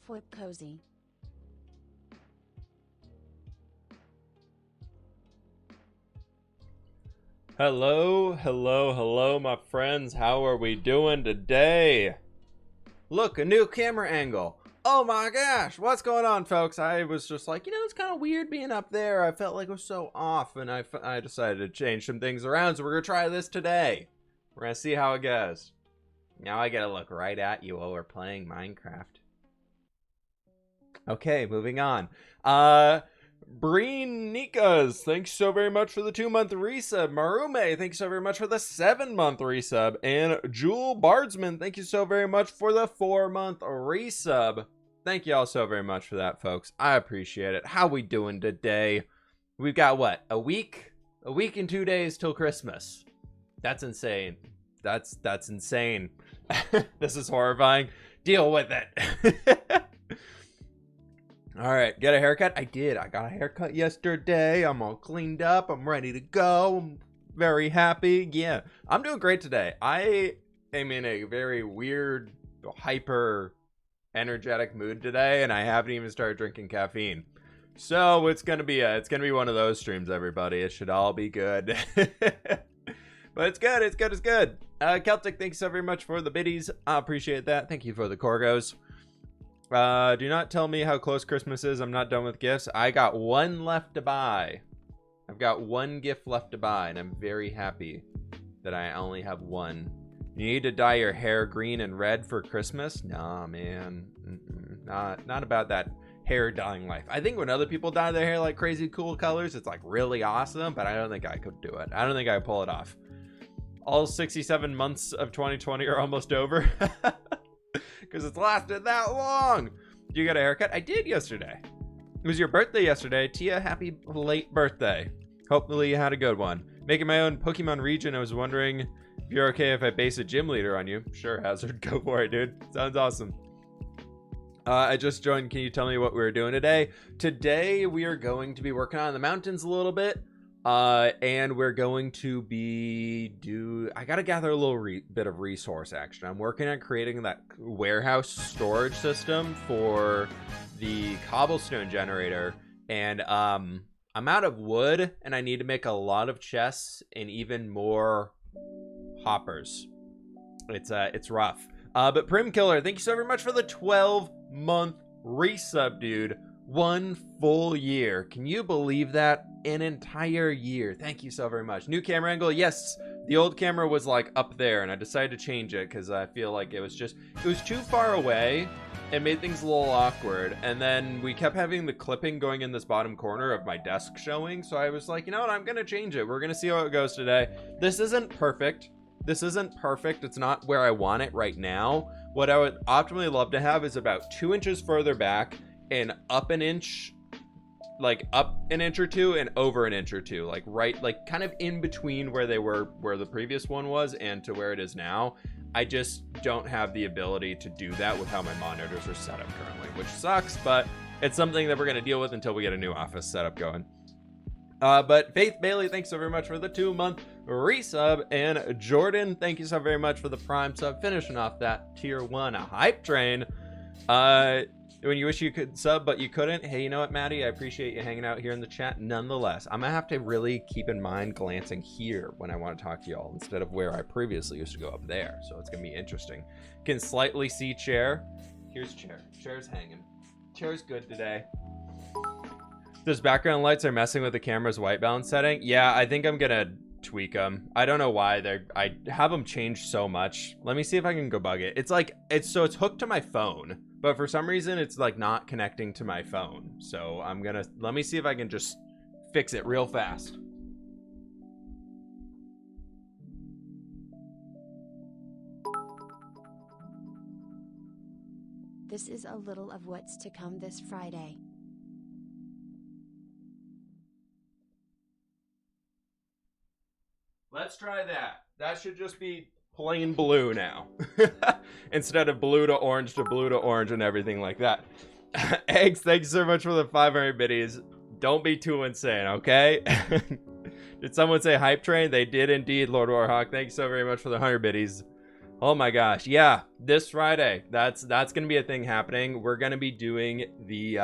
Flip cozy. Hello, my friends. How are we doing today? Look, a new camera angle. Oh my gosh, what's going on, folks? I was just like, it's kind of weird being up there. I felt like it was so off, and I decided to change some things around, so we're going to try this today. We're going to see how it goes. Now I got to look right at you while we're playing Minecraft. Okay, moving on. Breen Nikas, thanks so very much for the 2-month resub. Marume, thanks so very much for the 7-month resub. And Jewel Bardsman, thank you so very much for the 4-month resub. Thank you all so very much for that, folks. I appreciate it. How we doing today? We've got what? A week and 2 days till Christmas. That's insane. That's insane. This is horrifying. Deal with it. All right, get a haircut? I did. I got a haircut yesterday. I'm all cleaned up. I'm ready to go. I'm very happy. Yeah, I'm doing great today. I am in a very weird, hyper energetic mood today, and I haven't even started drinking caffeine. So it's gonna be one of those streams, everybody. It should all be good. But it's good. It's good. Celtic, thanks so very much for the biddies. I appreciate that. Thank you for the Corgos. Do not tell me how close Christmas is. I'm not done with gifts. I got one left to buy. I've got one gift left to buy, and I'm very happy that I only have one. You need to dye your hair green and red for Christmas? Nah, man. Not about that hair dyeing life. I think when other people dye their hair like crazy cool colors, it's like really awesome, but I don't think I could do it. I don't think I could pull it off. All 67 months of 2020 are almost over. Because it's lasted that long. You got a haircut? I did yesterday. It was your birthday yesterday. Tia, happy late birthday. Hopefully you had a good one. Making my own Pokemon region. I was wondering if you're okay if I base a gym leader on you. Sure, Hazard. Go for it, dude. Sounds awesome. I just joined. Can you tell me what we're doing today? Today we are going to be working on the mountains a little bit. And we're going to be I gotta gather a little bit of resource action. I'm working on creating that warehouse storage system for the cobblestone generator, and I'm out of wood, and I need to make a lot of chests and even more hoppers. It's rough. But Prim Killer, thank you so very much for the 12-month resub, dude. 1 full year. Can you believe that? An entire year. Thank you so very much. New camera angle. Yes, the old camera was like up there, and I decided to change it because I feel like it was too far away. It made things a little awkward, and then we kept having the clipping going in this bottom corner of my desk showing, so I was like, you know what, I'm gonna change it. We're gonna see how it goes today. This isn't perfect. It's not where I want it right now. What I would optimally love to have is about 2 inches further back and up an inch or two and over an inch or two, like kind of in between where the previous one was and to where it is now. I just don't have the ability to do that with how my monitors are set up currently, which sucks, but it's something that we're going to deal with until we get a new office setup going. But Faith Bailey, thanks so very much for the 2-month resub, and Jordan, thank you so very much for the prime sub, finishing off that tier 1 hype train. When you wish you could sub but you couldn't, hey, you know what, Maddie, I appreciate you hanging out here in the chat nonetheless. I'm gonna have to really keep in mind glancing here when I want to talk to y'all instead of where I previously used to go up there, so it's gonna be interesting. Can slightly see chair. Here's chair's hanging. Chair's good today. Those background lights are messing with the camera's white balance setting. Yeah, I think I'm gonna tweak them. I don't know why I have them changed so much. Let me see if I can go bug it. It's hooked to my phone, but for some reason it's like not connecting to my phone. So let me see if I can just fix it real fast. This is a little of what's to come this Friday. Let's try that. That should just be plain blue now. Instead of blue to orange and everything like that. Eggs, thank you so much for the 500 biddies. Don't be too insane, okay? Did someone say hype train? They did indeed, Lord Warhawk. Thank you so very much for the 100 biddies. Oh my gosh, yeah, this Friday, that's gonna be a thing happening. We're gonna be doing the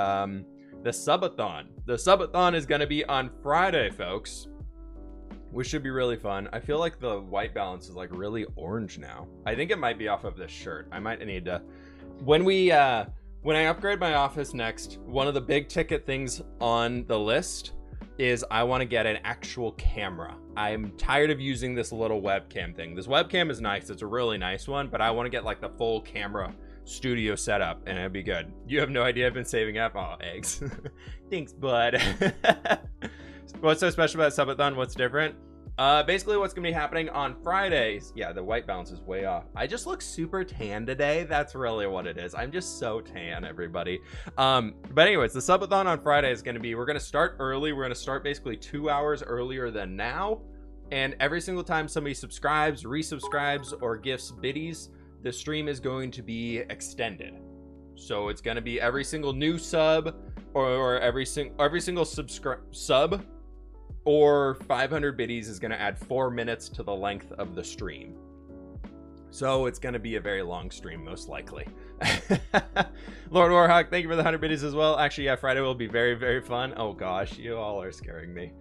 subathon. The subathon is gonna be on Friday, folks, which should be really fun. I feel like the white balance is like really orange now. I think it might be off of this shirt. I might need to, when I upgrade my office next, one of the big ticket things on the list is I want to get an actual camera. I'm tired of using this little webcam thing. This webcam is nice. It's a really nice one, but I want to get like the full camera studio setup and it'd be good. You have no idea. I've been saving up. Oh, eggs. Thanks, bud. What's so special about Subathon? What's different? Basically what's gonna be happening on Fridays. Yeah, the white balance is way off. I just look super tan today. That's really what it is. I'm just so tan, everybody. But anyways, the subathon on Friday is gonna be, we're gonna start early. We're gonna start basically 2 hours earlier than now. And every single time somebody subscribes, resubscribes, or gifts biddies, the stream is going to be extended. So it's gonna be every single new sub or every single sub or 500 biddies is going to add 4 minutes to the length of the stream. So it's going to be a very long stream, most likely. Lord Warhawk, thank you for the 100 biddies as well. Actually, yeah, Friday will be very, very fun. Oh gosh, you all are scaring me.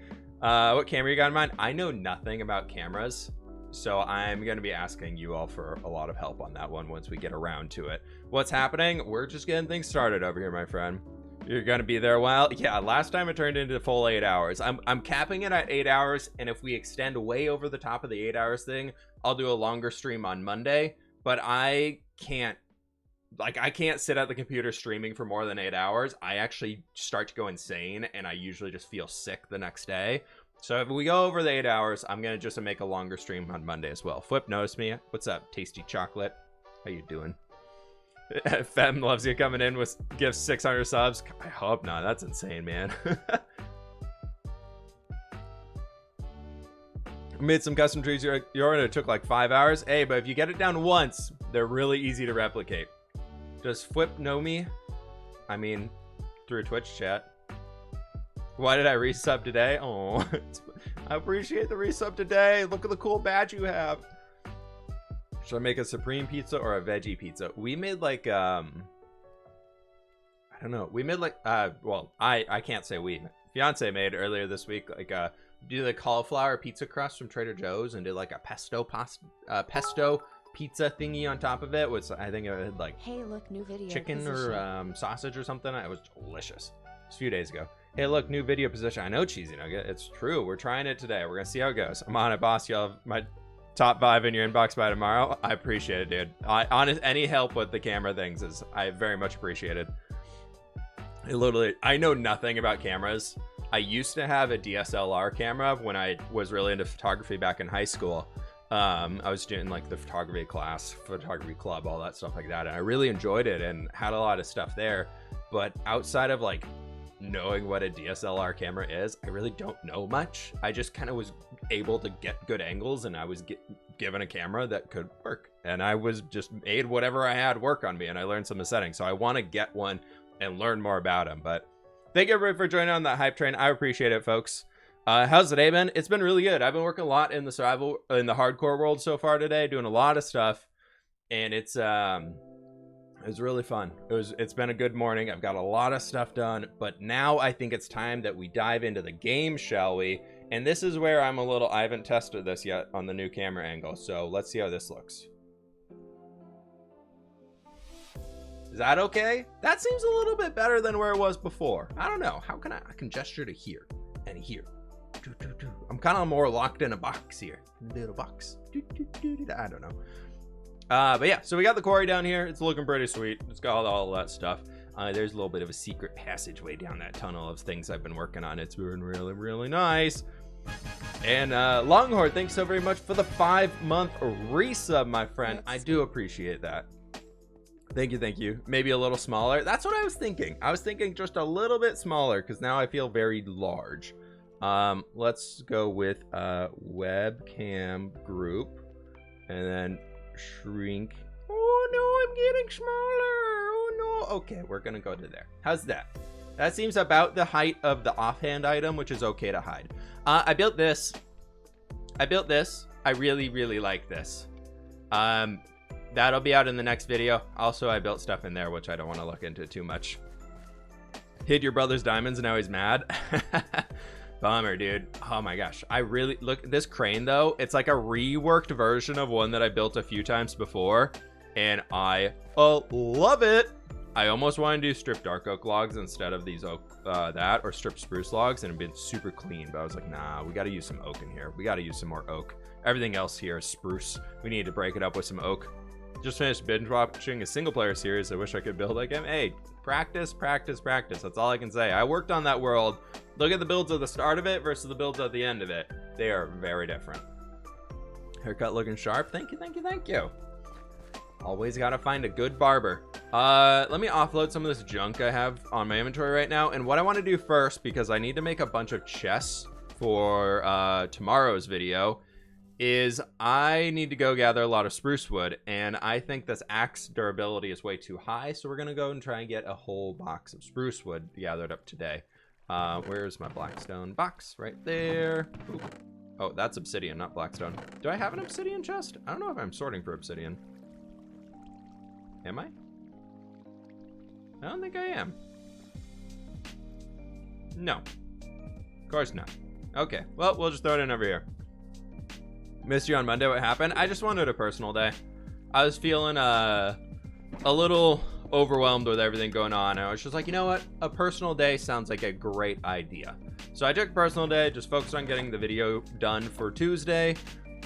What camera you got in mind? I know nothing about cameras, so I'm going to be asking you all for a lot of help on that one once we get around to it. What's happening? We're just getting things started over here, my friend. You're gonna be there a while. Yeah, last time it turned into full 8 hours. I'm capping it at 8 hours, and if we extend way over the top of the 8 hours thing, I'll do a longer stream on Monday. But I can't sit at the computer streaming for more than 8 hours. I actually start to go insane, and I usually just feel sick the next day. So if we go over the 8 hours, I'm gonna just make a longer stream on Monday as well. Flip noticed me. What's up, Tasty Chocolate? How you doing? Fem loves you coming in with gifts 600 subs. I hope not. That's insane, man. Made some custom trees. Your order took like 5 hours. Hey, but if you get it down once, they're really easy to replicate. Does Flip know me? I mean, through Twitch chat. Why did I resub today? Oh, I appreciate the resub today. Look at the cool badge you have. Should I make a supreme pizza or a veggie pizza? We made like I don't know. We made like well, I can't say we. Fiance made earlier this week like do the cauliflower pizza crust from Trader Joe's and did like a pesto pizza thingy on top of it. Was I think it had like hey, look, new video chicken position. Or sausage or something. It was delicious. It's a few days ago. Hey, look, new video position. I know, Cheesy Nugget. It's true. We're trying it today. We're gonna see how it goes. I'm on it, boss. Y'all have my top 5 in your inbox by tomorrow. I appreciate it, dude. Honest, any help with the camera things is I very much appreciated. I know nothing about cameras. I used to have a DSLR camera when I was really into photography back in high school. I was doing like the photography class, photography club, all that stuff like that, and I really enjoyed it and had a lot of stuff there. But outside of like knowing what a DSLR camera is, I really don't know much. I just kind of was able to get good angles, and I was given a camera that could work, and I was just made whatever I had work on me, and I learned some of the settings. So I want to get one and learn more about them. But thank you everybody for joining on that hype train. I appreciate it, folks. How's the day been? It's been really good. I've been working a lot in the survival, in the hardcore world so far today, doing a lot of stuff, and it was really fun. It's been a good morning. I've got a lot of stuff done, but now I think it's time that we dive into the game, shall we? And this is where I haven't tested this yet on the new camera angle. So let's see how this looks. Is that okay? That seems a little bit better than where it was before. I don't know. How can I can gesture to here and here. I'm kind of more locked in a box here. Little box. I don't know. But yeah, so we got the quarry down here. It's looking pretty sweet. It's got all that stuff. There's a little bit of a secret passageway down that tunnel of things I've been working on. It's been really, really nice. And Longhorn, thanks so very much for the 5-month resub, my friend. I do appreciate that. Thank you, thank you. Maybe a little smaller. That's what I was thinking. I was thinking just a little bit smaller because now I feel very large. Let's go with webcam group and then shrink. Oh no, I'm getting smaller. Oh no. Okay, we're gonna go to there. How's that? That seems about the height of the offhand item, which is okay to hide. I built this. I really, really like this. that'll be out in the next video. Also, I built stuff in there, which I don't want to look into too much. Hid your brother's diamonds, and now he's mad. Bummer, dude. Oh my gosh. I really look this crane though. It's like a reworked version of one that I built a few times before, and I love it. I almost want to do strip dark oak logs instead of these oak or strip spruce logs, and it'd been super clean, but I was like, nah, we got to use some oak in here. We got to use some more oak. Everything else here is spruce. We need to break it up with some oak. Just finished binge watching a single player series. I wish I could build like him. Hey, practice, practice, practice. That's all I can say. I worked on that world. Look at the builds at the start of it versus the builds at the end of it. They are very different. Haircut looking sharp. Thank you, thank you, thank you. Always gotta find a good barber. Let me offload some of this junk I have on my inventory right now. And what I want to do first, because I need to make a bunch of chests for tomorrow's video, is I need to go gather a lot of spruce wood, and I think this axe durability is way too high, so we're gonna go and try and get a whole box of spruce wood gathered up today. Where's my blackstone box? Right there. Ooh. Oh, that's obsidian, not blackstone. Do I have an obsidian chest? I don't know if I'm sorting for obsidian. Am I? I don't think I am. No. Of course not. Okay, well, we'll just throw it in over here. Missed you on Monday. What happened? I just wanted a personal day. I was feeling a little overwhelmed with everything going on. I was just like, you know what? A personal day sounds like a great idea. So I took a personal day, just focused on getting the video done for Tuesday,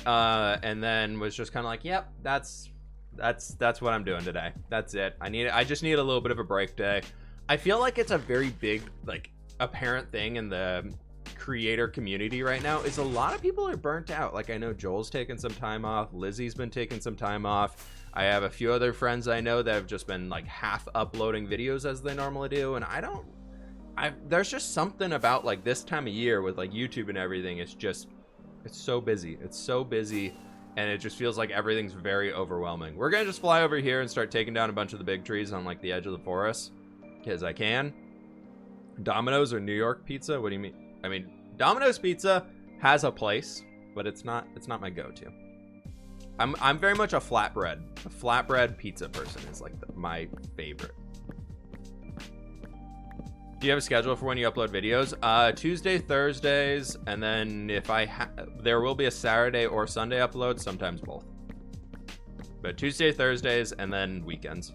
and then was just kind of like, yep, that's what I'm doing today. That's it. I just need a little bit of a break day. I feel like it's a very big, like, apparent thing in the creator community right now is a lot of people are burnt out. Like, I know Joel's taken some time off, Lizzie's been taking some time off. I have a few other friends I know that have just been like half uploading videos as they normally do, and there's just something about like this time of year with like YouTube and everything. It's so busy. It's so busy, and it just feels like everything's very overwhelming. We're gonna just fly over here and start taking down a bunch of the big trees on like the edge of the forest, because I can. Domino's or New York pizza? What do you mean? I mean, Domino's pizza has a place, but it's not my go-to. I'm very much a flatbread pizza person is like my favorite. Do you have a schedule for when you upload videos? Tuesday, Thursdays, and then if there will be a Saturday or Sunday upload, sometimes both. But Tuesday, Thursdays, and then weekends.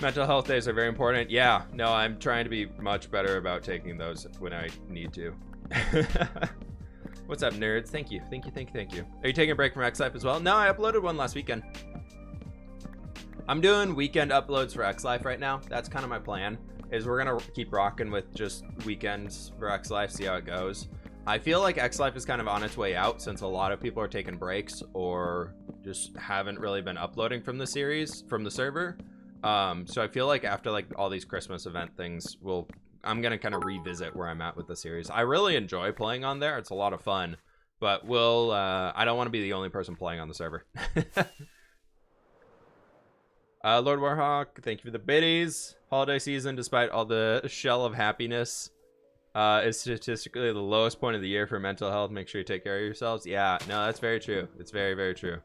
Mental health days are very important. Yeah, no, I'm trying to be much better about taking those when I need to. What's up, nerds? Thank you. Are you taking a break from X Life as well? No, I uploaded one last weekend. I'm doing weekend uploads for X Life right now. That's kind of my plan, is we're gonna keep rocking with just weekends for X Life, see how it goes. I feel like X Life is kind of on its way out, since a lot of people are taking breaks or just haven't really been uploading from the server. So I feel like after like all these Christmas event things, I'm gonna kind of revisit where I'm at with the series. I really enjoy playing on there. It's a lot of fun, but I don't want to be the only person playing on the server. Lord Warhawk, thank you for the biddies. Holiday season, despite all the shell of happiness, is statistically the lowest point of the year for mental health. Make sure you take care of yourselves. Yeah, no, that's very true. It's very, very true.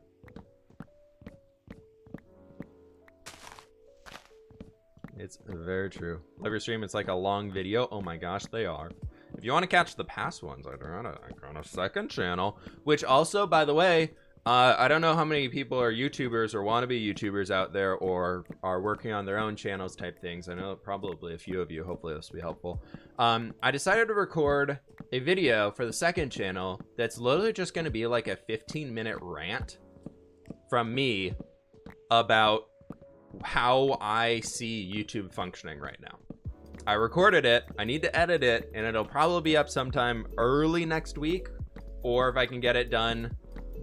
It's very true. Love your stream. It's like a long video. Oh my gosh, they are. If you want to catch the past ones, I got a second channel, which also, by the way, I don't know how many people are YouTubers or want to be YouTubers out there or are working on their own channels type things. I know probably a few of you. Hopefully this will be helpful. I decided to record a video for the second channel that's literally just going to be like a 15-minute rant from me about how I see YouTube functioning right now. I recorded it. I need to edit it, and it'll probably be up sometime early next week, or if I can get it done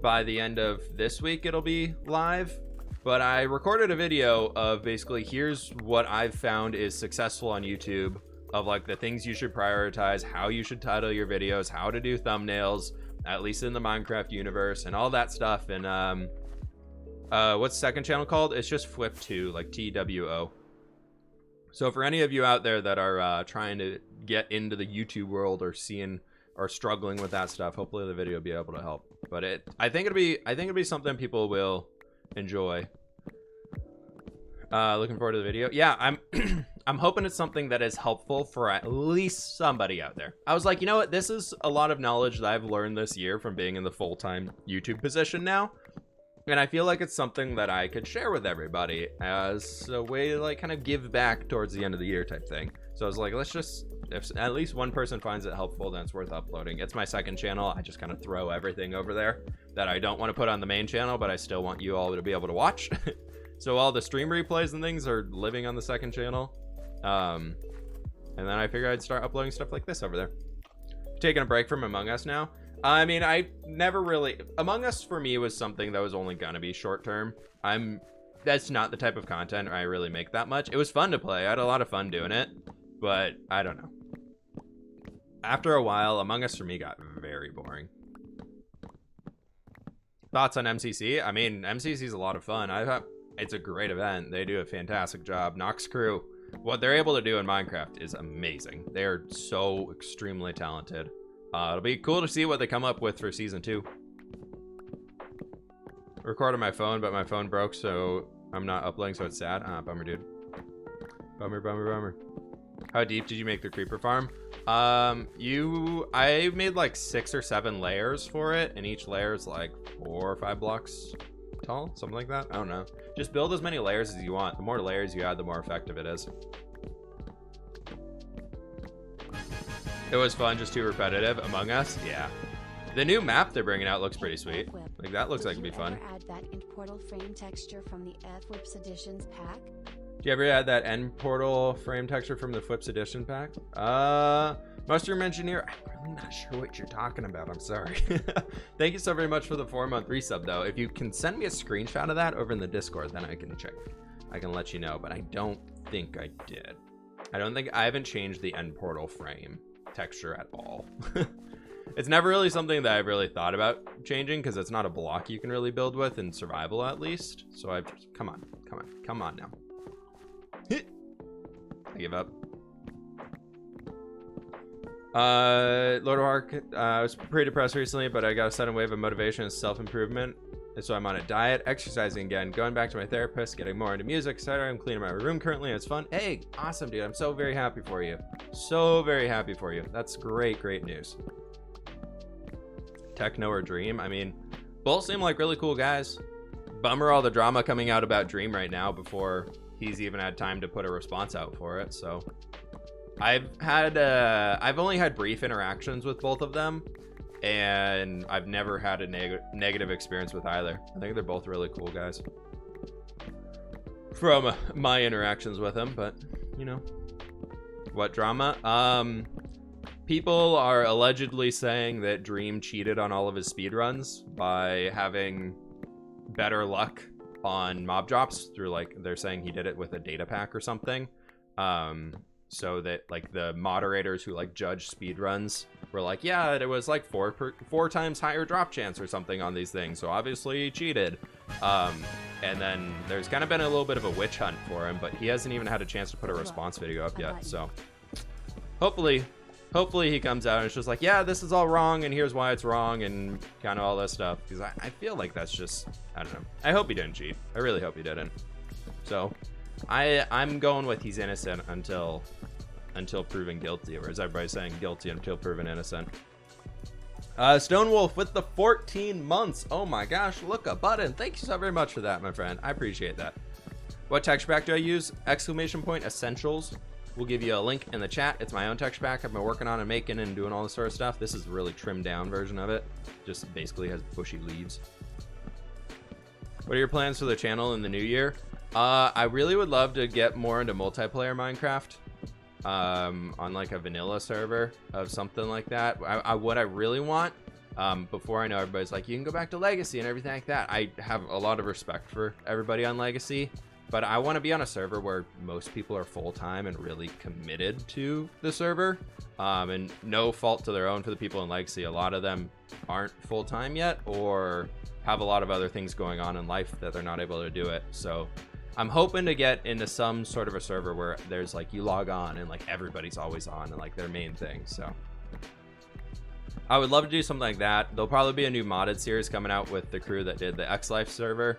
by the end of this week, it'll be live. But I recorded a video of basically here's what I've found is successful on YouTube, of like the things you should prioritize, how you should title your videos, how to do thumbnails, at least in the Minecraft universe, and all that stuff. And what's the second channel called? It's just Flip2, like TWO. So for any of you out there that are trying to get into the YouTube world or are struggling with that stuff, hopefully the video will be able to help. But I think it'll be something people will enjoy. Looking forward to the video. Yeah, I'm hoping it's something that is helpful for at least somebody out there. I was like, you know what? This is a lot of knowledge that I've learned this year from being in the full-time YouTube position now. And I feel like it's something that I could share with everybody as a way to like kind of give back towards the end of the year type thing. So I was like, let's just, if at least one person finds it helpful, then it's worth uploading. It's my second channel. I just kind of throw everything over there that I don't want to put on the main channel, but I still want you all to be able to watch. So all the stream replays and things are living on the second channel. And then I figured I'd start uploading stuff like this over there. Taking a break from Among Us now. I mean, I never really... Among Us for me was something that was only gonna be short term. That's not the type of content I really make that much. It was fun to play. I had a lot of fun doing it. But I don't know. After a while, Among Us for me got very boring. Thoughts on MCC? I mean, MCC is a lot of fun. I thought it's a great event. They do a fantastic job. Nox Crew, what they're able to do in Minecraft is amazing. They are so extremely talented. It'll be cool to see what they come up with for season 2. Record on my phone, but my phone broke, so I'm not uploading, so it's sad. Bummer, dude. Bummer. How deep did you make the creeper farm? I made like 6 or 7 layers for it, and each layer is like 4 or 5 blocks tall, something like that. I don't know. Just build as many layers as you want. The more layers you add, the more effective it is. It was fun, just too repetitive. Among Us, yeah. The new map they're bringing out looks pretty sweet. Like that looks like it'd be fun. Add that end portal frame texture from the F-Whips Editions pack? Do you ever add that end portal frame texture from the Flips Edition pack? Mushroom Engineer, I'm really not sure what you're talking about. I'm sorry. Thank you so very much for the 4-month resub, though. If you can send me a screenshot of that over in the Discord, then I can check. I can let you know, but I don't think I did. I haven't changed the end portal frame texture at all. It's never really something that I've really thought about changing because it's not a block you can really build with in survival, at least. So I've just, come on now. I give up. Lord of Ark, I was pretty depressed recently, but I got a sudden wave of motivation and self-improvement. And so I'm on a diet, exercising again, going back to my therapist, getting more into music, etc. I'm cleaning my room currently, and it's fun. Hey, awesome, dude. I'm so very happy for you. So very happy for you. That's great news. Techno or Dream? I mean, both seem like really cool guys. Bummer all the drama coming out about Dream right now before he's even had time to put a response out for it. So I've only had brief interactions with both of them, and I've never had a negative experience with either. I think they're both really cool guys from my interactions with them. But you know, what drama? People are allegedly saying that Dream cheated on all of his speedruns by having better luck on mob drops through, like, they're saying he did it with a data pack or something. So that, like, the moderators who, like, judge speedruns were like, yeah, it was like four times higher drop chance or something on these things, so obviously he cheated. And then there's kind of been a little bit of a witch hunt for him, but he hasn't even had a chance to put a response video up yet. So hopefully he comes out and it's just like, yeah, this is all wrong and here's why it's wrong and kind of all this stuff, because I feel like that's just, I don't know. I hope he didn't cheat. I really hope he didn't. So I'm going with he's innocent until proven guilty, or as everybody's saying, guilty until proven innocent. Stonewolf with the 14 months. Oh my gosh, look a button. Thank you so very much for that, my friend. I appreciate that. What texture pack do I use? Exclamation point Essentials. We'll give you a link in the chat. It's my own texture pack I've been working on and making and doing all this sort of stuff. This is a really trimmed down version of it. Just basically has bushy leaves. What are your plans for the channel in the new year? I really would love to get more into multiplayer Minecraft. On like a vanilla server of something like that. What I really want, before I know everybody's like, you can go back to Legacy and everything like that. I have a lot of respect for everybody on Legacy, but I want to be on a server where most people are full-time and really committed to the server. And no fault to their own for the people in Legacy. A lot of them aren't full-time yet or have a lot of other things going on in life that they're not able to do it. So I'm hoping to get into some sort of a server where there's like, you log on and like everybody's always on and like their main thing. So I would love to do something like that. There'll probably be a new modded series coming out with the crew that did the X-Life server.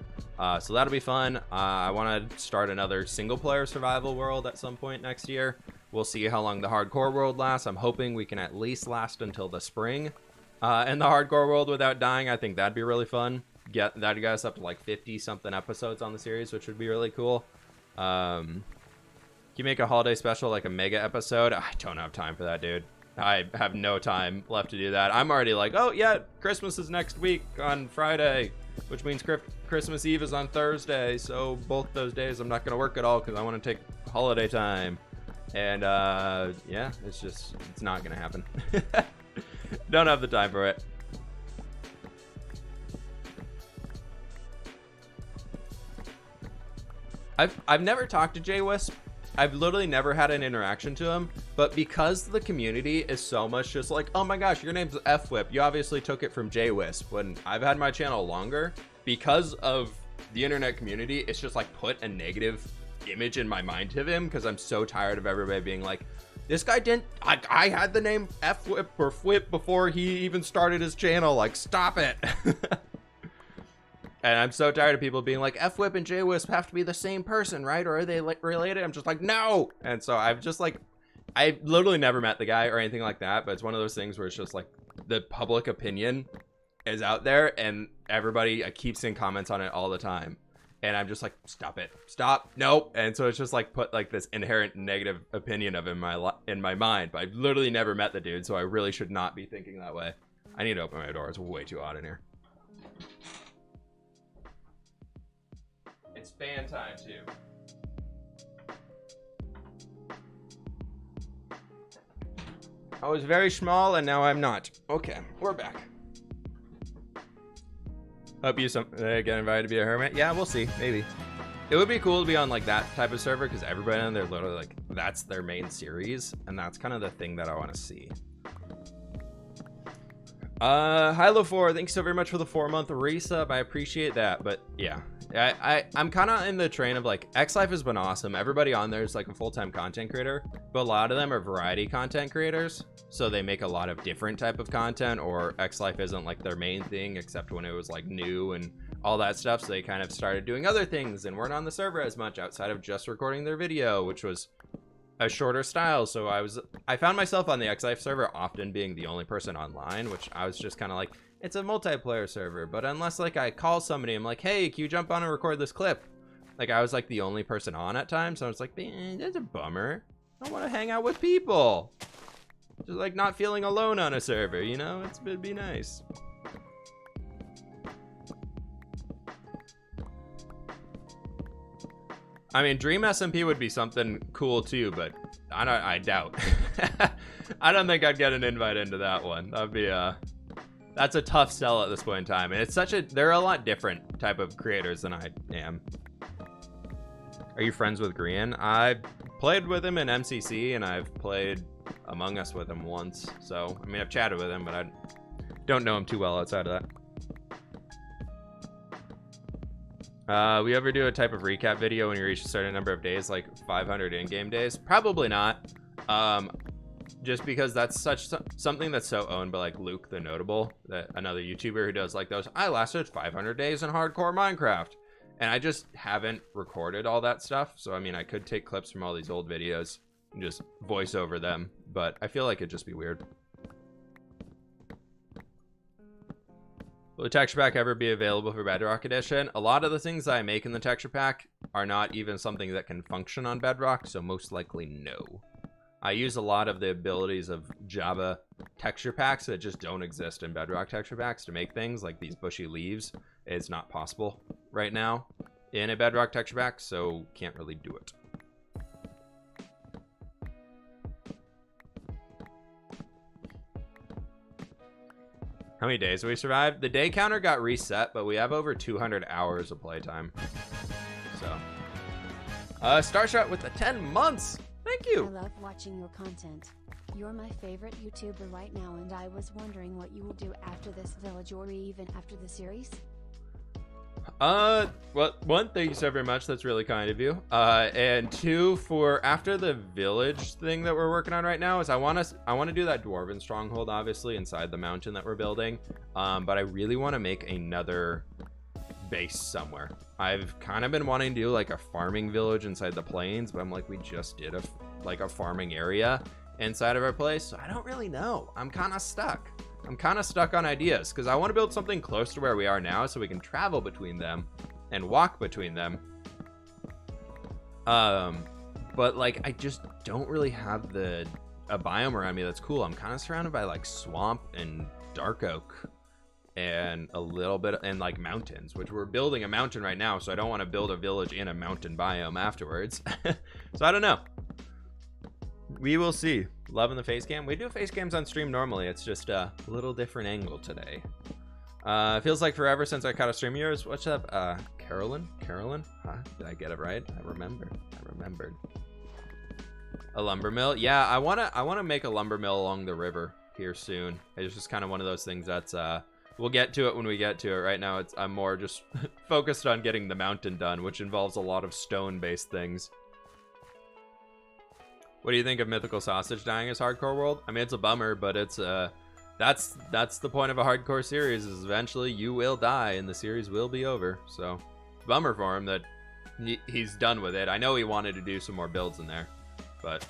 So that'll be fun. I want to start another single-player survival world at some point next year. We'll see how long the hardcore world lasts. I'm hoping we can at least last until the spring in the hardcore world without dying. I think that'd be really fun. Get that guys up to like 50-something episodes on the series, which would be really cool. Can you make a holiday special, like a mega episode? I don't have time for that, dude. I have no time left to do that. I'm already like, oh yeah, Christmas is next week on Friday, which means Christmas Eve is on Thursday. So both those days I'm not going to work at all because I want to take holiday time. And yeah, it's not going to happen. Don't have the time for it. I've never talked to Jay Wisp. I've literally never had an interaction to him, but because the community is so much just like, oh my gosh, your name's F-Whip, you obviously took it from Jay Wisp. When I've had my channel longer, because of the internet community, it's just like put a negative image in my mind of him because I'm so tired of everybody being like, this guy didn't, I had the name F-Whip or Fwhip before he even started his channel, like stop it. And I'm so tired of people being like, F-Whip and J-Wisp have to be the same person, right? Or are they like related? I'm just like, no. And so I've just like, I literally never met the guy or anything like that. But it's one of those things where it's just like the public opinion is out there and everybody keeps in comments on it all the time. And I'm just like, stop it. Stop. Nope. And so it's just like put like this inherent negative opinion of him in my mind. But I've literally never met the dude. So I really should not be thinking that way. I need to open my door. It's way too hot in here. It's fan time too. I was very small and now I'm not. Okay, we're back. Hope you get invited to be a hermit. Yeah, we'll see. Maybe. It would be cool to be on like that type of server because everybody on there literally like that's their main series and that's kind of the thing that I want to see. Hilo4, thanks so very much for the 4-month resub. I appreciate that, but yeah. I'm kind of in the train of like X-Life has been awesome. Everybody on there is like a full-time content creator, but a lot of them are variety content creators. So they make a lot of different type of content, or X-Life isn't like their main thing except when it was like new and all that stuff. So they kind of started doing other things and weren't on the server as much outside of just recording their video, which was a shorter style. So I found myself on the X-Life server often being the only person online, which I was just kind of like, it's a multiplayer server, but unless like I call somebody, I'm like, hey, can you jump on and record this clip? Like I was like the only person on at times. So I was like, man, that's a bummer. I want to hang out with people. Just like not feeling alone on a server, you know? It'd be nice. I mean, Dream SMP would be something cool too, but I doubt. I don't think I'd get an invite into that one. That'd be that's a tough sell at this point in time. And it's they're a lot different type of creators than I am. Are you friends with Grian? I played with him in MCC and I've played Among Us with him once. So, I mean, I've chatted with him, but I don't know him too well outside of that. We ever do a type of recap video when you reach a certain number of days, like 500 in-game days? Probably not. Just because that's something that's so owned by like Luke the Notable, that another YouTuber who does like those. I lasted 500 days in hardcore Minecraft, and I just haven't recorded all that stuff. So I mean, I could take clips from all these old videos and just voice over them, but I feel like it'd just be weird. Will the texture pack ever be available for Bedrock Edition? A lot of the things that I make in the texture pack are not even something that can function on Bedrock, so most likely no. I use a lot of the abilities of Java texture packs that just don't exist in Bedrock texture packs to make things like these bushy leaves. It's not possible right now in a Bedrock texture pack, so can't really do it. How many days have we survived? The day counter got reset, but we have over 200 hours of playtime. So, Starshot with the 10 months. Thank you. I love watching your content. You're my favorite YouTuber right now, and I was wondering what you will do after this village or even after the series. Well, one, thank you so very much. That's really kind of you. And two, for after the village thing that we're working on right now, is I want to do that dwarven stronghold, obviously, inside the mountain that we're building. But I really want to make another base somewhere. I've kind of been wanting to do like a farming village inside the plains, but I'm like, we just did a farming area inside of our place, so I don't really know. I'm kind of stuck. I'm kind of stuck on ideas because I want to build something close to where we are now so we can travel between them and walk between them. But like I just don't really have a biome around me that's cool. I'm kind of surrounded by like swamp and dark oak and a little bit and like mountains, which we're building a mountain right now, so I don't want to build a village in a mountain biome afterwards. So I don't know. We will see. Loving the face cam. We do face cams on stream normally. It's just a little different angle today. Feels like forever since I caught a stream of yours. What's up? Carolyn? Huh? Did I get it right? I remembered. A lumber mill. Yeah, I wanna make a lumber mill along the river here soon. It's just kind of one of those things that's we'll get to it when we get to it. Right now I'm more just focused on getting the mountain done, which involves a lot of stone-based things. What do you think of Mythical Sausage dying as Hardcore World? I mean, it's a bummer, but it's that's the point of a hardcore series, is eventually you will die and the series will be over. So bummer for him that he's done with it. I know he wanted to do some more builds in there, but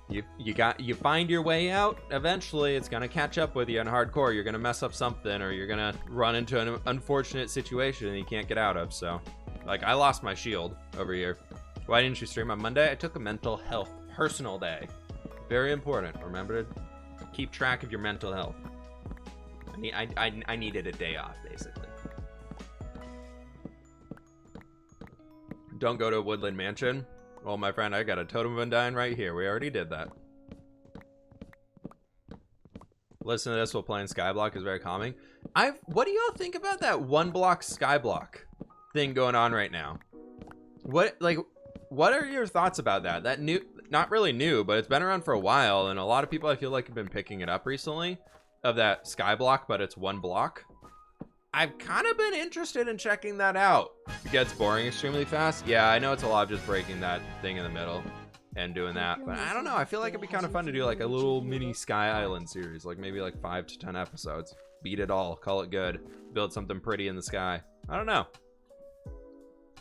you find your way out. Eventually it's gonna catch up with you on hardcore. You're gonna mess up something, or you're gonna run into an unfortunate situation and you can't get out of. So like, I lost my shield over here. Why didn't you stream on Monday? I took a mental health personal day. Very important. Remember to keep track of your mental health. I needed a day off, basically. Don't go to a woodland mansion. Well, my friend, I got a totem of undying right here. We already did that. Listen to this while playing Skyblock is very calming. What do y'all think about that one block Skyblock thing going on right now? What are your thoughts about that? That new, not really new, but it's been around for a while, and a lot of people I feel like have been picking it up recently, of that Skyblock, but it's one block. I've kind of been interested in checking that out. It gets boring extremely fast. Yeah, I know it's a lot of just breaking that thing in the middle and doing that, but I don't know. I feel like it'd be kind of fun to do like a little mini Sky Island series, like maybe like 5 to 10 episodes. Beat it all, call it good, build something pretty in the sky. I don't know.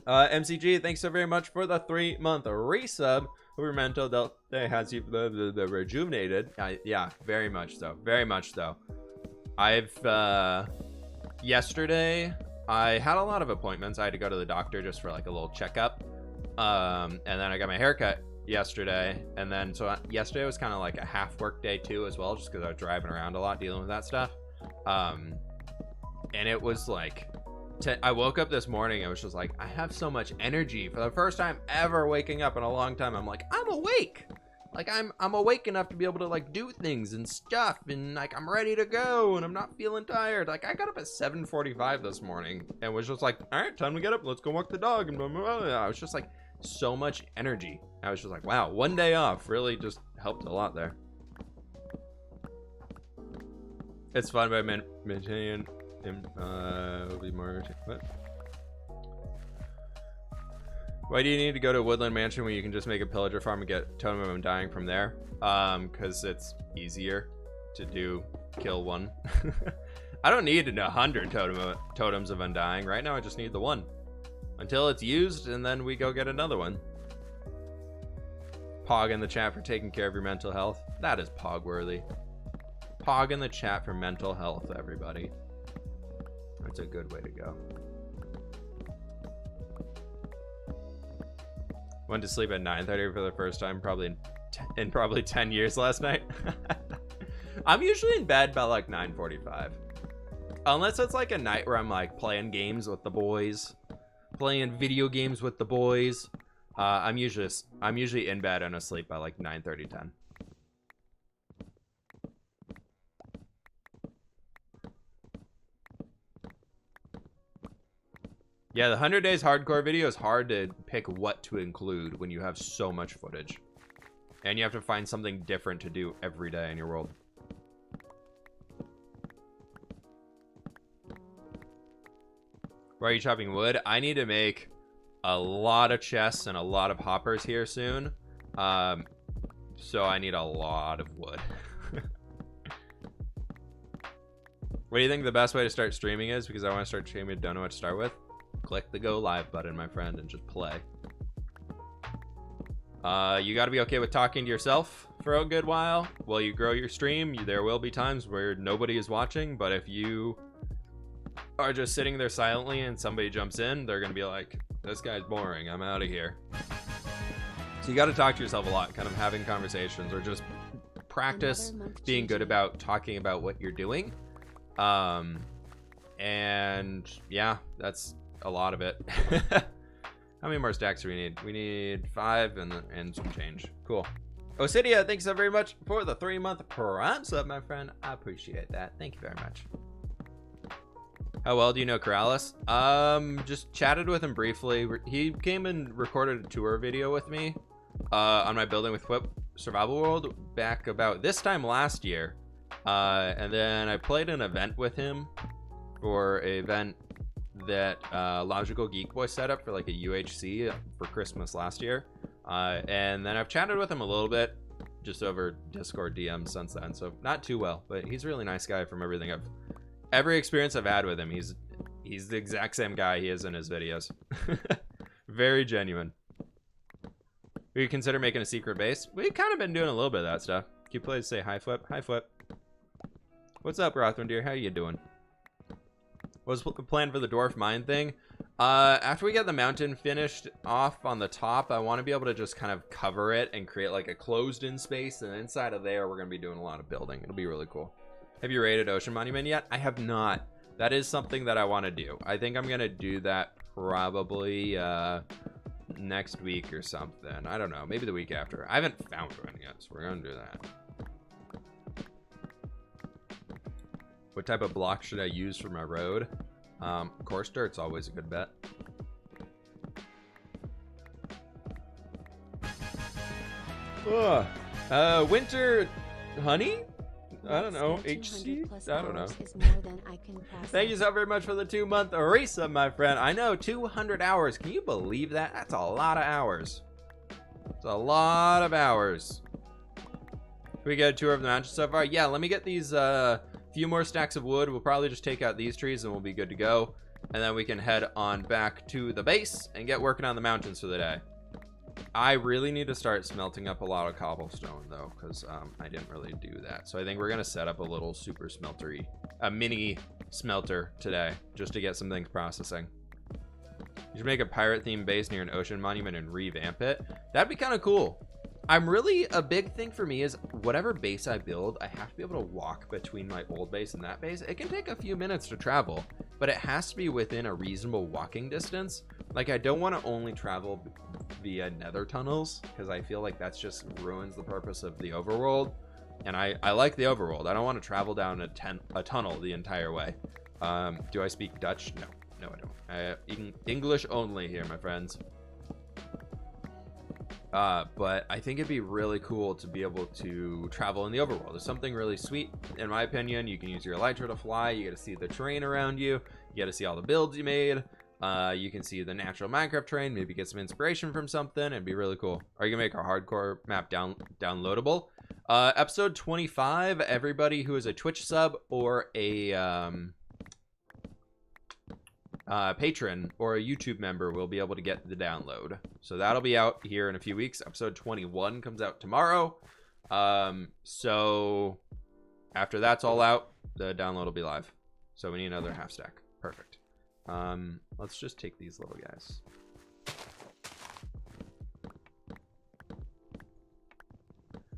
MCG, thanks so very much for the 3-month resub. Over mental day has you the rejuvenated. Yeah, very much so. Very much so. Yesterday I had a lot of appointments. I had to go to the doctor just for like a little checkup. And then I got my haircut yesterday. And then so yesterday was kind of like a half work day too as well, just because I was driving around a lot dealing with that stuff. And it was like I woke up this morning, I was just like, I have so much energy. For the first time ever waking up in a long time, I'm like, I'm awake. Like I'm awake enough to be able to like do things and stuff, and like I'm ready to go, and I'm not feeling tired. Like I got up at 7:45 this morning and was just like, all right, time to get up, let's go walk the dog, and blah, blah, blah. I was just like, so much energy. I was just like, wow, one day off really just helped a lot there. It's fun by maintaining be more what? Why do you need to go to a woodland mansion when you can just make a pillager farm and get totem of undying from there? Because it's easier to kill one. I don't need 100 totems of undying right now. I just need the one until it's used, and then we go get another one. Pog in the chat for taking care of your mental health. That is pog worthy. Pog in the chat for mental health, everybody. That's a good way to go. Went to sleep at 9:30 for the first time probably in probably 10 years last night. I'm usually in bed by like 9:45. Unless it's like a night where I'm like playing games with the boys, playing video games with the boys. I'm usually in bed and asleep by like 9:30, 10. Yeah, the 100 Days Hardcore video is hard to pick what to include when you have so much footage. And you have to find something different to do every day in your world. Why are you chopping wood? I need to make a lot of chests and a lot of hoppers here soon. So I need a lot of wood. What do you think the best way to start streaming is? Because I want to start streaming, don't know what to start with. Click the go live button, my friend, and just play. You got to be okay with talking to yourself for a good while while you grow your stream. There will be times where nobody is watching, but if you are just sitting there silently and somebody jumps in, they're going to be like, this guy's boring, I'm out of here. So you got to talk to yourself a lot, kind of having conversations, or just practice being good about talking about what you're doing. And yeah, that's a lot of it. How many more stacks do we need? We need 5 and some change. Cool. Osidia, thanks so very much for the 3-month Prime sub, my friend. I appreciate that. Thank you very much. How well do you know Corrales? Just chatted with him briefly. He came and recorded a tour video with me on my Building with Whip survival world back about this time last year. And then I played an event with him for an event that Logical Geek Boy set up for like a UHC for Christmas last year. And then I've chatted with him a little bit just over Discord DMs since then, so not too well, but he's a really nice guy from every experience I've had with him. He's the exact same guy he is in his videos. Very genuine. We consider making a secret base. We've kind of been doing a little bit of that stuff. Can you please say hi, Flip? Hi, Flip. What's up, Rothman dear? How you doing? What's the plan for the dwarf mine thing? After we get the mountain finished off on the top, I want to be able to just kind of cover it and create like a closed-in space, and inside of there, we're going to be doing a lot of building. It'll be really cool. Have you raided Ocean Monument yet? I have not. That is something that I want to do. I think I'm going to do that probably next week or something. I don't know. Maybe the week after. I haven't found one yet, so we're going to do that. What type of block should I use for my road? Coarse dirt's always a good bet. Winter honey? I don't know. HC? I don't know. Thank you so very much for the 2-month resub, my friend. I know, 200 hours. Can you believe that? That's a lot of hours. It's a lot of hours. We get a tour of the mansion so far? Yeah, let me get these few more stacks of wood. We'll probably just take out these trees and we'll be good to go. And then we can head on back to the base and get working on the mountains for the day. I really need to start smelting up a lot of cobblestone though, because I didn't really do that. So I think we're gonna set up a little super smeltery, a mini smelter today, just to get some things processing. You should make a pirate themed base near an ocean monument and revamp it. That'd be kind of cool. A big thing for me is whatever base I build, I have to be able to walk between my old base and that base. It can take a few minutes to travel, but it has to be within a reasonable walking distance. Like, I don't want to only travel via nether tunnels, because I feel like that's just ruins the purpose of the overworld. And I like the overworld. I don't want to travel down a tunnel the entire way. Do I speak Dutch? No, I don't. English only here, my friends. But I think it'd be really cool to be able to travel in the overworld. There's something really sweet, in my opinion. You can use your elytra to fly. You get to see the terrain around you. You get to see all the builds you made. You can see the natural Minecraft terrain. Maybe get some inspiration from something. It'd be really cool. Are you gonna make our hardcore map downloadable? Episode 25. Everybody who is a Twitch sub or a patron or a YouTube member will be able to get the download. So that'll be out here in a few weeks. Episode 21 comes out tomorrow. So after that's all out, the download will be live. So we need another half stack. Perfect. Let's just take these little guys.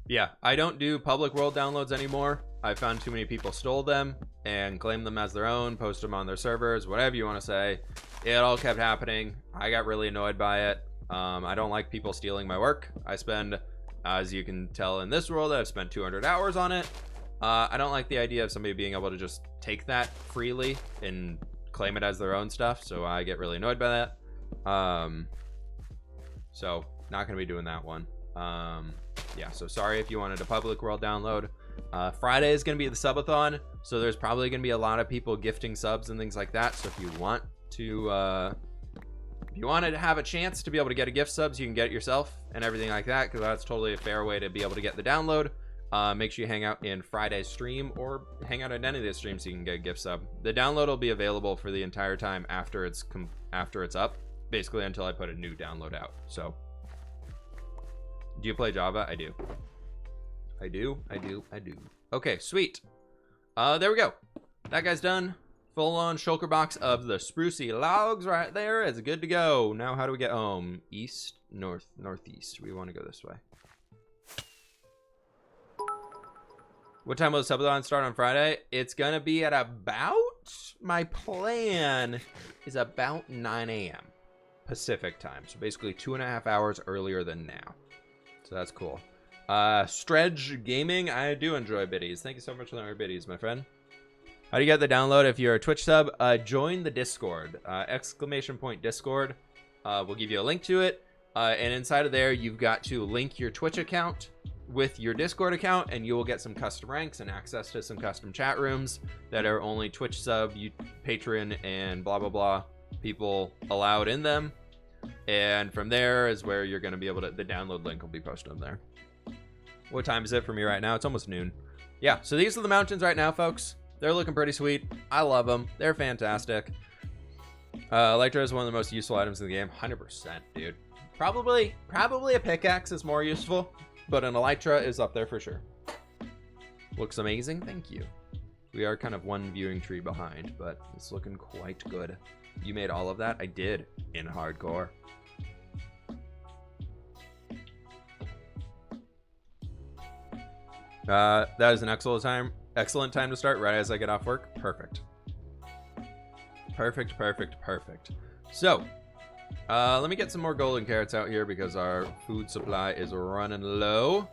Yeah, I don't do public world downloads anymore. I found too many people stole them and claimed them as their own, post them on their servers, whatever you want to say. It all kept happening. I got really annoyed by it. I don't like people stealing my work. I spend, as you can tell in this world, I've spent 200 hours on it. I don't like the idea of somebody being able to just take that freely and claim it as their own stuff, so I get really annoyed by that. So not gonna be doing that one. Yeah, so sorry if you wanted a public world download. Friday is gonna be the subathon, so there's probably gonna be a lot of people gifting subs and things like that. So if you want to if you wanted to have a chance to be able to get a gift sub, so you can get it yourself and everything like that, because that's totally a fair way to be able to get the download. Make sure you hang out in Friday's stream or hang out at any of the streams so you can get a gift sub. The download will be available for the entire time after it's up, basically until I put a new download out. So, do you play Java? I do. I do. Okay, sweet. There we go. That guy's done. Full on shulker box of the sprucey logs right there is good to go. Now, how do we get home? East, north, northeast. We want to go this way. What time will the subathon start on Friday? It's gonna be at about, my plan is about 9 a.m. Pacific time. So basically 2.5 hours earlier than now. So that's cool. Stredge Gaming, I do enjoy biddies. Thank you so much for the biddies, my friend. How do you get the download if you're a Twitch sub? Join the Discord. !Discord. We'll give you a link to it. And inside of there, you've got to link your Twitch account with your Discord account, and you will get some custom ranks and access to some custom chat rooms that are only Twitch sub, Patreon, and blah, blah, blah people allowed in them. And from there is where you're going to be able to, the download link will be posted on there. What time is it for me right now? It's almost noon. Yeah, so these are the mountains right now, folks. They're looking pretty sweet. I love them. They're fantastic. Elytra is one of the most useful items in the game. 100%, dude. Probably a pickaxe is more useful, but an Elytra is up there for sure. Looks amazing. Thank you. We are kind of one viewing tree behind, but it's looking quite good. You made all of that? I did, in hardcore. That is an excellent time to start right as I get off work. Perfect. So, let me get some more golden carrots out here because our food supply is running low.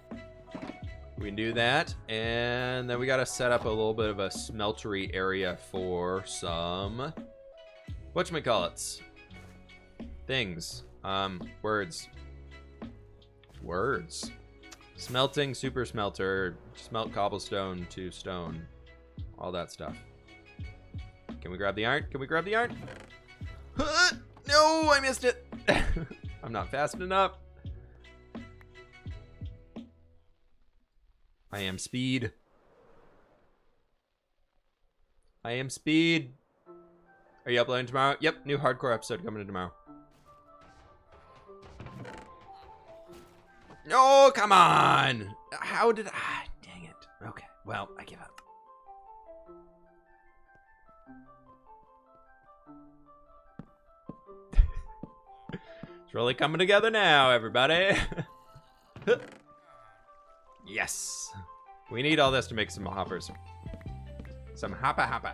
We can do that, and then we got to set up a little bit of a smeltery area for some whatchamacallits things. Words. Smelting, super smelter, smelt cobblestone to stone, all that stuff. Can we grab the iron? No, I missed it. I'm not fast enough. I am speed. Are you uploading tomorrow? Yep, new hardcore episode coming in tomorrow. No, come on. How did I? Dang it. Okay, well, I give up. It's really coming together now, everybody. Yes. We need all this to make some hoppers. Some hoppa.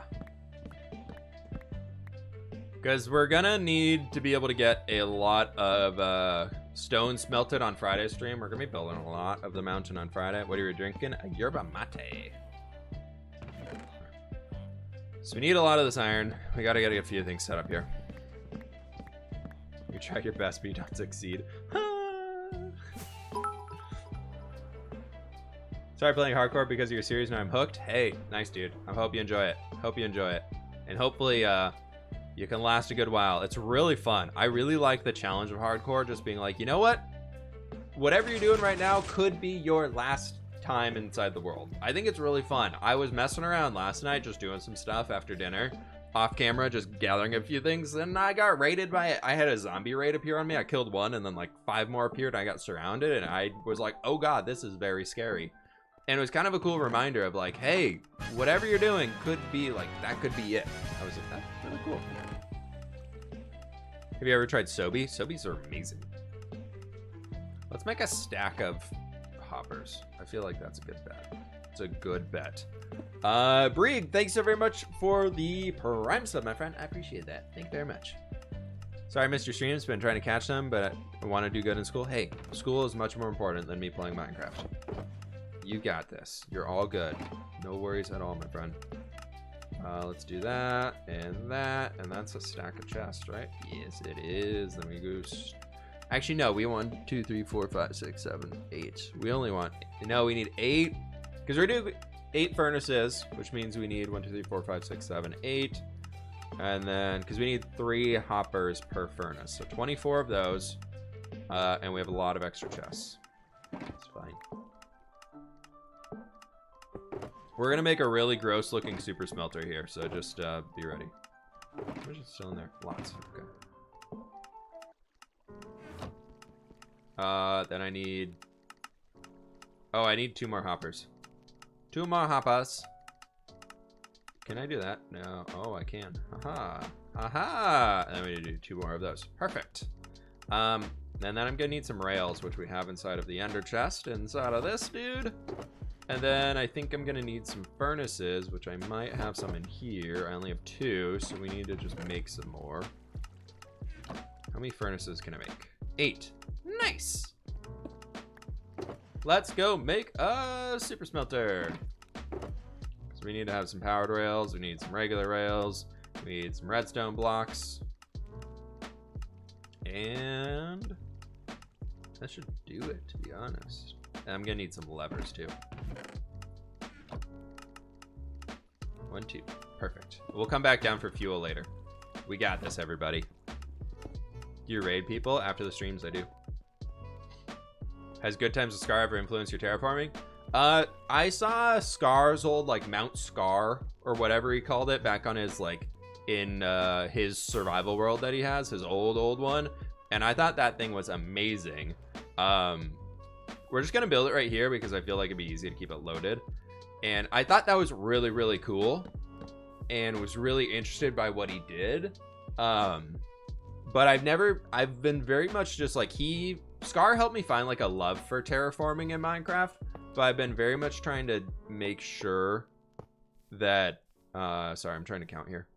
Because we're gonna need to be able to get a lot of stone smelted on Friday's stream. We're gonna be building a lot of the mountain on Friday. What are you drinking? A yerba mate. So we need a lot of this iron. We gotta get a few things set up here. You try your best, but you don't succeed. Sorry playing hardcore because of your series. Now I'm hooked. Hey, nice dude. I hope you enjoy it. And hopefully you can last a good while. It's really fun. I really like the challenge of hardcore, just being like, you know what? Whatever you're doing right now could be your last time inside the world. I think it's really fun. I was messing around last night, just doing some stuff after dinner, off camera, just gathering a few things, and I got raided by it. I had a zombie raid appear on me. I killed one, and then like 5 more appeared. I got surrounded, and I was like, oh god, this is very scary. And it was kind of a cool reminder of like, hey, whatever you're doing could be like, that could be it. I was like, that's really cool. Have you ever tried Sobe? Sobe's are amazing. Let's make a stack of hoppers. I feel like that's a good bet. It's a good bet. Breed, thanks so very much for the Prime sub, my friend. I appreciate that. Thank you very much. Sorry I missed your streams. Been trying to catch them, but I want to do good in school. Hey, school is much more important than me playing Minecraft. You got this. You're all good. No worries at all, my friend. Let's do that, and that's a stack of chests, right? Yes, it is. Then we go. Actually, no, we want 2, 3, 4, 5, 6, 7, 8. We only want. No, we need 8, because we're doing 8 furnaces, which means we need 1, 2, 3, 4, 5, 6, 7, 8. And then, because we need 3 hoppers per furnace. So 24 of those. And we have a lot of extra chests. That's fine. We're going to make a really gross looking super smelter here. So just be ready. Where's it still in there? Lots. Okay. Then I need... Oh, I need 2 more hoppers. 2 more hoppers. Can I do that? No. Oh, I can. Aha. Aha. And then we need to do 2 more of those. Perfect. And then I'm gonna need some rails, which we have inside of the ender chest, inside of this dude. And then I think I'm gonna need some furnaces, which I might have some in here. I only have 2, so we need to just make some more. How many furnaces can I make? 8. Nice. Let's go make a super smelter. So we need to have some powered rails. We need some regular rails. We need some redstone blocks. And that should do it, to be honest. And I'm gonna need some levers too. 1, 2, perfect. We'll come back down for fuel later. We got this, everybody. Do you raid people after the streams? I do. Has Good Times with Scar ever influenced your terraforming? I saw Scar's old, like, Mount Scar, or whatever he called it, back on his, like, in his survival world that he has, his old one, and I thought that thing was amazing. We're just gonna build it right here because I feel like it'd be easy to keep it loaded, and I thought that was really, really cool, and was really interested by what he did. But I've been very much just like, Scar helped me find like a love for terraforming in Minecraft, but I've been very much trying to make sure that, sorry, I'm trying to count here,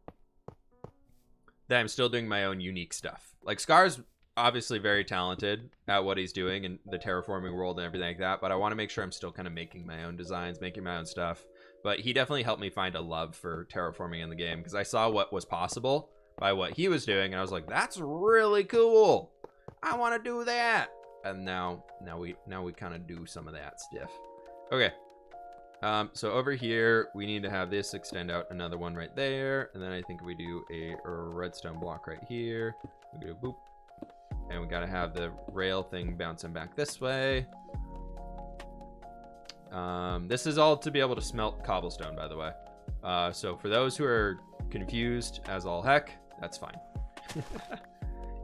that I'm still doing my own unique stuff. Like, Scar's obviously very talented at what he's doing in the terraforming world and everything like that, but I want to make sure I'm still kind of making my own designs, making my own stuff. But he definitely helped me find a love for terraforming in the game, because I saw what was possible by what he was doing, and I was like, that's really cool. I want to do that. And now we kind of do some of that stuff. Okay. So over here, we need to have this extend out another one right there. And then I think we do a redstone block right here. We do boop. And we got to have the rail thing bouncing back this way. This is all to be able to smelt cobblestone, by the way. So for those who are confused as all heck, that's fine.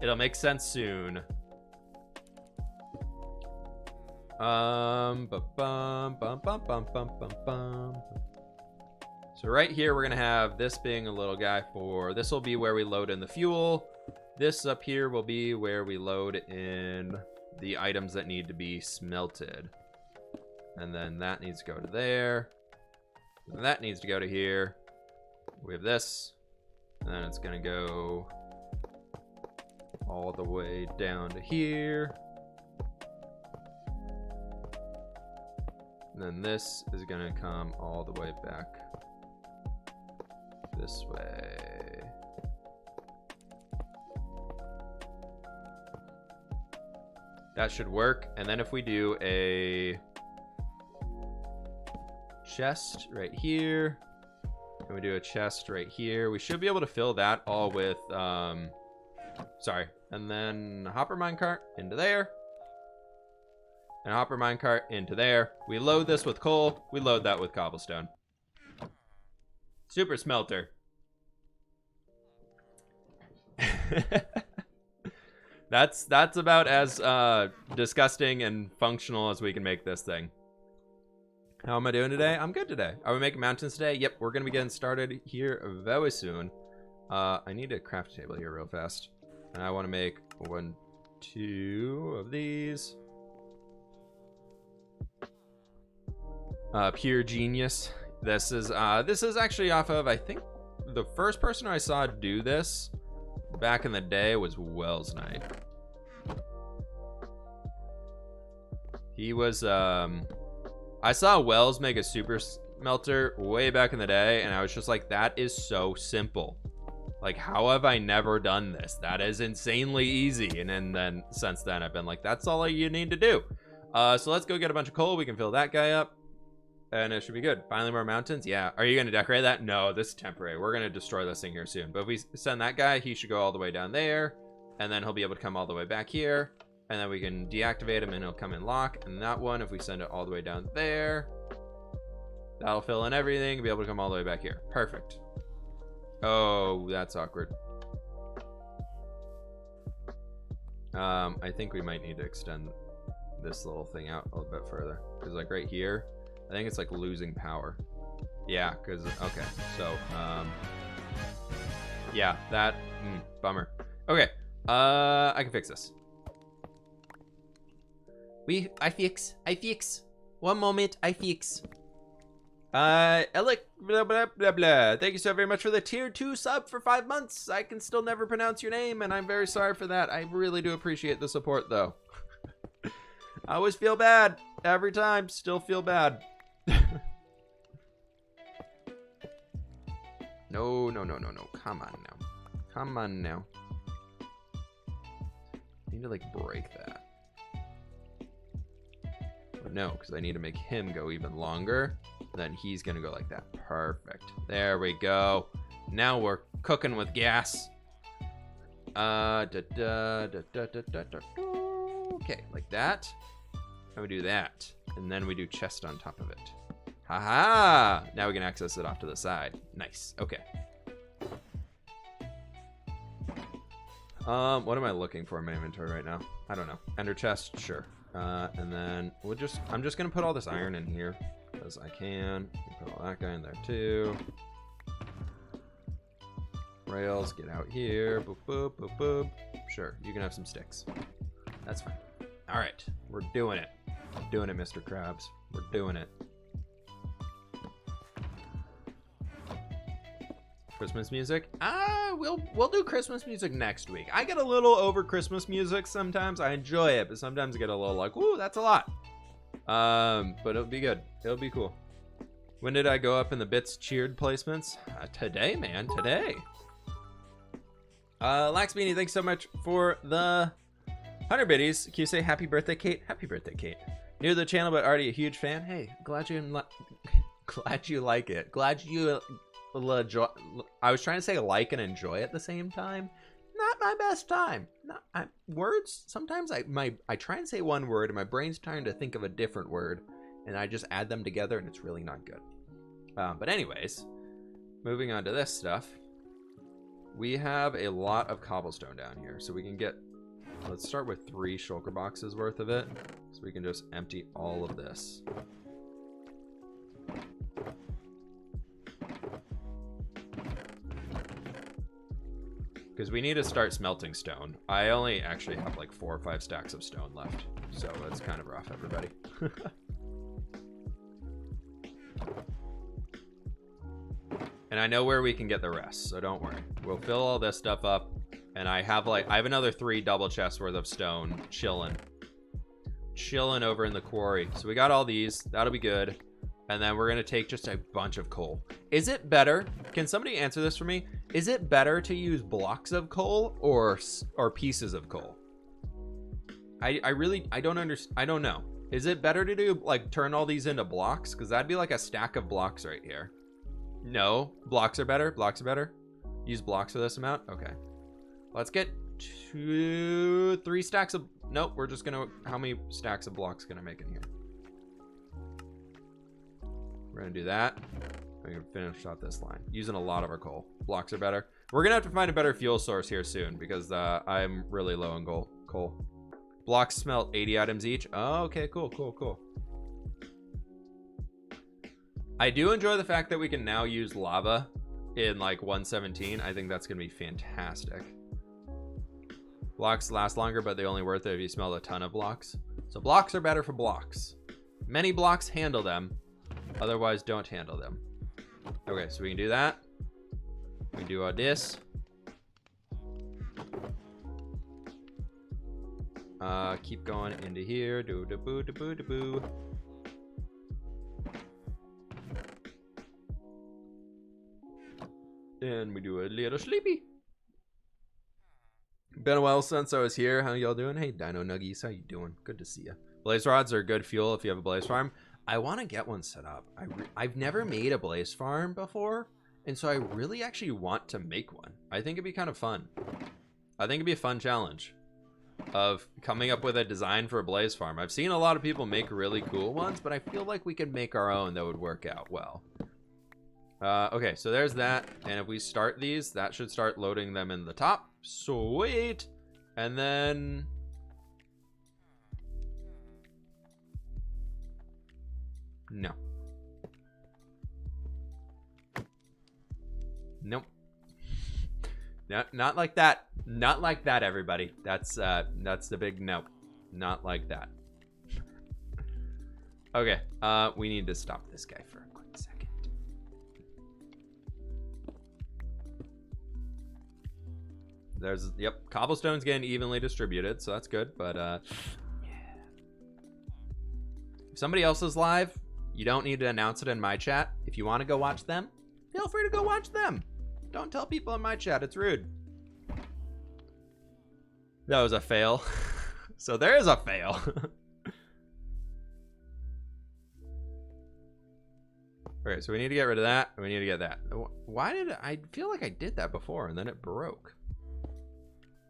It'll make sense soon. So right here, we're gonna have this being a little guy for, this will be where we load in the fuel. This up here will be where we load in the items that need to be smelted. And then that needs to go to there. And that needs to go to here. We have this. And then it's gonna go all the way down to here. And then this is gonna come all the way back this way. That should work. And then if we do a chest right here, and we do a chest right here, we should be able to fill that all with, sorry. And then hopper minecart into there. And a hopper minecart into there. We load this with coal. We load that with cobblestone. Super smelter. That's about as disgusting and functional as we can make this thing. How am I doing today? I'm good today. Are we making mountains today? Yep, we're gonna be getting started here very soon. I need a craft table here real fast. And I want to make 1, 2 of these. Pure genius. This is actually off of, I think the first person I saw do this back in the day was Wells Knight. He was I saw Wells make a super smelter way back in the day, and I was just like, that is so simple. Like, how have I never done this? That is insanely easy. And then since then I've been like, that's all you need to do. So let's go get a bunch of coal. We can fill that guy up. and it should be good. Finally more mountains. Yeah. Are you going to decorate that? No, this is temporary. We're going to destroy this thing here soon. But if we send that guy, he should go all the way down there, and then he'll be able to come all the way back here, and then we can deactivate him and he'll come in lock. And that one, if we send it all the way down there, that'll fill in everything, be able to come all the way back here. Perfect. Oh, that's awkward. I think we might need to extend this little thing out a little bit further, because like right here, I think it's like losing power. Yeah, because okay, so yeah, that bummer. Okay, I can fix this. I fix. One moment, I fix. Alec, blah, blah, blah, blah. Thank you so very much for the tier 2 sub for 5 months. I can still never pronounce your name, and I'm very sorry for that. I really do appreciate the support, though. I always feel bad. Every time, still feel bad. No. Come on now. Come on now. I need to, like, break that. But no, because I need to make him go even longer. Then he's gonna go like that. Perfect. There we go. Now we're cooking with gas. Okay, like that. And we do that. And then we do chest on top of it. Haha! Now we can access it off to the side. Nice. Okay. What am I looking for in my inventory right now? I don't know. Ender chest, sure. And then I'm just gonna put all this iron in here. As I can. Put all that guy in there too. Rails, get out here. Boop, boop, boop, boop. Sure, you can have some sticks. That's fine. All right, we're doing it. Doing it, Mr. Krabs. We're doing it. Christmas music? We'll do Christmas music next week. I get a little over Christmas music sometimes. I enjoy it, but sometimes I get a little like, ooh, that's a lot. But it'll be good. It'll be cool. When did I go up in the bits cheered placements? Today, man. Today. Laxbeanie, thanks so much for the 100 biddies. Can you say happy birthday, Kate? Happy birthday, Kate. New to the channel, but already a huge fan. Hey, glad you like it. Glad you enjoy. I was trying to say like and enjoy at the same time. Not my best time. Words, sometimes I try and say one word and my brain's trying to think of a different word and I just add them together and it's really not good. But anyways, moving on to this stuff. We have a lot of cobblestone down here, so we can get, let's start with 3 shulker boxes worth of it, so we can just empty all of this. Because we need to start smelting stone. I only actually have like 4 or 5 stacks of stone left, so that's kind of rough, everybody. And I know where we can get the rest, so don't worry. We'll fill all this stuff up, and I have another 3 double chests worth of stone chilling over in the quarry. So we got all these. That'll be good. And then we're gonna take just a bunch of coal. Is it better? Can somebody answer this for me? Is it better to use blocks of coal or pieces of coal? I don't understand. I don't know. Is it better to do like turn all these into blocks? Because that'd be like a stack of blocks right here. No, blocks are better. Blocks are better. Use blocks for this amount. Okay. Let's get 3 stacks of. Nope. We're just gonna. How many stacks of blocks can I make in here? We're gonna do that. We're gonna finish off this line using a lot of our coal. Blocks are better. We're gonna have to find a better fuel source here soon because I'm really low on coal. Blocks smelt 80 items each. Oh, okay, cool. I do enjoy the fact that we can now use lava in like 117. I think that's gonna be fantastic. Blocks last longer, but they only worth it if you smelt a ton of blocks. So blocks are better for blocks. Many blocks handle them. Otherwise, don't handle them. Okay, so we can do that. We do all this. Keep going into here. Do da boo da boo da boo. And we do a little sleepy. Been a while since I was here. How y'all doing? Hey, Dino Nuggies, how you doing? Good to see you. Blaze rods are good fuel if you have a blaze farm. I want to get one set up. I've never made a blaze farm before, and so I really actually want to make one. I think it'd be kind of fun. I think it'd be a fun challenge of coming up with a design for a blaze farm. I've seen a lot of people make really cool ones, but I feel like we could make our own that would work out well. Okay, so there's that, and if we start these, that should start loading them in the top. Sweet. And then no. Nope. No, not like that. Not like that, everybody. That's the big no. Not like that. Okay, we need to stop this guy for a quick second. There's, yep, cobblestone's getting evenly distributed, so that's good, but yeah. If somebody else is live, you don't need to announce it in my chat. If you want to go watch them, feel free to go watch them. Don't tell people in my chat, it's rude. That was a fail. So there is a fail. Okay, so we need to get rid of that, and we need to get that. Why did I feel like I did that before and then it broke?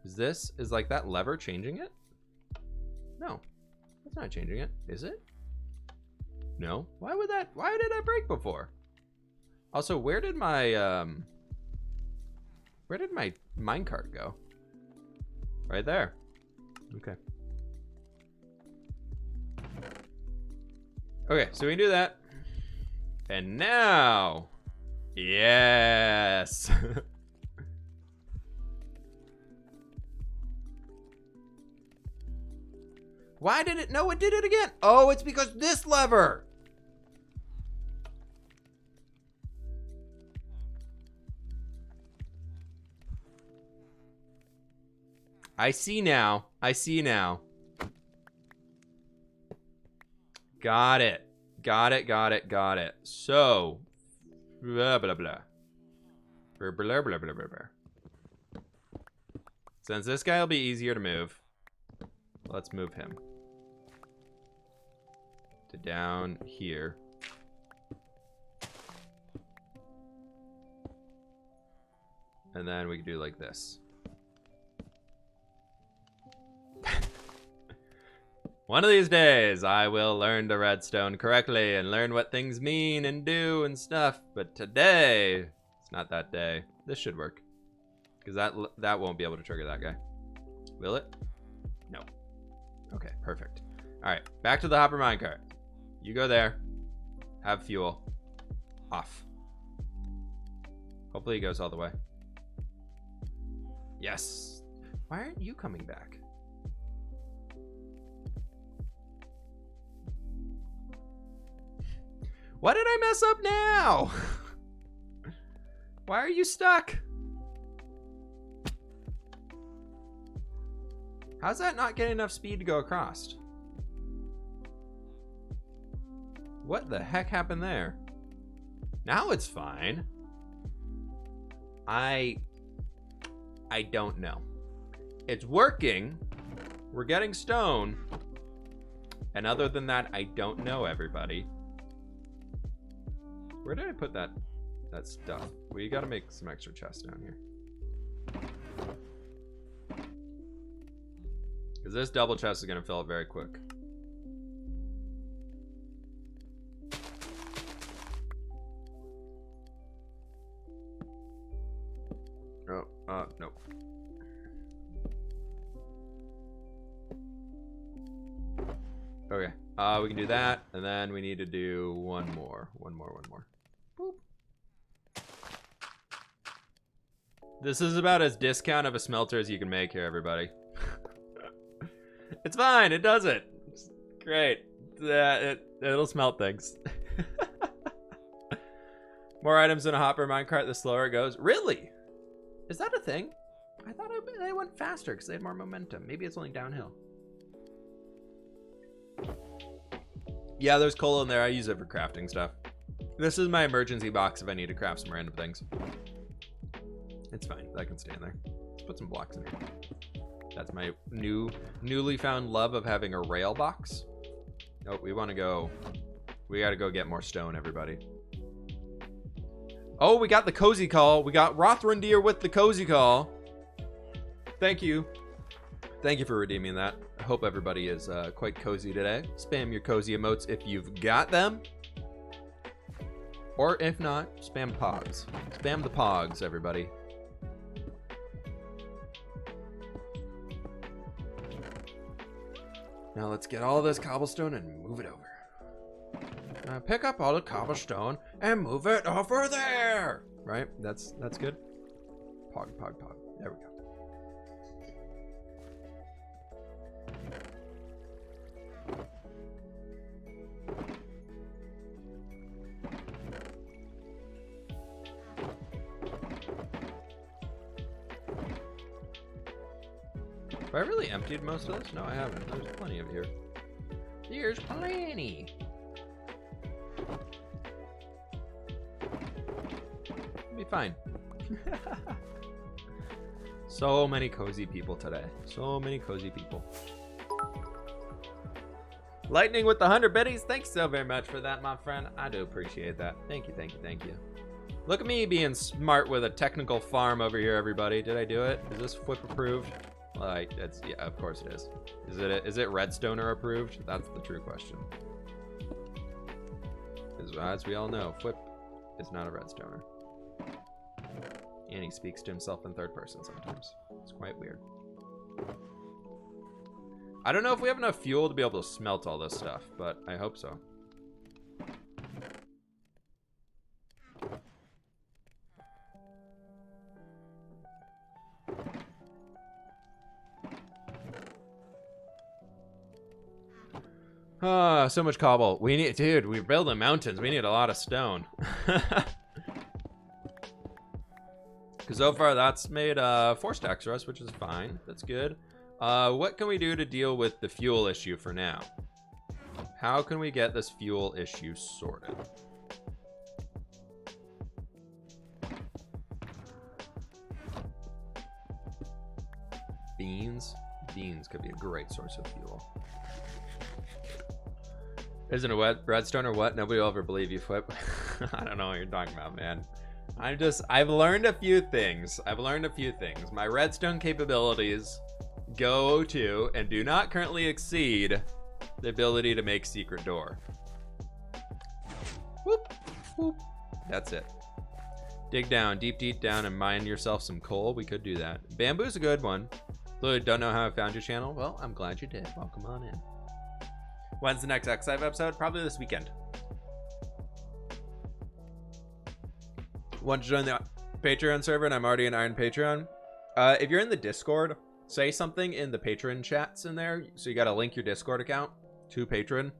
Is like that lever changing it? No, that's not changing it, is it? No. Why did I break before? Also, where did my minecart go? Right there. Okay. Okay, so we can do that. And now, yes. Why did it? No, it did it again. Oh, it's because this lever. I see now. I see now. Got it. Got it, got it, got it. So, blah, blah, blah. Blah, blah, blah, blah, blah. Since this guy will be easier to move, let's move him to down here. And then we can do like this. One of these days, I will learn the redstone correctly and learn what things mean and do and stuff. But today, it's not that day. This should work. Because that won't be able to trigger that guy. Will it? No. Okay, perfect. All right, back to the hopper minecart. You go there. Have fuel. Off. Hopefully it goes all the way. Yes. Why aren't you coming back? What did I mess up now? Why are you stuck? How's that not getting enough speed to go across? What the heck happened there? Now it's fine. I don't know. It's working. We're getting stone. And other than that, I don't know, everybody. Where did I put that stuff? We gotta make some extra chests down here. Because this double chest is gonna fill up very quick. Oh, nope. Okay, we can do that, and then we need to do one more. Boop. This is about as discount of a smelter as you can make here, everybody. It's fine, it does it. It's great. It'll smelt things. More items in a hopper minecart, the slower it goes. Really? Is that a thing? I thought they went faster because they had more momentum. Maybe it's only downhill. Yeah, there's coal in there. I use it for crafting stuff. This is my emergency box if I need to craft some random things. It's fine. I can stay in there. Let's put some blocks in here. That's my newly found love of having a rail box. Oh, we want to go We gotta go get more stone, everybody. Oh, we got the cozy call. We got Rothrendir with the cozy call. Thank you. Thank you for redeeming that. I hope everybody is quite cozy today. Spam your cozy emotes if you've got them. Or if not, spam pogs. Spam the pogs, everybody. Now let's get all this cobblestone and move it over. Pick up all the cobblestone and move it over there. Right? That's good. Pog, pog, pog. There we go. Have I really emptied most of this? No, I haven't. There's plenty of here. There's plenty. It'll be fine. So many cozy people today. So many cozy people. Lightning with the 100 biddies. Thanks so very much for that, my friend. I do appreciate that. Thank you, thank you, thank you. Look at me being smart with a technical farm over here, everybody. Did I do it? Is this whip approved? Like, it's, yeah, of course it is. Is it redstoner approved? That's the true question. As we all know, Whip is not a redstoner. And he speaks to himself in third person sometimes. It's quite weird. I don't know if we have enough fuel to be able to smelt all this stuff, but I hope so. Ah, so much cobble. We need, dude, we're building mountains. We need a lot of stone. Because so far that's made 4 stacks for us, which is fine. That's good. What can we do to deal with the fuel issue for now? How can we get this fuel issue sorted? Beans? Beans could be a great source of fuel. Isn't a redstone or what? Nobody will ever believe you, Flip. I don't know what you're talking about, man. I've learned a few things. My redstone capabilities go to and do not currently exceed the ability to make secret door. Whoop, whoop. That's it. Dig down, deep down, and mine yourself some coal. We could do that. Bamboo's a good one. Literally don't know how I found your channel. Well, I'm glad you did. Welcome on in. When's the next X5 episode? Probably this weekend. Want to join the Patreon server? And I'm already an Iron Patreon. If you're in the Discord, say something in the patron chats in there. So you got to link your Discord account to Patron,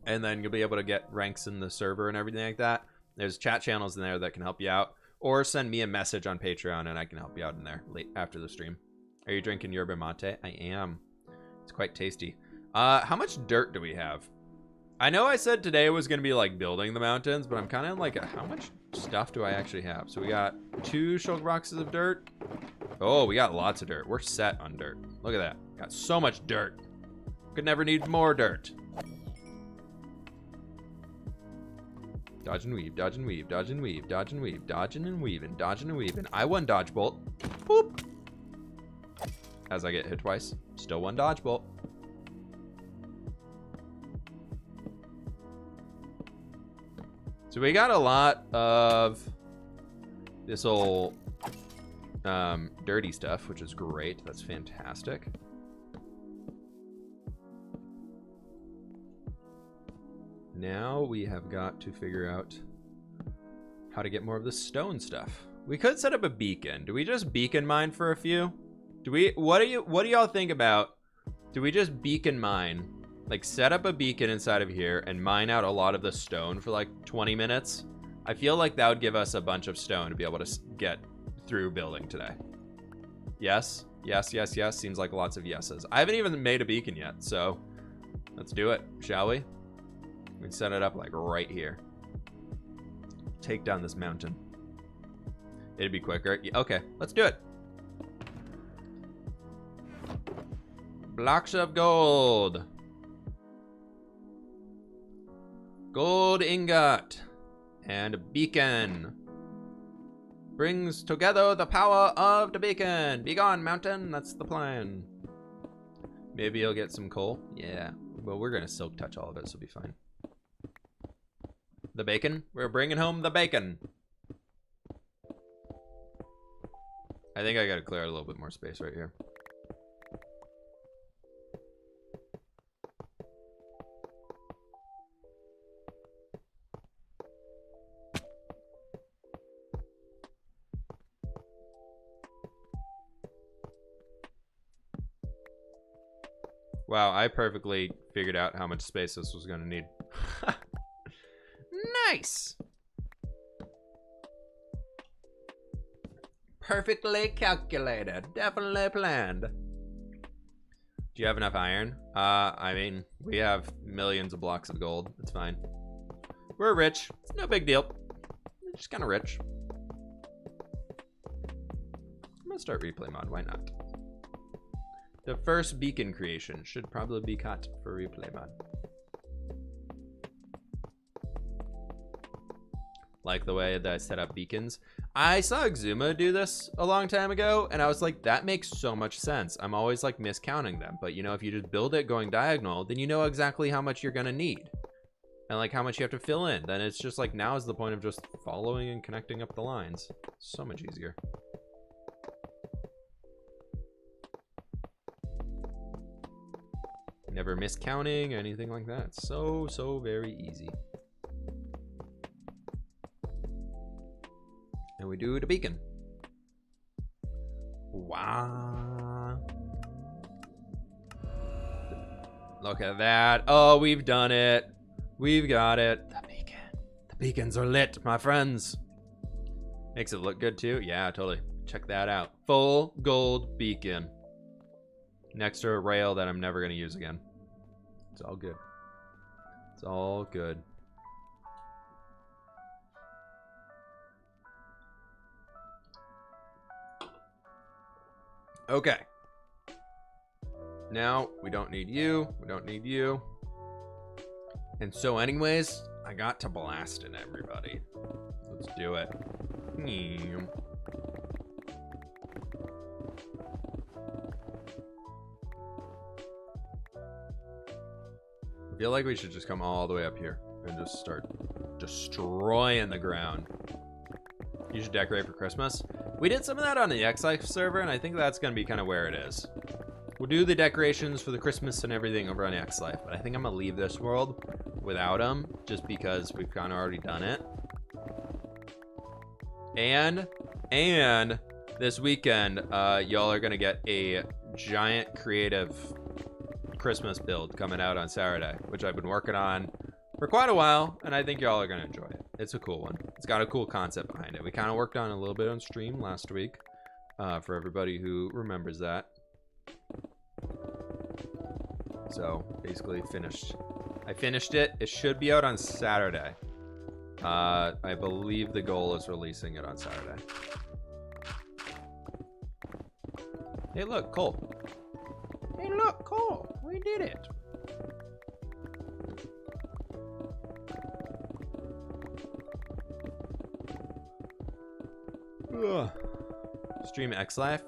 and then you'll be able to get ranks in the server and everything like that. There's chat channels in there that can help you out, or send me a message on Patreon and I can help you out in there late after the stream. Are you drinking yerba mate? I am. It's quite tasty. How much dirt do we have? I know I said today was going to be like building the mountains, but I'm kind of like, how much stuff do I actually have? So we got 2 shulker boxes of dirt. Oh, we got lots of dirt. We're set on dirt. Look at that. Got so much dirt. Could never need more dirt. Dodge and weave, dodge and weave, dodge and weave, dodge and weave, dodging and weaving, dodging and weaving. I won dodge bolt. Boop. As I get hit twice. Still one dodge bolt. So we got a lot of this old dirty stuff, which is great. That's fantastic. Now we have got to figure out how to get more of the stone stuff. We could set up a beacon. Do we just beacon mine for a few? What do y'all think about? Do we just beacon mine? Like set up a beacon inside of here and mine out a lot of the stone for like 20 minutes. I feel like that would give us a bunch of stone to be able to get through building today. Yes, yes, yes, yes. Seems like lots of yeses. I haven't even made a beacon yet, so let's do it, shall we? We can set it up like right here. Take down this mountain. It'd be quicker. Okay, let's do it. Blocks of gold. Gold ingot and a beacon. Brings together the power of the beacon. Be gone, mountain. That's the plan. Maybe you'll get some coal. Yeah. Well, we're gonna silk touch all of it, so it'll be fine. The bacon. We're bringing home the bacon. I think I gotta clear a little bit more space right here. Wow, I perfectly figured out how much space this was gonna need. Nice! Perfectly calculated. Definitely planned. Do you have enough iron? I mean, we have millions of blocks of gold. It's fine. We're rich. It's no big deal. We're just kind of rich. I'm gonna start replay mod. Why not? The first beacon creation should probably be cut for replay mod. Like the way that I set up beacons. I saw Exuma do this a long time ago, and I was like, that makes so much sense. I'm always like miscounting them, but you know, if you just build it going diagonal, then you know exactly how much you're gonna need. And like how much you have to fill in. Then it's just like, now is the point of just following and connecting up the lines. So much easier. Never miscounting or anything like that. It's so very easy. And we do the beacon. Wow. Look at that. Oh, we've done it. We've got it. The beacon. The beacons are lit, my friends. Makes it look good too. Yeah, totally. Check that out. Full gold beacon. Next to a rail that I'm never going to use again. It's all good. It's all good. Okay. Now, we don't need you. We don't need you. And so anyways, I got to blasting everybody. Let's do it. I feel like we should just come all the way up here and just start destroying the ground. You should decorate for Christmas. We did some of that on the X-Life server, and I think that's going to be kind of where it is. We'll do the decorations for the Christmas and everything over on X-Life, but I think I'm going to leave this world without them, just because we've kind of already done it. And this weekend, y'all are going to get a giant creative Christmas build coming out on Saturday, which I've been working on for quite a while, and I think y'all are going to enjoy it. It's a cool one. It's got a cool concept behind it. We kind of worked on it a little bit on stream last week, for everybody who remembers that. So basically I finished it. It should be out on Saturday. I believe the goal is releasing it on Saturday. Hey, look, coal. Hey, look, coal. We did it. Ugh. Stream X-Life.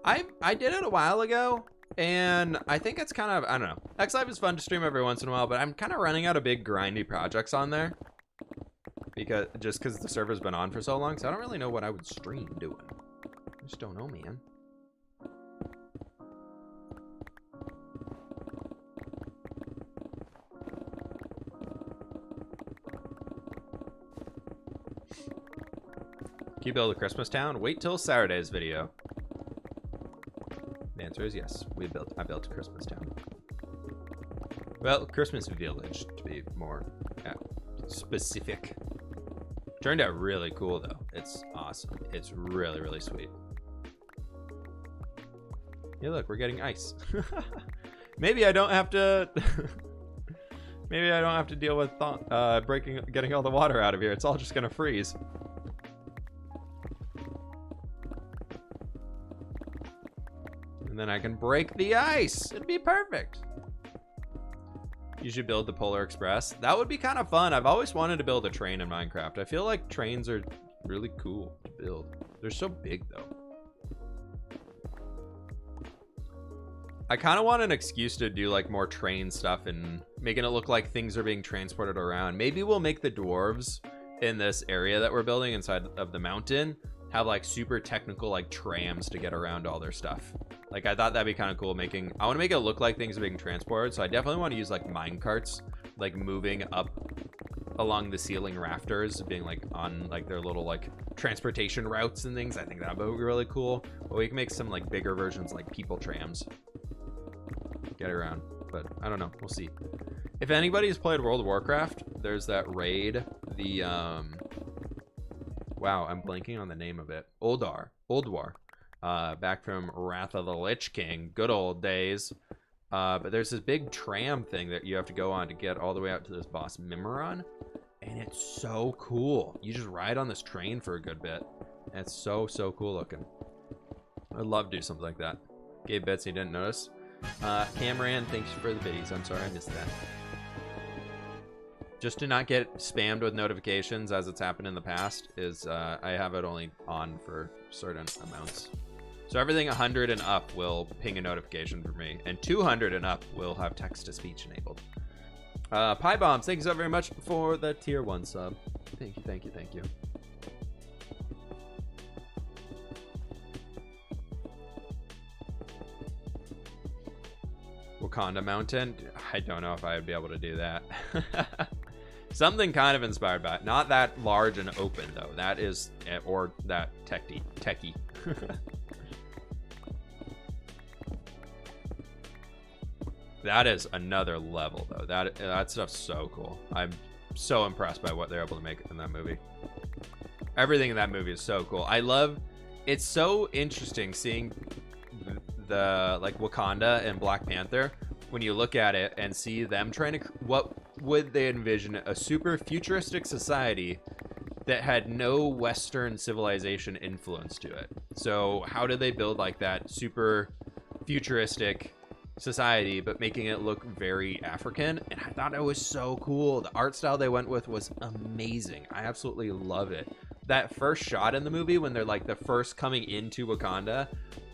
I did it a while ago, and I think it's kind of, I don't know. X-Life is fun to stream every once in a while, but I'm kind of running out of big grindy projects on there. Because the server's been on for so long, so I don't really know what I would stream doing. I just don't know, man. Can you build a Christmas town? Wait till Saturday's video. The answer is yes. I built a Christmas town. Well, Christmas village, to be more specific. Turned out really cool, though. It's awesome. It's really, really sweet. Hey, look, we're getting ice. Maybe I don't have to... Maybe I don't have to deal with getting all the water out of here. It's all just gonna freeze. And then I can break the ice. It'd be perfect. You should build the Polar Express. That would be kind of fun. I've always wanted to build a train in Minecraft. I feel like trains are really cool to build. They're so big though. I kind of want an excuse to do like more train stuff and making it look like things are being transported around. Maybe we'll make the dwarves in this area that we're building inside of the mountain have like super technical like trams to get around all their stuff. Like I thought that'd be kind of cool I want to make it look like things are being transported. So I definitely want to use like mine carts, like moving up along the ceiling rafters, being like on like their little like transportation routes and things. I think that would be really cool. But we can make some like bigger versions like people trams. Get around. But I don't know. We'll see. If anybody's played World of Warcraft, there's that raid. The wow, I'm blanking on the name of it. Old War. Back from Wrath of the Lich King, good old days. But there's this big tram thing that you have to go on to get all the way out to this boss Mimiron, and it's so cool. You just ride on this train for a good bit. And it's so cool looking. I'd love to do something like that. Gabe Betsy didn't notice. Cameron, thanks for the biddies. I'm sorry I missed that. Just to not get spammed with notifications as it's happened in the past is I have it only on for certain amounts. So everything 100 and up will ping a notification for me, and 200 and up will have text-to-speech enabled. Pie Bombs, thank you so very much for the tier 1 sub. Thank you, thank you, thank you. Wakanda Mountain, I don't know if I would be able to do that. Something kind of inspired by it. Not that large and open though. That is, or that techie. That is another level though. That stuff's so cool. I'm so impressed by what they're able to make in that movie. Everything in that movie is so cool. It's so interesting seeing the like Wakanda and Black Panther when you look at it and see them trying to, what would they envision? A super futuristic society that had no Western civilization influence to it. So how did they build like that super futuristic society but making it look very African? And I thought it was so cool. The art style they went with was amazing. I absolutely love it. That first shot in the movie when they're like the first coming into Wakanda,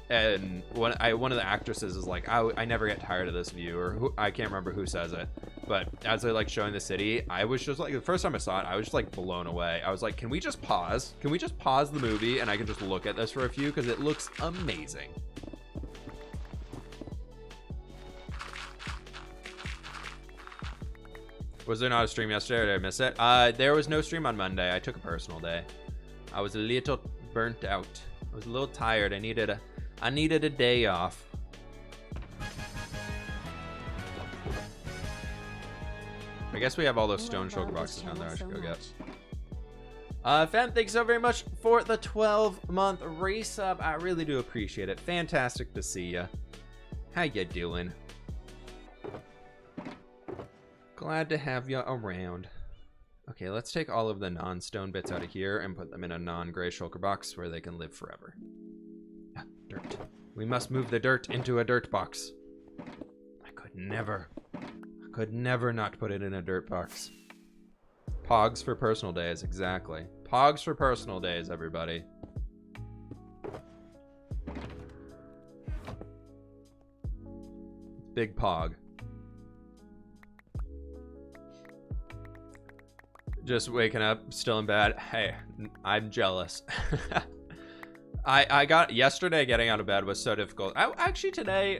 and one of the actresses is like, I never get tired of this view, or I can't remember who says it, but as they're like showing the city, I was just like, the first time I saw it, I was just like blown away. I was like, can we just pause the movie and I can just look at this for a few, because it looks amazing. Was there not a stream yesterday, or did I miss it? There was no stream on Monday. I took a personal day. I was a little burnt out. I was a little tired. I needed a day off. I guess we have all those stone shulker boxes down there I should go get. Fem, thanks so very much for the 12-month resub. I really do appreciate it. Fantastic to see ya. How you doing? Glad to have you around. Okay, let's take all of the non-stone bits out of here and put them in a non-gray shulker box where they can live forever. Ah, dirt. We must move the dirt into a dirt box. I could never not put it in a dirt box. Pogs for personal days, exactly. Pogs for personal days, everybody. Big pog. Just waking up, still in bed. Hey, I'm jealous. I got yesterday getting out of bed was so difficult. Actually today,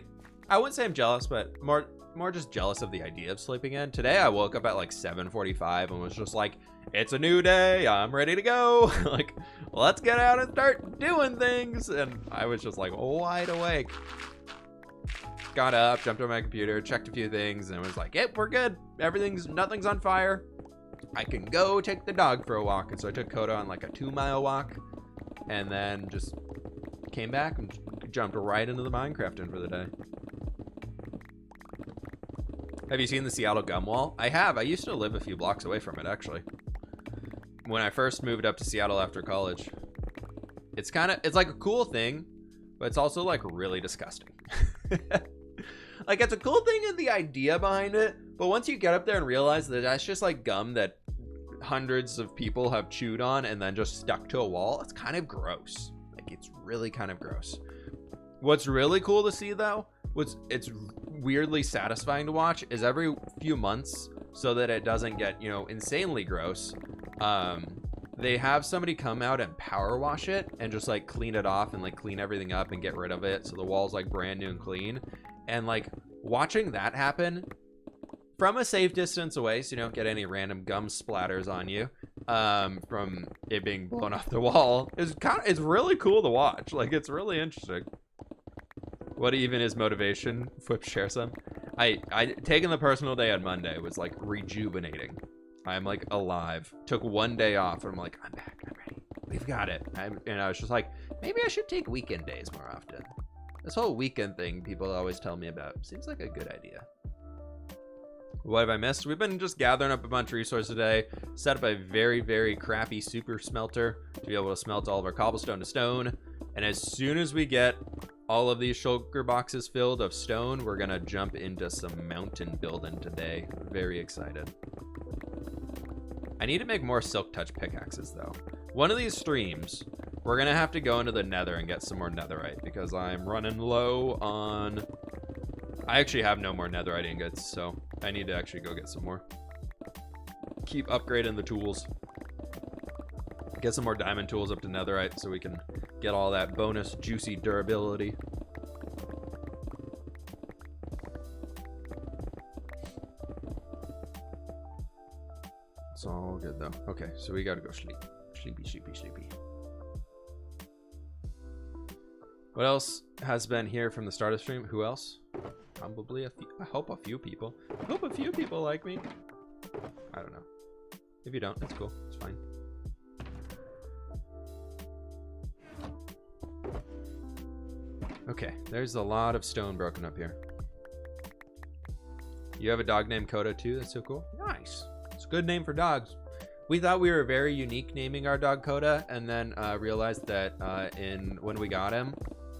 I wouldn't say I'm jealous, but more just jealous of the idea of sleeping in. Today I woke up at like 7:45 and was just like, it's a new day, I'm ready to go. Like, let's get out and start doing things. And I was just like wide awake. Got up, jumped on my computer, checked a few things, and was like, yep, we're good. Nothing's on fire. I can go take the dog for a walk. And so I took Coda on like a 2-mile walk, and then just came back and jumped right into the Minecrafting for the day. Have you seen the Seattle gum wall? I have. I used to live a few blocks away from it, actually. When I first moved up to Seattle after college. It's like a cool thing, but it's also like really disgusting. Like, it's a cool thing in the idea behind it, But once you get up there and realize that that's just like gum that hundreds of people have chewed on and then just stuck to a wall, it's kind of gross. Like, it's really kind of gross. What's really cool to see, though, it's weirdly satisfying to watch, is every few months, so that it doesn't get, you know, insanely gross, they have somebody come out and power wash it and just like clean it off and like clean everything up and get rid of it so the wall's like brand new and clean. And like watching that happen from a safe distance away, so you don't get any random gum splatters on you from it being blown off the wall, it's really cool to watch. Like, it's really interesting. What even is motivation? Flip, share some. I taking the personal day on Monday was like rejuvenating. I'm like alive. Took one day off and I'm like, I'm back, I'm ready, we've got it. And I was just like, maybe I should take weekend days more often. This whole weekend thing people always tell me about seems like a good idea. What have I missed? We've been just gathering up a bunch of resources today. Set up a very, very crappy super smelter to be able to smelt all of our cobblestone to stone. And as soon as we get all of these shulker boxes filled of stone, we're gonna jump into some mountain building today. Very excited. I need to make more silk touch pickaxes though. One of these streams, we're gonna have to go into the nether and get some more netherite because I'm running low on... I actually have no more netherite ingots, so I need to actually go get some more. Keep upgrading the tools. Get some more diamond tools up to netherite so we can get all that bonus juicy durability. It's all good though. Okay, so we gotta go sleep. Sleepy, sleepy, sleepy. What else has been here from the start of stream? Who else? Probably a few. I hope a few people. I hope a few people like me. I don't know. If you don't, it's cool. It's fine. Okay, there's a lot of stone broken up here. You have a dog named Coda too? That's so cool. Nice. It's a good name for dogs. We thought we were very unique naming our dog Coda, and then realized that when we got him,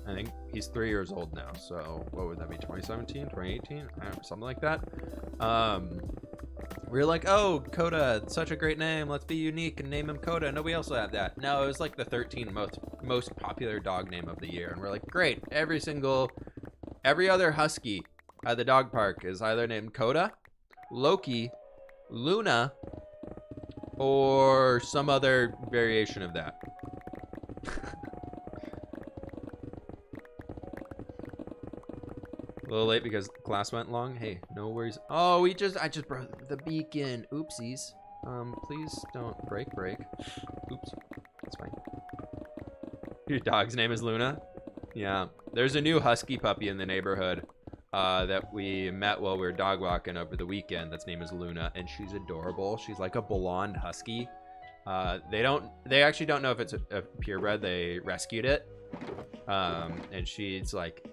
I think he's 3 years old now. So what would that be? 2017, 2018, something like that. We were like, oh, Coda, such a great name. Let's be unique and name him Coda. Nobody else will have that. No, it was like the 13th most popular dog name of the year. And we're like, great. Every other husky at the dog park is either named Coda, Loki, Luna, or some other variation of that. A little late because class went long. Hey, no worries. Oh, I just broke the beacon. Oopsies. Please don't break. Oops. That's fine. Your dog's name is Luna? Yeah. There's a new husky puppy in the neighborhood that we met while we were dog walking over the weekend. That's name is Luna, and she's adorable. She's like a blonde husky. They actually don't know if it's a purebred. They rescued it. And she's like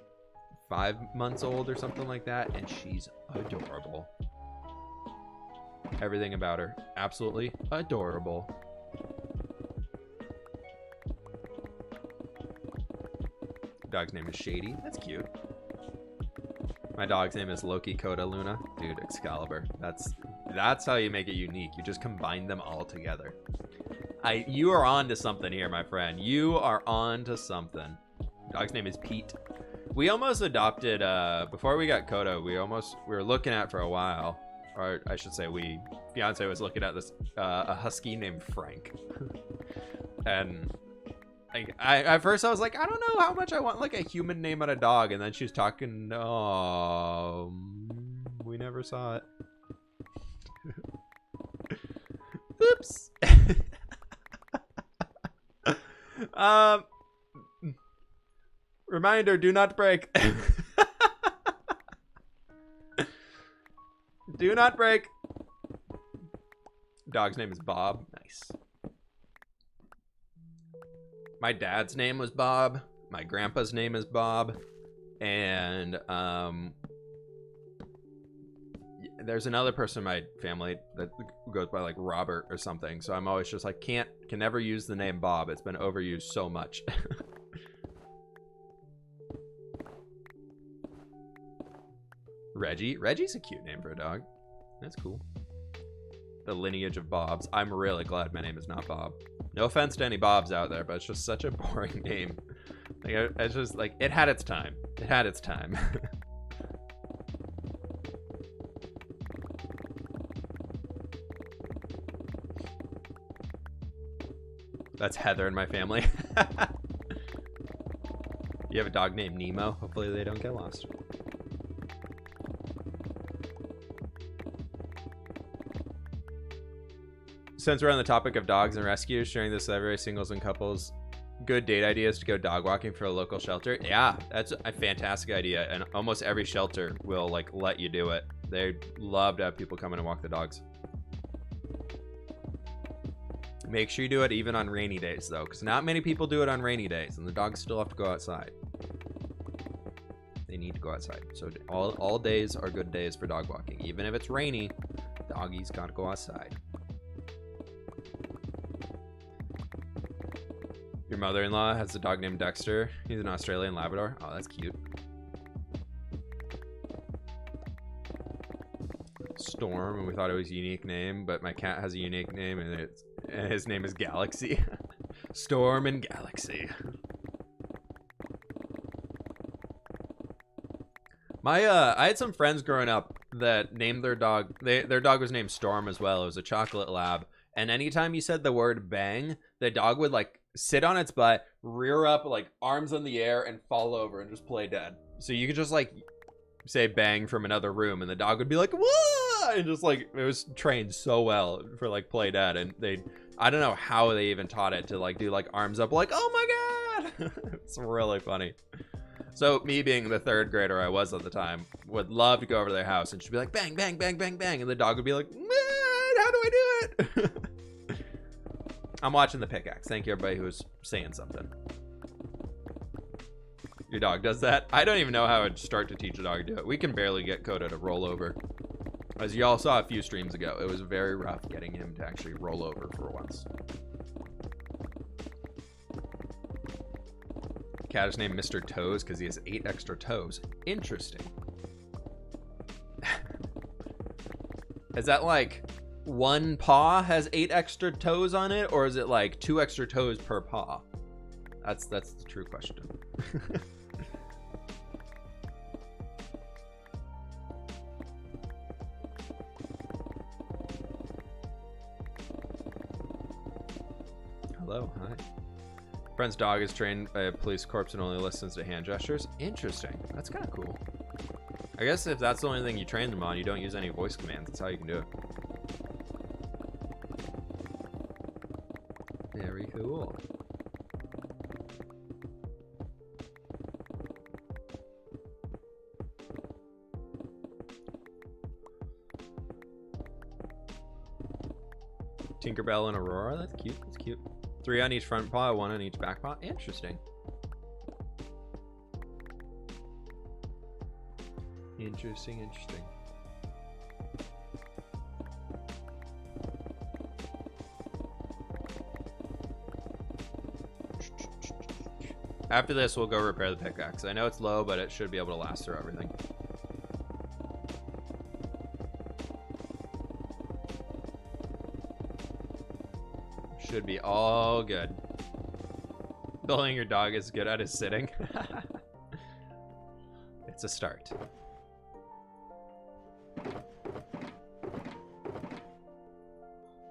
5 months old or something like that, and she's adorable. Everything about her, absolutely adorable. Dog's name is Shady. That's cute. My dog's name is Loki, Coda, Luna. Dude, Excalibur. That's how you make it unique. You just combine them all together. You are on to something here, my friend. You are on to something. Dog's name is Pete. We almost adopted, before we got Coda, we were looking at for a while, or I should say fiance was looking at this, a husky named Frank. And at first I was like, I don't know how much I want like a human name on a dog. And then she was talking, oh, we never saw it. Oops. Reminder, do not break. Do not break. Dog's name is Bob. Nice. My dad's name was Bob. My grandpa's name is Bob. And there's another person in my family that goes by like Robert or something. So I'm always just like, can never use the name Bob. It's been overused so much. Reggie's a cute name for a dog. That's cool. The lineage of Bobs. I'm really glad my name is not Bob. No offense to any Bobs out there, but it's just such a boring name. Like, it's just like, it had its time. It had its time. That's Heather in my family. You have a dog named Nemo. Hopefully they don't get lost. Since we're on the topic of dogs and rescues, sharing this with every singles and couples, good date ideas to go dog walking for a local shelter. Yeah, that's a fantastic idea, and almost every shelter will like let you do it. They love to have people come in and walk the dogs. Make sure you do it even on rainy days though, because not many people do it on rainy days, and the dogs still have to go outside. They need to go outside. So all days are good days for dog walking. Even if it's rainy, doggies gotta go outside. Your mother-in-law has a dog named Dexter. He's an Australian Labrador. Oh, that's cute. Storm, and we thought it was a unique name, but my cat has a unique name, and his name is Galaxy. Storm and Galaxy. I had some friends growing up that named their dog. Their dog was named Storm as well. It was a chocolate lab, and anytime you said the word bang, the dog would like sit on its butt, rear up, like arms in the air, and fall over and just play dead. So you could just like say bang from another room, and the dog would be like, whoa, and just like, it was trained so well for like play dead. And I don't know how they even taught it to like do like arms up, like, oh my god. It's really funny. So me being the third grader I was at the time, would love to go over to their house and she'd be like, bang, bang, bang, bang, bang, and the dog would be like, man, how do I do it? I'm watching the pickaxe. Thank you, everybody who was saying something. Your dog does that? I don't even know how I'd start to teach a dog to do it. We can barely get Coda to roll over. As you all saw a few streams ago, it was very rough getting him to actually roll over for once. Cat is named Mr. Toes because he has 8 extra toes. Interesting. Is that like one paw has 8 extra toes on it, or is it like 2 extra toes per paw? That's the true question. Hello, hi. Friend's dog is trained by a police corps and only listens to hand gestures. Interesting. That's kind of cool. I guess if that's the only thing you train them on, you don't use any voice commands. That's how you can do it. Very cool. Tinkerbell and Aurora. That's cute. That's cute. 3 on each front paw, 1 on each back paw. Interesting. Interesting, interesting. After this, we'll go repair the pickaxe. I know it's low, but it should be able to last through everything. Should be all good. Building your dog is good at his sitting. It's a start.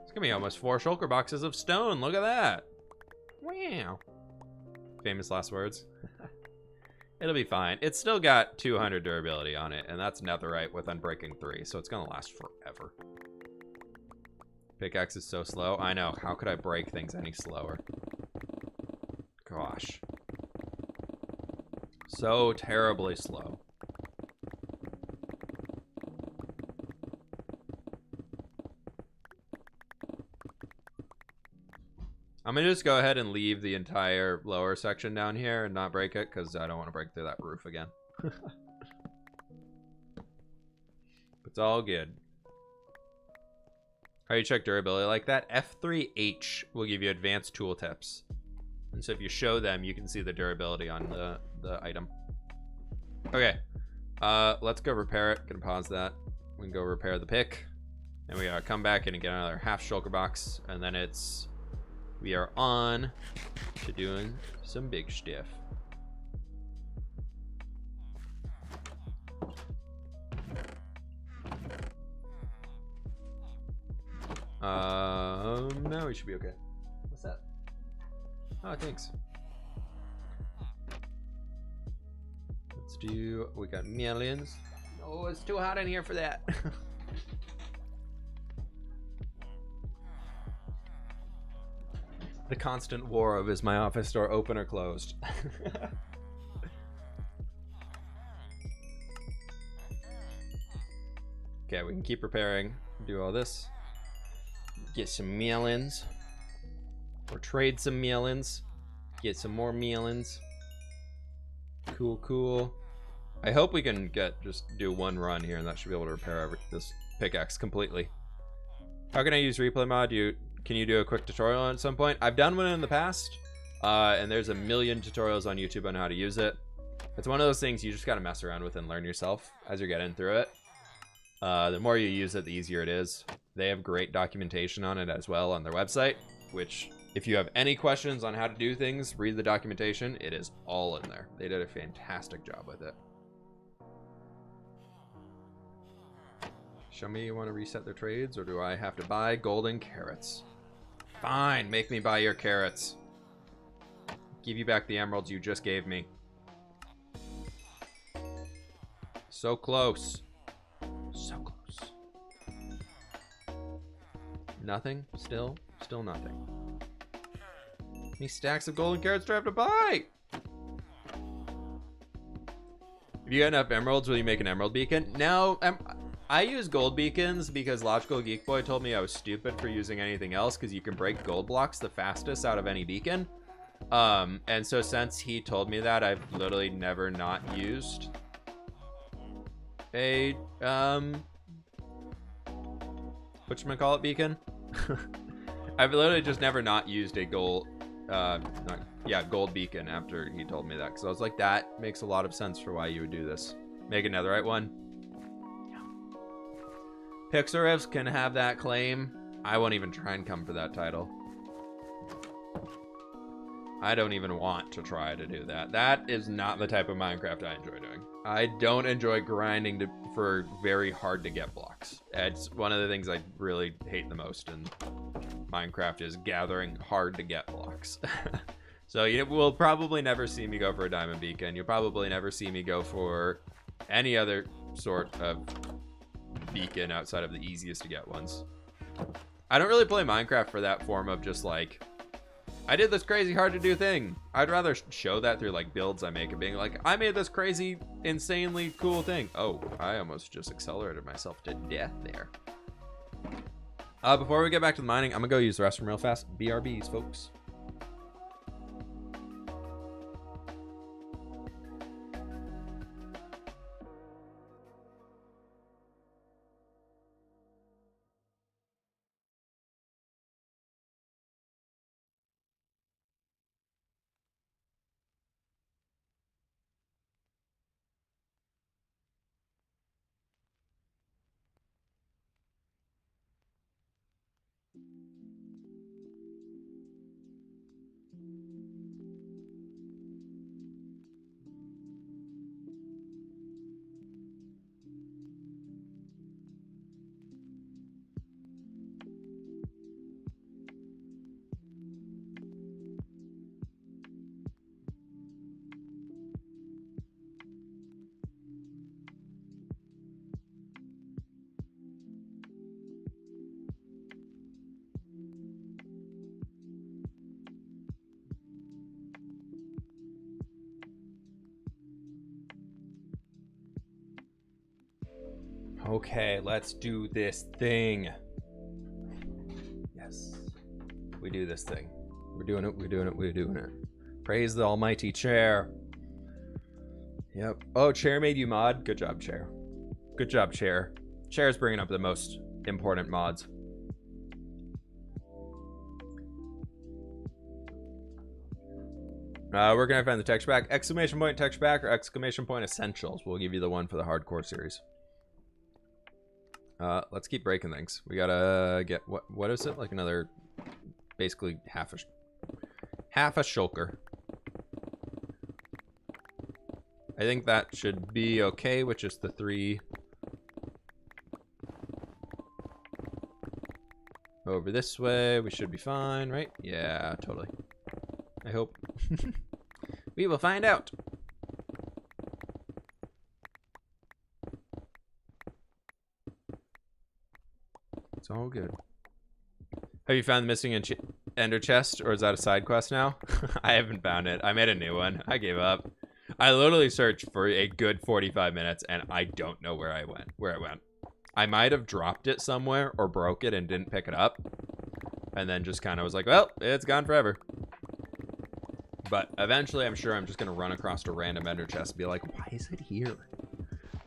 It's gonna be almost 4 shulker boxes of stone. Look at that. Wow. Famous last words. It'll be fine. It's still got 200 durability on it, and that's netherite with unbreaking 3, so it's gonna last forever. Pickaxe is so slow. I know. How could I break things any slower? Gosh. So terribly slow. I'm gonna just go ahead and leave the entire lower section down here and not break it, because I don't want to break through that roof again. It's all good. How you check durability like that? F3H will give you advanced tool tips. And so if you show them, you can see the durability on the item. Okay. Let's go repair it. Gonna pause that. We can go repair the pick. And we gotta come back in and get another half shulker box, and then we are on to doing some big stuff. No, we should be okay. What's that? Oh, thanks. Let's do, we got millions. Oh, it's too hot in here for that. The constant war of, is my office door open or closed? Okay, we can keep repairing, do all this. Get some melons. Or trade some melons. Get some more melons. Cool, cool. I hope we can just do one run here, and that should be able to repair this pickaxe completely. How can I use replay mod? Can you do a quick tutorial on it at some point? I've done one in the past, and there's a million tutorials on YouTube on how to use it. It's one of those things you just got to mess around with and learn yourself as you're getting through it. The more you use it, the easier it is. They have great documentation on it as well on their website, which if you have any questions on how to do things, read the documentation. It is all in there. They did a fantastic job with it. Show me you want to reset their trades, or do I have to buy golden carrots? Fine, make me buy your carrots. Give you back the emeralds you just gave me. So close. So close. Nothing? Still nothing. How many stacks of golden carrots do I have to buy? If you got enough emeralds, will you make an emerald beacon? No, I use gold beacons because Logical Geek Boy told me I was stupid for using anything else, because you can break gold blocks the fastest out of any beacon. And so since he told me that, I've literally never not used a whatchamacallit beacon. I've literally just never not used a gold gold beacon after he told me that, because I was like, that makes a lot of sense for why you would do this. Make a netherite one. Pixarifs can have that claim. I won't even try and come for that title. I don't even want to try to do that. That is not the type of Minecraft I enjoy doing. I don't enjoy grinding for very hard to get blocks. It's one of the things I really hate the most in Minecraft, is gathering hard to get blocks. So you will probably never see me go for a diamond beacon. You'll probably never see me go for any other sort of beacon outside of the easiest to get ones. I don't really play Minecraft for that form of just like, I did this crazy hard to do thing. I'd rather show that through like builds I make, and being like, I made this crazy, insanely cool thing. Oh, I almost just accelerated myself to death there. Before we get back to the mining, I'm gonna go use the restroom real fast. BRBs, folks. Okay, let's do this thing. Yes. We do this thing. We're doing it, we're doing it, we're doing it. Praise the almighty chair. Yep. Oh, chair made you mod? Good job, chair. Good job, chair. Chair's bringing up the most important mods. We're gonna find the texture pack. Exclamation point texture pack or exclamation point essentials. We'll give you the one for the hardcore series. Let's keep breaking things. We gotta get, what is it? Like another, basically half a shulker. I think that should be okay with just the 3 over this way. We should be fine, right? Yeah, totally. I hope. We will find out. It's all good. Have you found the missing ender chest, or is that a side quest now? I haven't found it. I made a new one. I gave up. I literally searched for a good 45 minutes, and I don't know where it went. I might have dropped it somewhere or broke it and didn't pick it up, and then just kind of was like, well, it's gone forever. But eventually, I'm sure I'm just going to run across a random ender chest and be like, why is it here?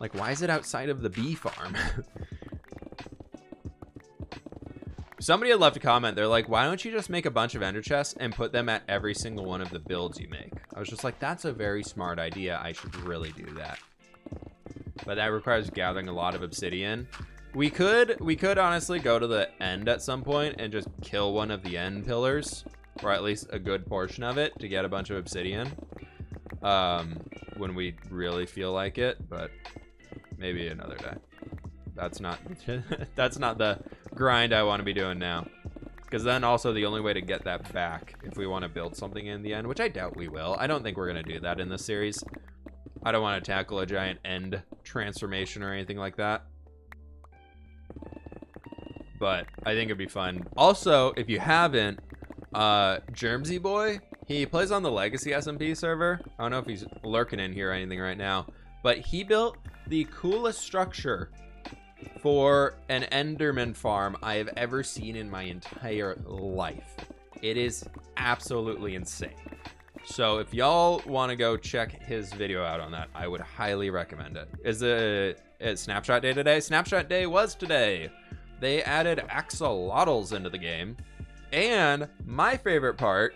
Like, why is it outside of the bee farm? Somebody had left a comment. They're like, why don't you just make a bunch of ender chests and put them at every single one of the builds you make? I was just like, that's a very smart idea. I should really do that. But that requires gathering a lot of obsidian. We could honestly go to the end at some point and just kill one of the end pillars, or at least a good portion of it, to get a bunch of obsidian when we really feel like it. But maybe another day. That's not that's not the grind I want to be doing now, because then also the only way to get that back, if we want to build something in the end, which I doubt we will. I don't think we're going to do that in this series. I don't want to tackle a giant end transformation or anything like that, but I think it'd be fun. Also, if you haven't, Germsy Boy, he plays on the Legacy SMP server. I don't know if he's lurking in here or anything right now, but he built the coolest structure for an Enderman farm I have ever seen in my entire life. It is absolutely insane. So if y'all want to go check his video out on that, I would highly recommend it. Is it Snapshot Day today? Snapshot Day was today. They added axolotls into the game. And my favorite part,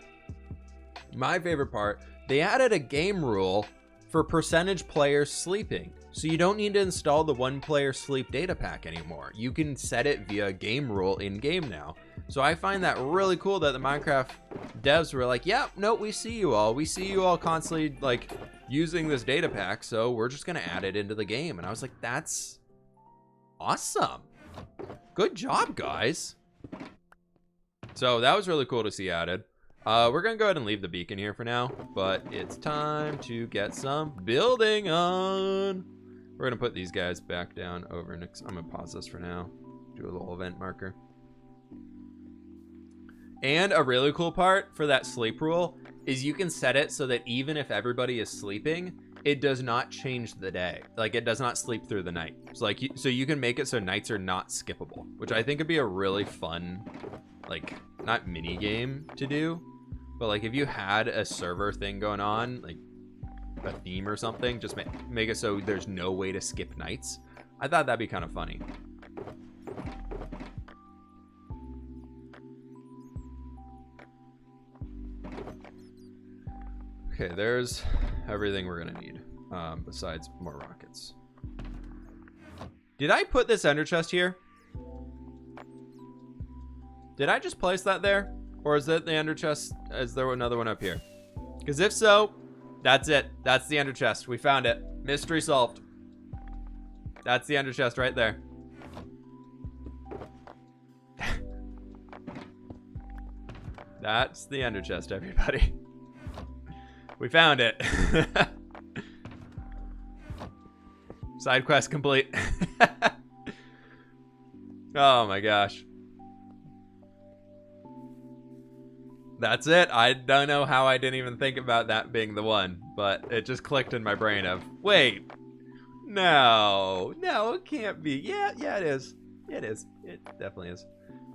they added a game rule for percentage players sleeping. So you don't need to install the 1-player sleep data pack anymore. You can set it via game rule in game now. So I find that really cool that the Minecraft devs were like, yeah, no, we see you all. We see you all constantly like using this data pack, so we're just gonna add it into the game. And I was like, that's awesome. Good job, guys. So that was really cool to see added. We're gonna go ahead and leave the beacon here for now, but it's time to get some building on. We're gonna put these guys back down over next. I'm gonna pause this for now. Do a little event marker. And a really cool part for that sleep rule is you can set it so that even if everybody is sleeping, it does not change the day. Like, it does not sleep through the night. So like, so you can make it so nights are not skippable, which I think would be a really fun, like, not mini game to do, but like if you had a server thing going on, like a theme or something, just make it so there's no way to skip nights. I thought that'd be kind of funny. Okay, there's everything we're gonna need, besides more rockets. Did I put this ender chest here? Did I just place that there? Or is that the ender chest? Is there another one up here? Because if so, that's it. That's the ender chest. We found it. Mystery solved. That's the ender chest right there. That's the ender chest, everybody. We found it. Side quest complete. Oh my gosh. That's it. I don't know how I didn't even think about that being the one, but it just clicked in my brain of, wait, no, it can't be. Yeah, it is. It is. It definitely is.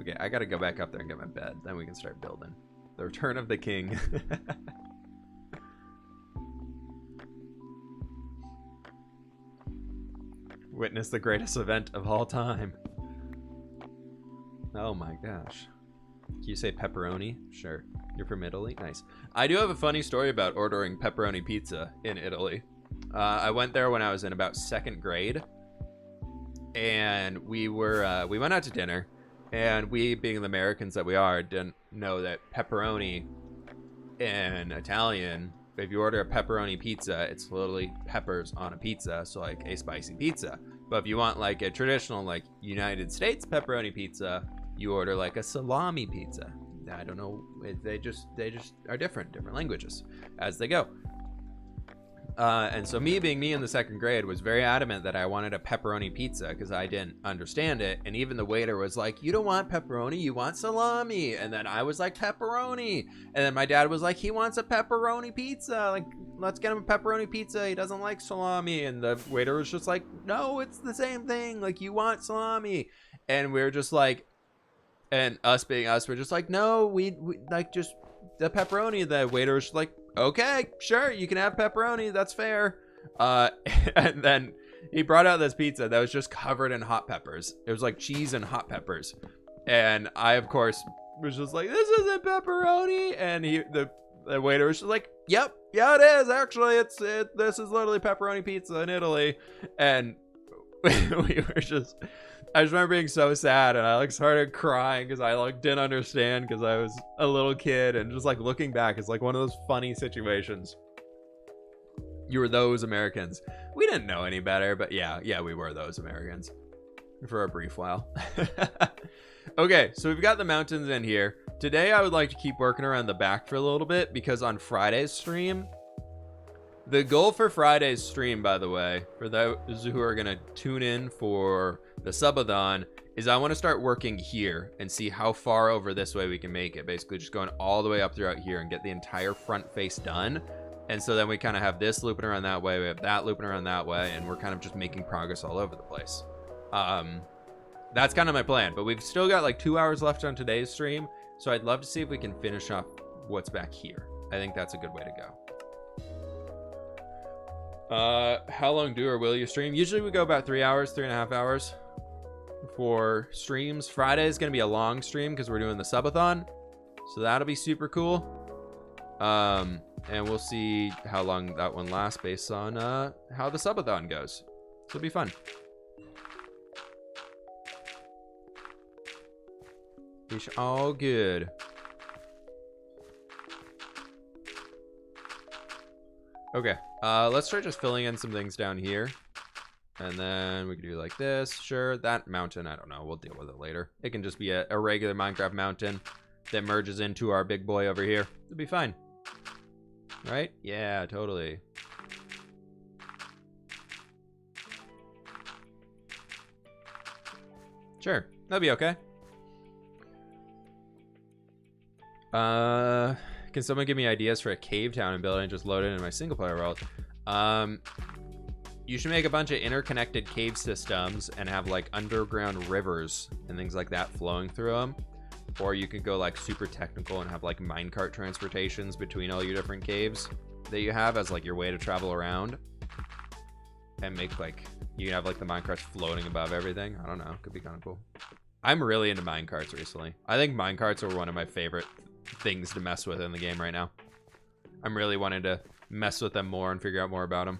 Okay, I gotta go back up there and get my bed. Then we can start building. The Return of the King. Witness the greatest event of all time. Oh my gosh. Can you say pepperoni? Sure. You're from Italy? Nice. I do have a funny story about ordering pepperoni pizza in Italy. I went there when I was in about 2nd grade. and we went out to dinner, and we, being the Americans that we are, didn't know that pepperoni in Italian, if you order a pepperoni pizza, it's literally peppers on a pizza, so like a spicy pizza. But if you want like a traditional like United States pepperoni pizza, you order like a salami pizza. I don't know, they just are different languages as they go. And so me being me in the second grade was very adamant that I wanted a pepperoni pizza because I didn't understand it. And even the waiter was like, you don't want pepperoni, you want salami. And then I was like, pepperoni. And then my dad was like, he wants a pepperoni pizza. Like, let's get him a pepperoni pizza. He doesn't like salami. And the waiter was just like, no, it's the same thing. Like, you want salami. And we were just like, and us being us, we're just like, no, we like just the pepperoni. The waiter was like, okay, sure, you can have pepperoni, that's fair. And then he brought out this pizza that was just covered in hot peppers. It was like cheese and hot peppers. And I, of course, was just like, this isn't pepperoni. And the waiter was just like, yep, yeah, it is. Actually, this is literally pepperoni pizza in Italy. And we were just, I just remember being so sad, and I like started crying because I like didn't understand because I was a little kid, and just like looking back, it's like one of those funny situations. You were those Americans. We didn't know any better, but yeah, we were those Americans for a brief while. Okay, so we've got the mountains in here. Today I would like to keep working around the back for a little bit because on Friday's stream, the goal for Friday's stream, by the way, for those who are going to tune in for the subathon, is I want to start working here and see how far over this way we can make it. Basically just going all the way up throughout here and get the entire front face done. And so then we kind of have this looping around that way, we have that looping around that way, and we're kind of just making progress all over the place. That's kind of my plan, but we've still got like 2 hours left on today's stream, so I'd love to see if we can finish up what's back here. I think that's a good way to go. How long do or will you stream? Usually we go about 3 hours, 3.5 hours for streams. Friday is going to be a long stream because we're doing the subathon, so that'll be super cool. And we'll see how long that one lasts based on how the subathon goes. It'll be fun. It's all good. Okay, let's try just filling in some things down here. And then we can do like this. Sure, that mountain, I don't know. We'll deal with it later. It can just be a regular Minecraft mountain that merges into our big boy over here. It'll be fine. Right? Yeah, totally. Sure, that'll be okay. Can someone give me ideas for a cave town and build it and just load it in my single player world? You should make a bunch of interconnected cave systems and have like underground rivers and things like that flowing through them. Or you could go like super technical and have like minecart transportations between all your different caves that you have as like your way to travel around. And make like, you can have like the minecarts floating above everything. I don't know, could be kind of cool. I'm really into minecarts recently. I think minecarts are one of my favorite things to mess with in the game right now. I'm really wanting to mess with them more and figure out more about them.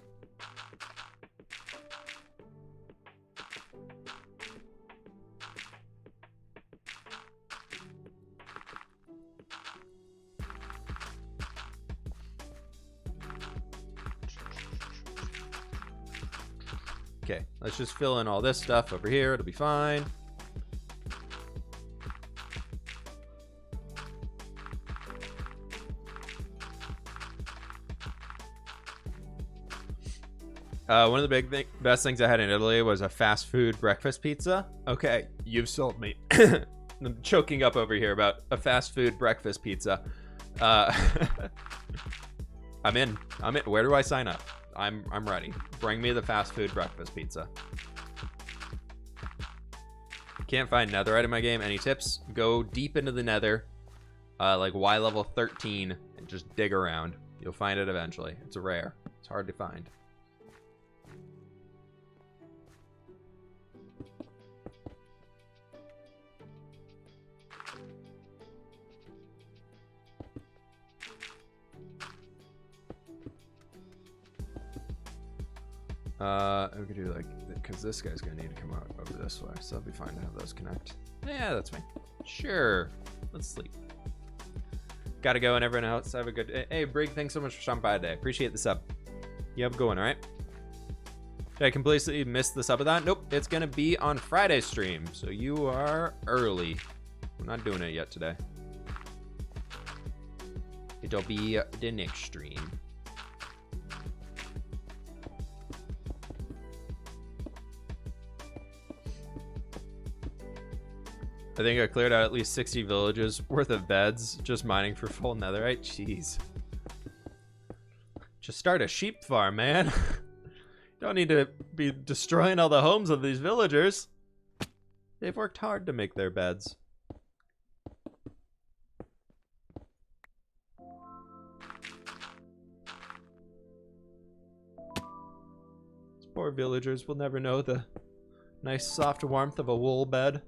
Okay, let's just fill in all this stuff over here. It'll be fine. One of the best things I had in Italy was a fast food breakfast pizza. Okay, you've sold me. I'm choking up over here about a fast food breakfast pizza. I'm in. Where do I sign up? I'm ready. Bring me the fast food breakfast pizza. Can't find netherite in my game. Any tips? Go deep into the nether, like Y level 13, and just dig around. You'll find it eventually. It's rare. It's hard to find. We could do like, because this guy's gonna need to come out over this way, so it'll be fine to have those connect. Yeah, that's fine. Sure. Let's sleep. Gotta go, and everyone else have a good. Hey, Brig, thanks so much for stopping by today. Appreciate the sub. You have a good one, all right? Did I completely miss the subathon? Nope, it's gonna be on Friday's stream, so you are early. We're not doing it yet today. It'll be the next stream. I think I cleared out at least 60 villages worth of beds just mining for full netherite. Jeez. Just start a sheep farm, man. Don't need to be destroying all the homes of these villagers. They've worked hard to make their beds. These poor villagers will never know the nice soft warmth of a wool bed.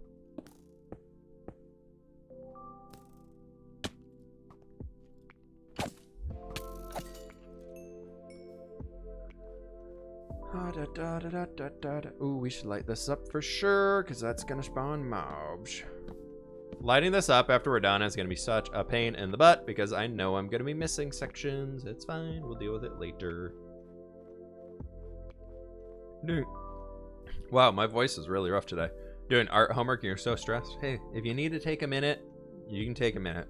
Ooh, we should light this up for sure, because that's gonna spawn mobs. Lighting this up after we're done is gonna be such a pain in the butt, because I know I'm gonna be missing sections. It's fine, we'll deal with it later. Dude. Wow, my voice is really rough today. Doing art homework and you're so stressed. Hey, if you need to take a minute, you can take a minute.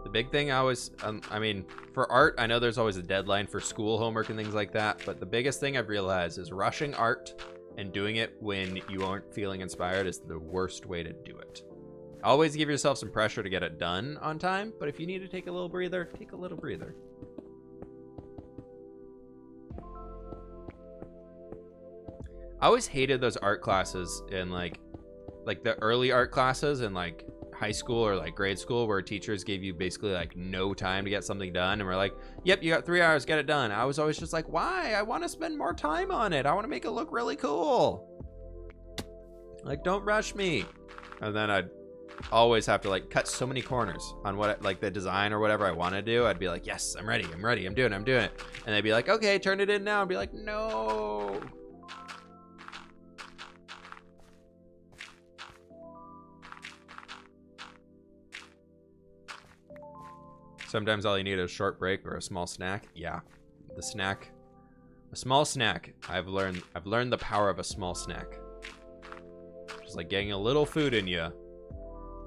The big thing I always, I mean, for art, I know there's always a deadline for school homework and things like that, but the biggest thing I've realized is rushing art and doing it when you aren't feeling inspired is the worst way to do it. Always give yourself some pressure to get it done on time, but if you need to take a little breather, take a little breather. I always hated those art classes in like the early art classes in like high school or like grade school where teachers gave you basically like no time to get something done, and we're like, yep, you got 3 hours, get it done. I was always just like, why? I want to spend more time on it. I want to make it look really cool. Like, don't rush me. And then I'd always have to like cut so many corners on what like the design or whatever I want to do. I'd be like, yes, I'm ready, I'm doing it. And they'd be like, okay, turn it in now. I'd be like, no. Sometimes all you need is a short break or a small snack. Yeah, the snack, a small snack. I've learned the power of a small snack. Just like getting a little food in you.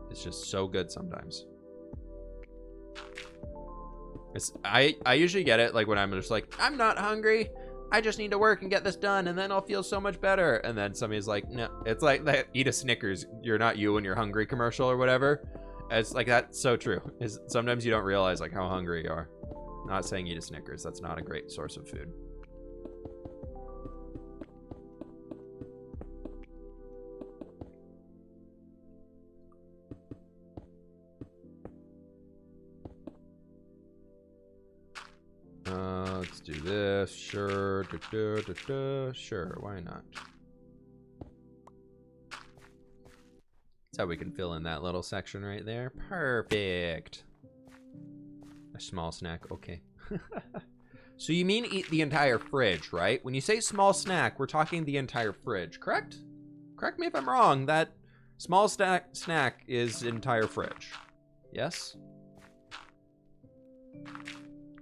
It's just so good sometimes. I usually get it like when I'm just like, I'm not hungry. I just need to work and get this done, and then I'll feel so much better. And then somebody's like, no, it's like that eat a Snickers. You're not you when you're hungry commercial or whatever. It's like, that's so true. Is sometimes you don't realize like how hungry you are. Not saying eat a Snickers. That's not a great source of food. Let's do this. Sure. Sure, why not? That's how we can fill in that little section right there. Perfect. A small snack, okay. So you mean eat the entire fridge, right? When you say small snack, we're talking the entire fridge, correct? Correct me if I'm wrong. That small snack is entire fridge. Yes?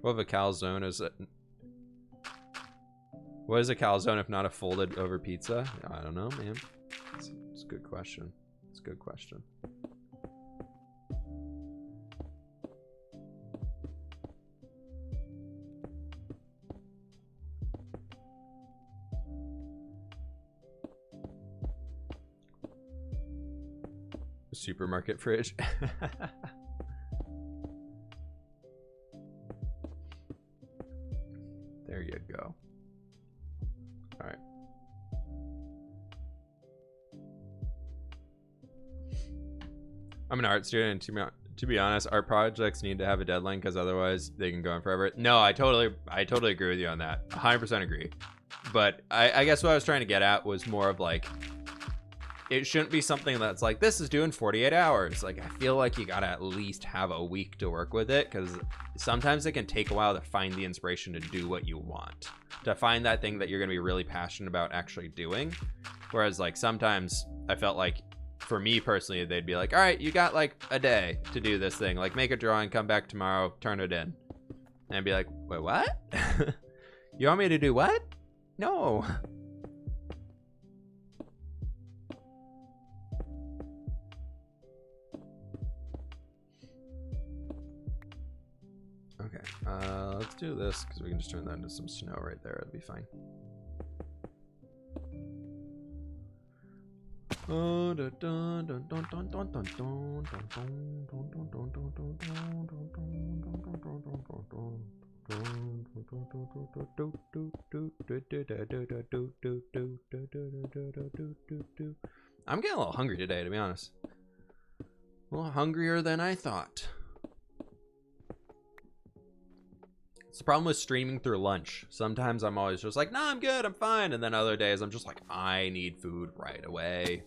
What if a calzone is a... What is a calzone if not a folded over pizza? I don't know, man. It's a good question. It's a good question. Supermarket fridge. There you go. All right. I'm an art student, and to be honest, art projects need to have a deadline because otherwise they can go on forever. No, I totally agree with you on that. 100% agree. But I guess what I was trying to get at was more of like, it shouldn't be something that's like, this is doing 48 hours. Like, I feel like you gotta at least have a week to work with it, because sometimes it can take a while to find the inspiration to do what you want, to find that thing that you're gonna be really passionate about actually doing. Whereas like sometimes I felt like, for me personally, they'd be like, all right, you got like a day to do this thing, like make a drawing, come back tomorrow, turn it in. And I'd be like, wait, what? You want me to do what? No. Okay, let's do this, because we can just turn that into some snow right there. It'll be fine. I'm getting a little hungry today, to be honest. A little hungrier than I thought. It's the problem with streaming through lunch. Sometimes I'm always just like, nah, I'm good, I'm fine. And then other days I'm just like, I need food right away.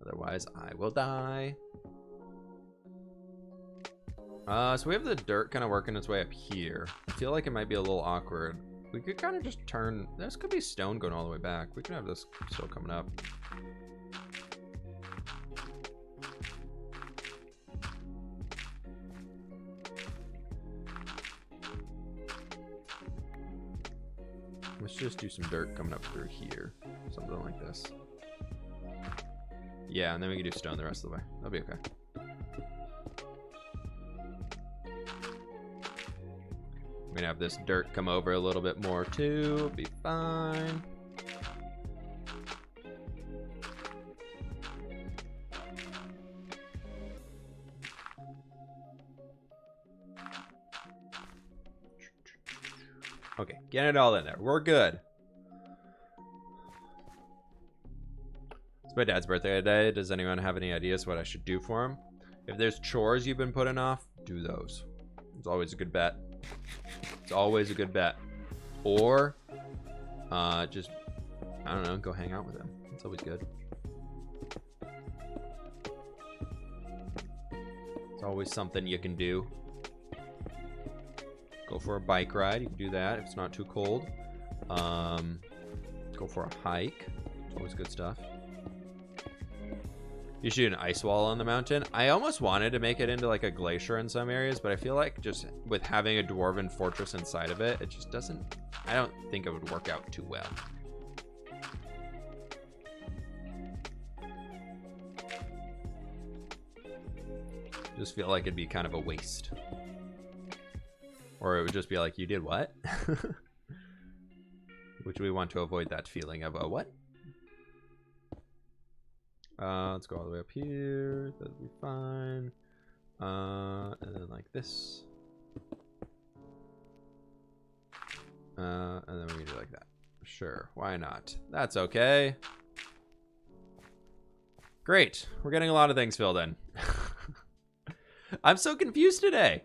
Otherwise, I will die. So we have the dirt kind of working its way up here. I feel like it might be a little awkward. We could kind of just turn... This could be stone going all the way back. We could have this still coming up. Let's just do some dirt coming up through here. Something like this. Yeah, and then we can do stone the rest of the way. That'll be okay. We're gonna have this dirt come over a little bit more too. It'll be fine. Okay, get it all in there. We're good. It's my dad's birthday today. Does anyone have any ideas what I should do for him? If there's chores you've been putting off, do those. It's always a good bet. It's always a good bet. Or just, I don't know, go hang out with him. It's always good. It's always something you can do. Go for a bike ride. You can do that if it's not too cold. Go for a hike. It's always good stuff. You should do an ice wall on the mountain. I almost wanted to make it into like a glacier in some areas, but I feel like just with having a dwarven fortress inside of it, it just doesn't... I don't think it would work out too well. Just feel like it'd be kind of a waste. Or it would just be like, you did what? Which we want to avoid that feeling of a what? Let's go all the way up here. That'll be fine. And then like this. And then we can do like that. Sure, why not? That's okay. Great, we're getting a lot of things filled in. I'm so confused today.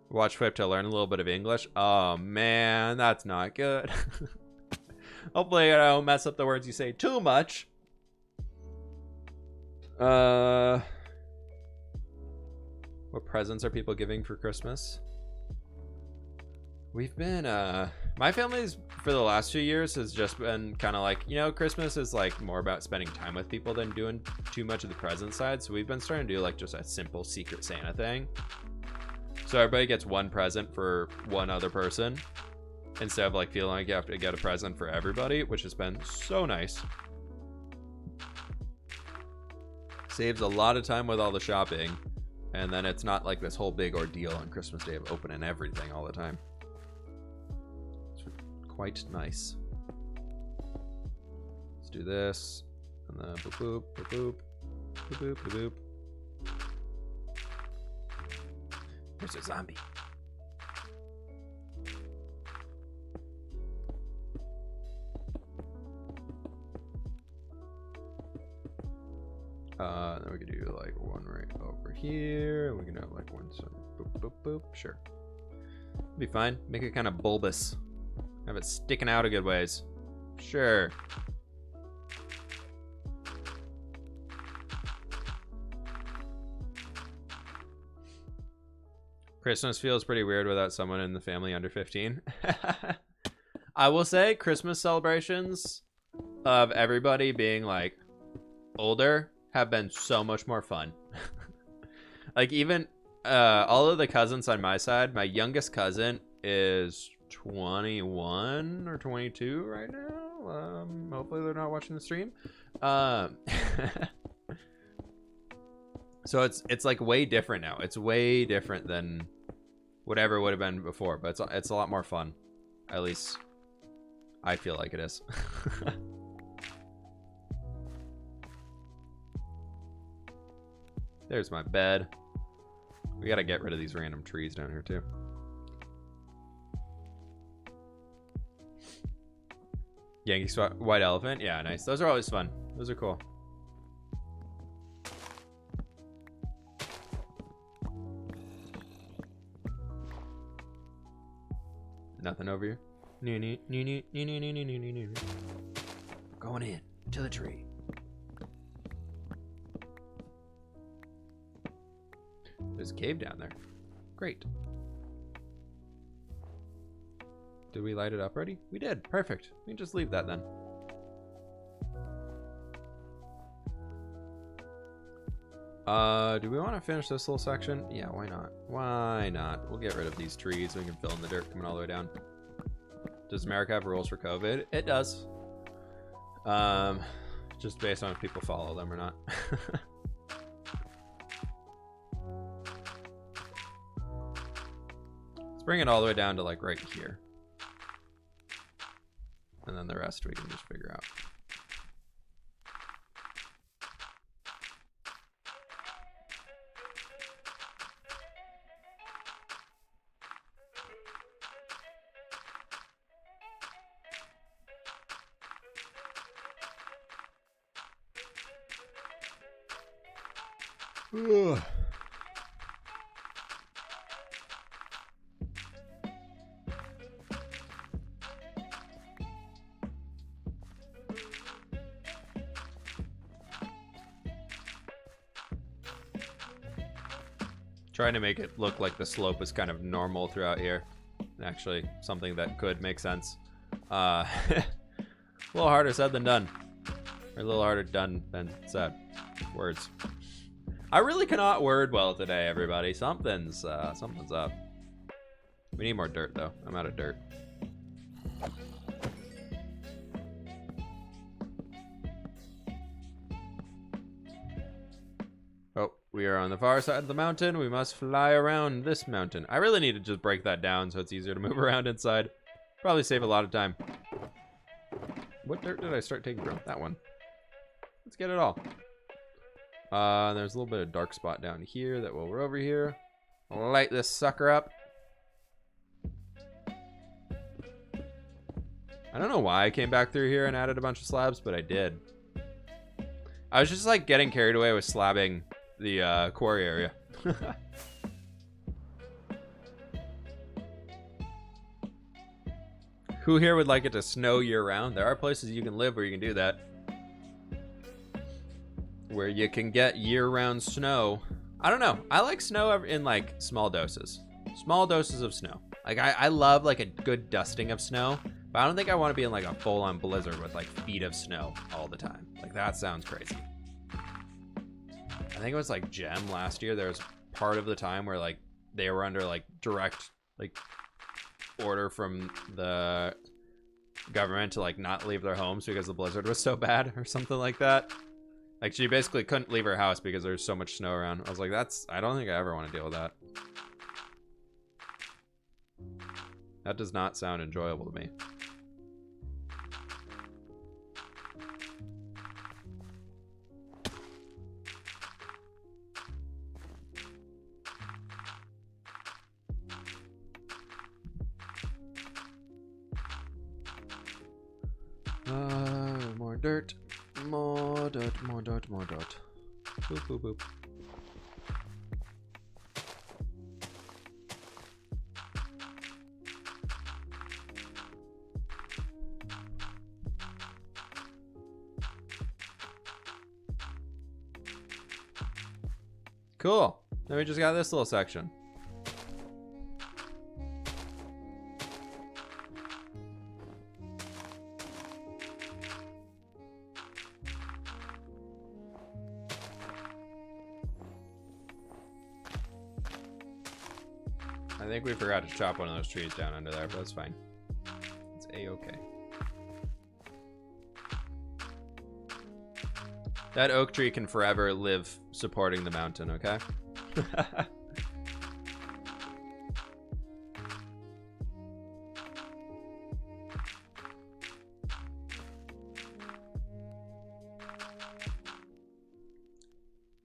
Watch Flip to learn a little bit of English. Oh man, that's not good. Hopefully I don't mess up the words you say too much. What presents are people giving for Christmas? We've been, my family's, for the last few years, has just been kind of like, you know, Christmas is like more about spending time with people than doing too much of the present side. So we've been starting to do like just a simple Secret Santa thing. So everybody gets one present for one other person, instead of like feeling like you have to get a present for everybody, which has been so nice. Saves a lot of time with all the shopping, and then it's not like this whole big ordeal on Christmas Day of opening everything all the time. It's quite nice. Let's do this, and then boop boop boop boop boop boop boop boop. There's a zombie. Then we could do like one right over here. We can have like one, so boop, boop, boop. Sure. It'll be fine. Make it kind of bulbous. Have it sticking out a good ways. Sure. Christmas feels pretty weird without someone in the family under 15. I will say Christmas celebrations of everybody being like older have been so much more fun. Like even all of the cousins on my side, my youngest cousin is 21 or 22 right now. Hopefully they're not watching the stream. So it's like way different now. It's way different than whatever would have been before, but it's a lot more fun. At least I feel like it is. There's my bed. We gotta get rid of these random trees down here too. Yankee Swat White Elephant. Yeah, nice. Those are always fun. Those are cool. Nothing over here. Going in to the tree. There's a cave down there. Great. Did we light it up already? We did. Perfect. We can just leave that then. Do we want to finish this little section? Yeah, why not? Why not? We'll get rid of these trees so we can fill in the dirt coming all the way down. Does America have rules for COVID? It does. Just based on if people follow them or not. Let's bring it all the way down to like right here. And then the rest we can just figure out. Ugh. Trying to make it look like the slope is kind of normal throughout here. Actually, something that could make sense. A little harder said than done. Or a little harder done than said. Words. I really cannot word well today, everybody. Something's up. We need more dirt, though. I'm out of dirt. Oh, we are on the far side of the mountain. We must fly around this mountain. I really need to just break that down so it's easier to move around inside. Probably save a lot of time. What dirt did I start taking from? That one. Let's get it all. There's a little bit of dark spot down here that we're over here. Light this sucker up. I don't know why I came back through here and added a bunch of slabs, but I did. I was just like getting carried away with slabbing the quarry area. Who here would like it to snow year-round? There are places you can live where you can do that. Where you can get year-round snow. I don't know. I like snow in like small doses. Small doses of snow. Like I love like a good dusting of snow, but I don't think I want to be in like a full-on blizzard with like feet of snow all the time. Like that sounds crazy. I think it was like Gem last year. There was part of the time where like they were under like direct like order from the government to like not leave their homes because the blizzard was so bad or something like that. Like she basically couldn't leave her house because there's so much snow around. I was like, I don't think I ever want to deal with that. That does not sound enjoyable to me. More dirt. More dirt, more dirt, more dirt. Boop, boop, boop. Cool. Then we just got this little section. I think we forgot to chop one of those trees down under there, but that's fine. It's a-okay. That oak tree can forever live supporting the mountain, okay?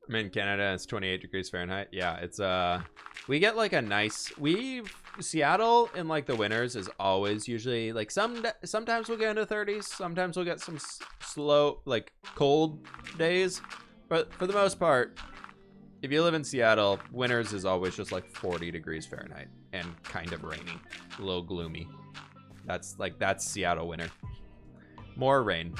I'm in Canada, it's 28 degrees Fahrenheit. Yeah, it's we get like a nice, Seattle in like the winters is always usually like sometimes we'll get into 30s, sometimes we'll get some slow like cold days, but for the most part, if you live in Seattle, winters is always just like 40 degrees Fahrenheit and kind of rainy, a little gloomy. That's Seattle winter. More rain.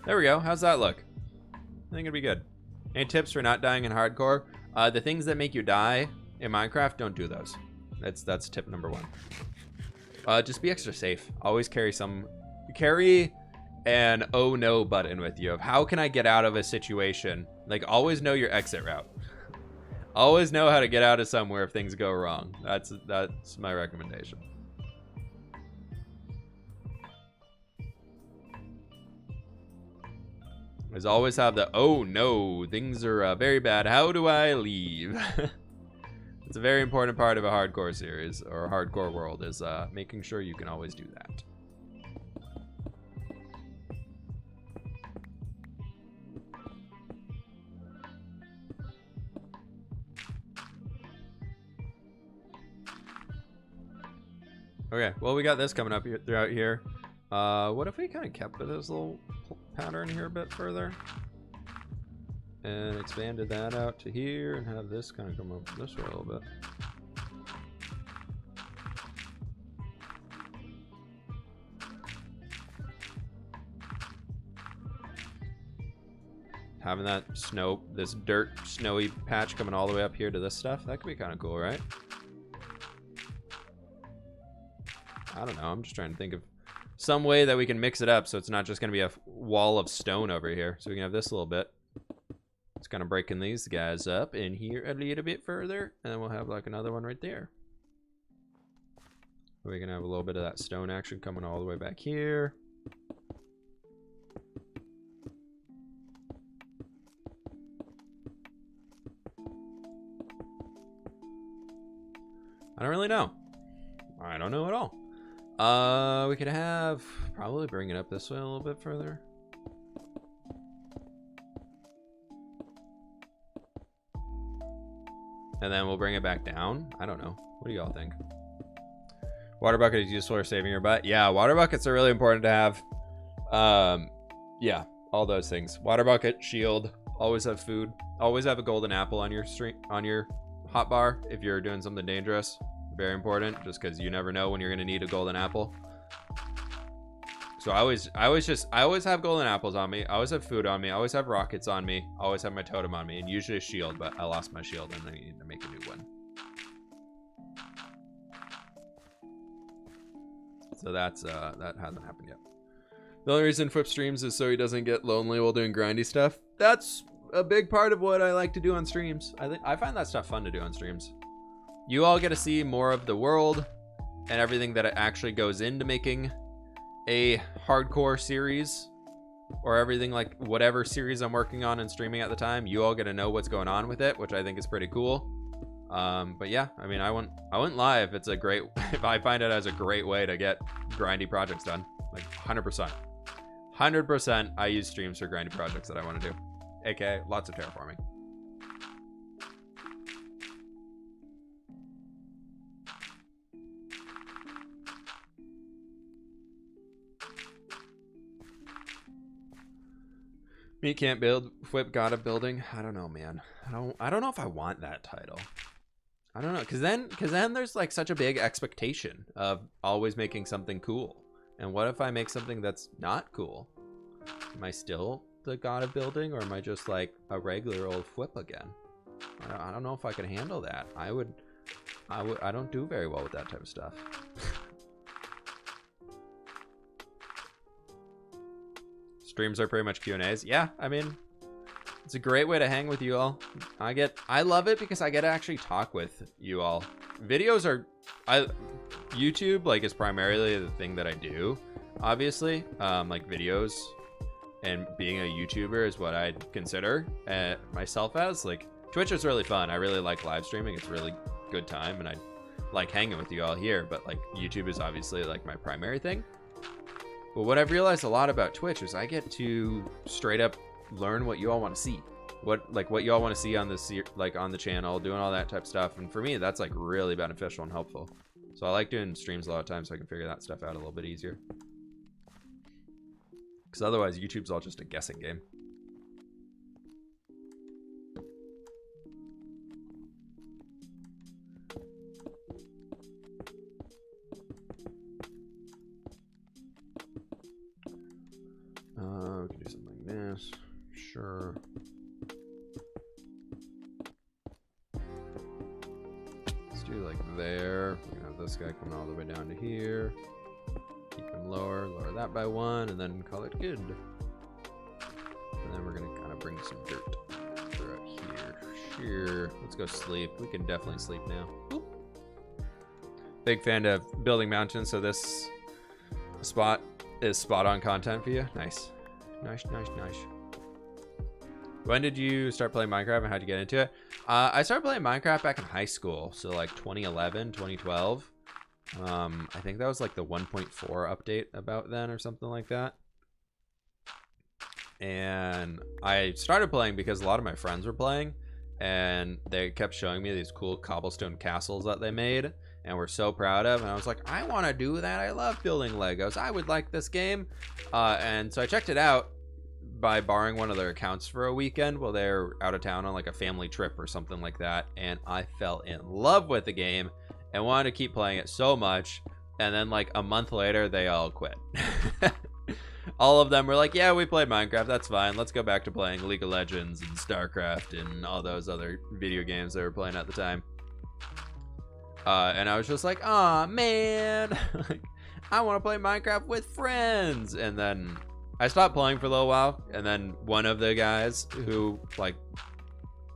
There we go. How's that look? I think it'd be good. Any tips for not dying in hardcore? The things that make you die in Minecraft, don't do those. That's tip number one. Just be extra safe. Always carry an oh no button with you of how can I get out of a situation? Like always know your exit route. Always know how to get out of somewhere if things go wrong. That's my recommendation. Is always have the, oh no, things are very bad. How do I leave? It's a very important part of a hardcore series or a hardcore world is making sure you can always do that. Okay, well, we got this coming up throughout here. What if we kind of kept this little pattern here a bit further and expanded that out to here and have this kind of come up this way a little bit. Having that this dirt snowy patch coming all the way up here to this stuff, that could be kind of cool, right? I don't know, I'm just trying to think of some way that we can mix it up so it's not just going to be a wall of stone over here. So we can have this a little bit. It's kind of breaking these guys up in here a little bit further. And then we'll have like another one right there. We can have a little bit of that stone action coming all the way back here. I don't really know. I don't know at all. We could have probably bring it up this way a little bit further. And then we'll bring it back down. I don't know. What do y'all think? Water bucket is useful for saving your butt. Yeah, water buckets are really important to have. Yeah, all those things. Water bucket, shield, always have food. Always have a golden apple on your hotbar if you're doing something dangerous. Very important, just because you never know when you're going to need a golden apple. So I always have golden apples on me. I always have food on me. I always have rockets on me. I always have my totem on me, and usually a shield, but I lost my shield and I need to make a new one. So that hasn't happened yet. The only reason Flip streams is so he doesn't get lonely while doing grindy stuff. That's a big part of what I like to do on streams. I find that stuff fun to do on streams. You all get to see more of the world and everything that actually goes into making a hardcore series or everything, like whatever series I'm working on and streaming at the time. You all get to know what's going on with it, which I think is pretty cool. But yeah, I mean, I wouldn't lie if it's if I find it as a great way to get grindy projects done. Like 100%. I use streams for grindy projects that I want to do, aka lots of terraforming. Me can't build, Whip got a building. I don't know, man. I don't know if I want that title. I don't know, because then there's like such a big expectation of always making something cool. And what if I make something that's not cool? Am I still the god of building, or am I just like a regular old Whip again? I don't know if I can handle that. I don't do very well with that type of stuff. Streams are pretty much Q&As. Yeah, I mean, it's a great way to hang with you all. I love it because I get to actually talk with you all. Videos are, YouTube like is primarily the thing that I do, obviously. Like videos and being a YouTuber is what I'd consider myself as. Like Twitch is really fun. I really like live streaming. It's a really good time, and I like hanging with you all here. But like YouTube is obviously like my primary thing. But what I've realized a lot about Twitch is I get to straight up learn what you all want to see. What you all want to see on this, like on the channel, doing all that type of stuff. And for me, that's like really beneficial and helpful. So I like doing streams a lot of times so I can figure that stuff out a little bit easier. Because otherwise, YouTube's all just a guessing game. We can do something like this. Sure. Let's do like there. We can have this guy coming all the way down to here. Keep him lower that by 1, and then call it good. And then we're gonna kind of bring some dirt right here. Sure. Let's go sleep. We can definitely sleep now. Boop. Big fan of building mountains, so this spot is spot on content for you. Nice. Nice. When did you start playing Minecraft and how'd you get into it? I started playing Minecraft back in high school, so like 2011, 2012. I think that was like the 1.4 update about then or something like that. And I started playing because a lot of my friends were playing, and they kept showing me these cool cobblestone castles that they made and were so proud of, and I was like, I want to do that. I love building Legos. I would like this game. And so I checked it out by borrowing one of their accounts for a weekend while they're out of town on like a family trip or something like that, and I fell in love with the game and wanted to keep playing it so much. And then like a month later, they all quit. All of them were like, yeah, we played Minecraft, that's fine, let's go back to playing League of Legends and StarCraft and all those other video games they were playing at the time. And I was just like, aw, man, like, I want to play Minecraft with friends. And then I stopped playing for a little while, and then one of the guys who, like,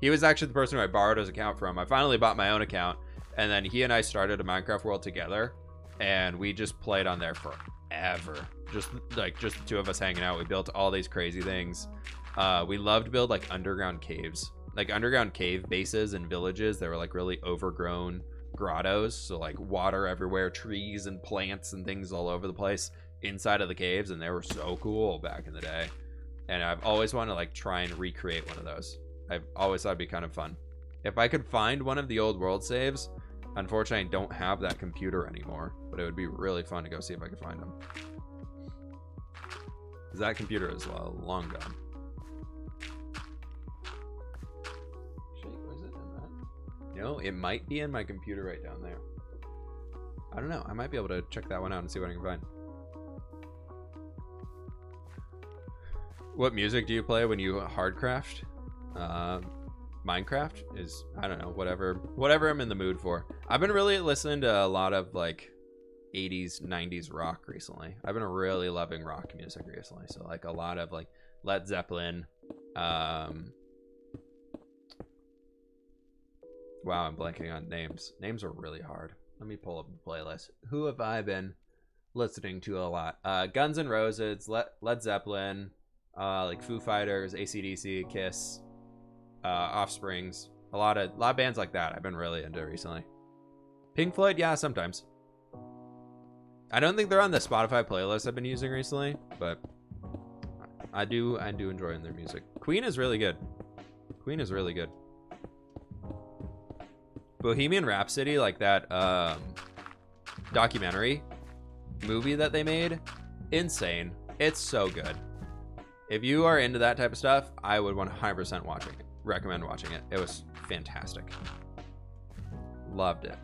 he was actually the person who I borrowed his account from. I finally bought my own account, and then he and I started a Minecraft world together, and we just played on there forever. Just the two of us hanging out. We built all these crazy things. We loved to build like underground caves, like underground cave bases and villages that were like really overgrown grottos, so like water everywhere, trees and plants and things all over the place inside of the caves, and they were so cool back in the day. And I've always wanted to like try and recreate one of those. I've always thought it'd be kind of fun if I could find one of the old world saves. Unfortunately, I don't have that computer anymore, but it would be really fun to go see if I could find them, because that computer is long gone. No, it might be in my computer right down there. I don't know. I might be able to check that one out and see what I can find. What music do you play when you hardcraft? Minecraft is, I don't know, whatever I'm in the mood for. I've been really listening to a lot of like 80s, 90s rock recently. I've been really loving rock music recently. So like a lot of like Led Zeppelin, wow, I'm blanking on names. Names are really hard. Let me pull up the playlist. Who have I been listening to a lot? Guns N' Roses, Led Zeppelin, like Foo Fighters, AC/DC, Kiss, Offsprings. A lot of bands like that I've been really into recently. Pink Floyd, yeah, sometimes. I don't think they're on the Spotify playlist I've been using recently, but I do enjoy their music. Queen is really good. Bohemian Rhapsody, like that documentary movie that they made, insane. It's so good. If you are into that type of stuff, I would 100% recommend watching it. It was fantastic. Loved it.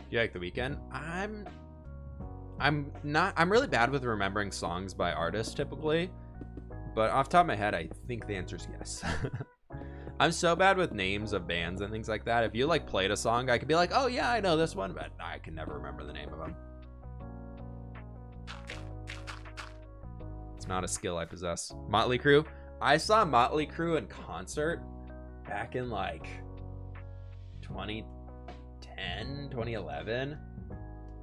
You like The Weeknd? I'm really bad with remembering songs by artists typically, but off the top of my head, I think the answer is yes. I'm so bad with names of bands and things like that. If you like played a song, I could be like, oh yeah, I know this one, but I can never remember the name of them. It's not a skill I possess. Motley Crue. I saw Motley Crue in concert back in like 2010, 2011,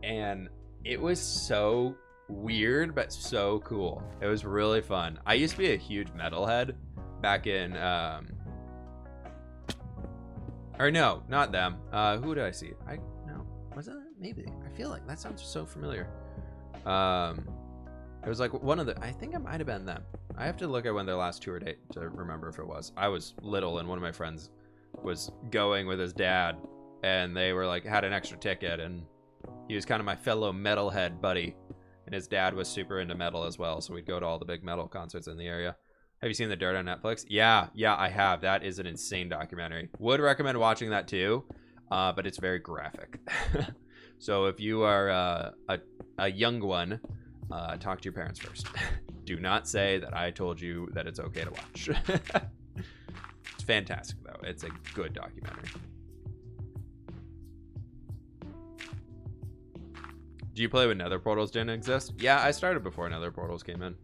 and it was so weird but so cool. It was really fun. I used to be a huge metalhead back in or no, not them. Who did I see? Was it maybe? I feel like that sounds so familiar. It was like one of the, I think it might have been them. I have to look at when their last tour date to remember if it was. I was little and one of my friends was going with his dad and they were like, had an extra ticket, and he was kind of my fellow metalhead buddy. And his dad was super into metal as well. So we'd go to all the big metal concerts in the area. Have you seen The Dirt on Netflix? Yeah, I have. That is an insane documentary. Would recommend watching that too, but it's very graphic. So if you are a young one, talk to your parents first. Do not say that I told you that it's okay to watch. It's fantastic though. It's a good documentary. Do you play when Nether Portals didn't exist? Yeah, I started before Nether Portals came in.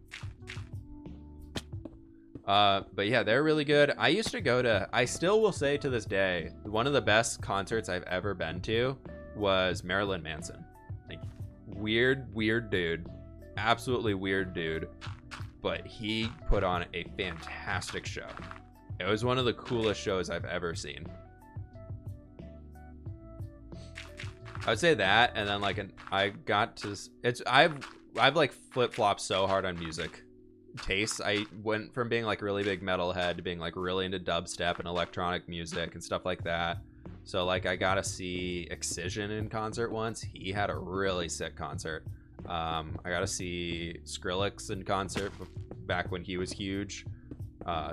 But yeah, they're really good. I used to go to, I still will say to this day, one of the best concerts I've ever been to was Marilyn Manson. Like, weird dude. Absolutely weird dude. But he put on a fantastic show. It was one of the coolest shows I've ever seen. I would say that, and then like I've like flip-flopped so hard on music tastes. I went from being like really big metalhead to being like really into dubstep and electronic music and stuff like that. So like I got to see Excision in concert once. He had a really sick concert. I got to see Skrillex in concert back when he was huge.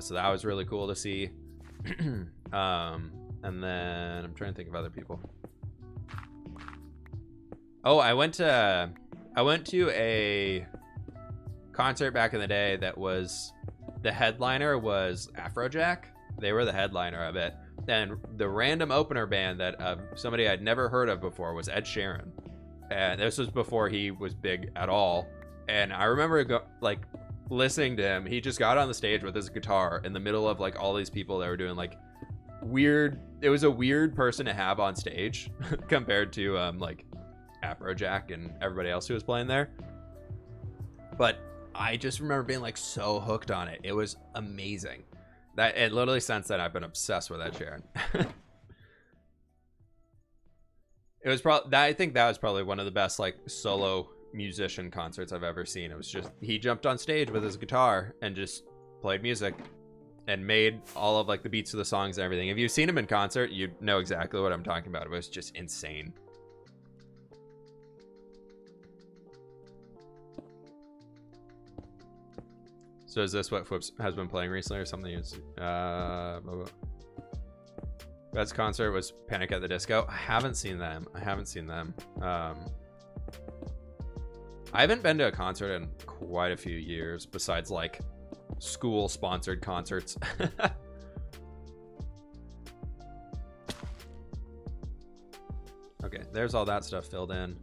So that was really cool to see. And then I'm trying to think of other people. Oh, I went to a concert back in the day that was, the headliner was Afrojack. They were the headliner of it. And the random opener band that somebody I'd never heard of before was Ed Sheeran. And this was before he was big at all. And I remember like listening to him. He just got on the stage with his guitar in the middle of like all these people that were doing like weird. It was a weird person to have on stage compared to like Afrojack and everybody else who was playing there. But I just remember being like so hooked on it. It was amazing. That, and literally since then I've been obsessed with Ed Sheeran. It was probably, I think that was probably one of the best like solo musician concerts I've ever seen. It was just, he jumped on stage with his guitar and just played music and made all of like the beats of the songs and everything. If you've seen him in concert, you know exactly what I'm talking about. It was just insane. So is this what Flips has been playing recently or something? Best concert was Panic at the Disco. I haven't seen them. I haven't been to a concert in quite a few years besides like school sponsored concerts. Okay, there's all that stuff filled in.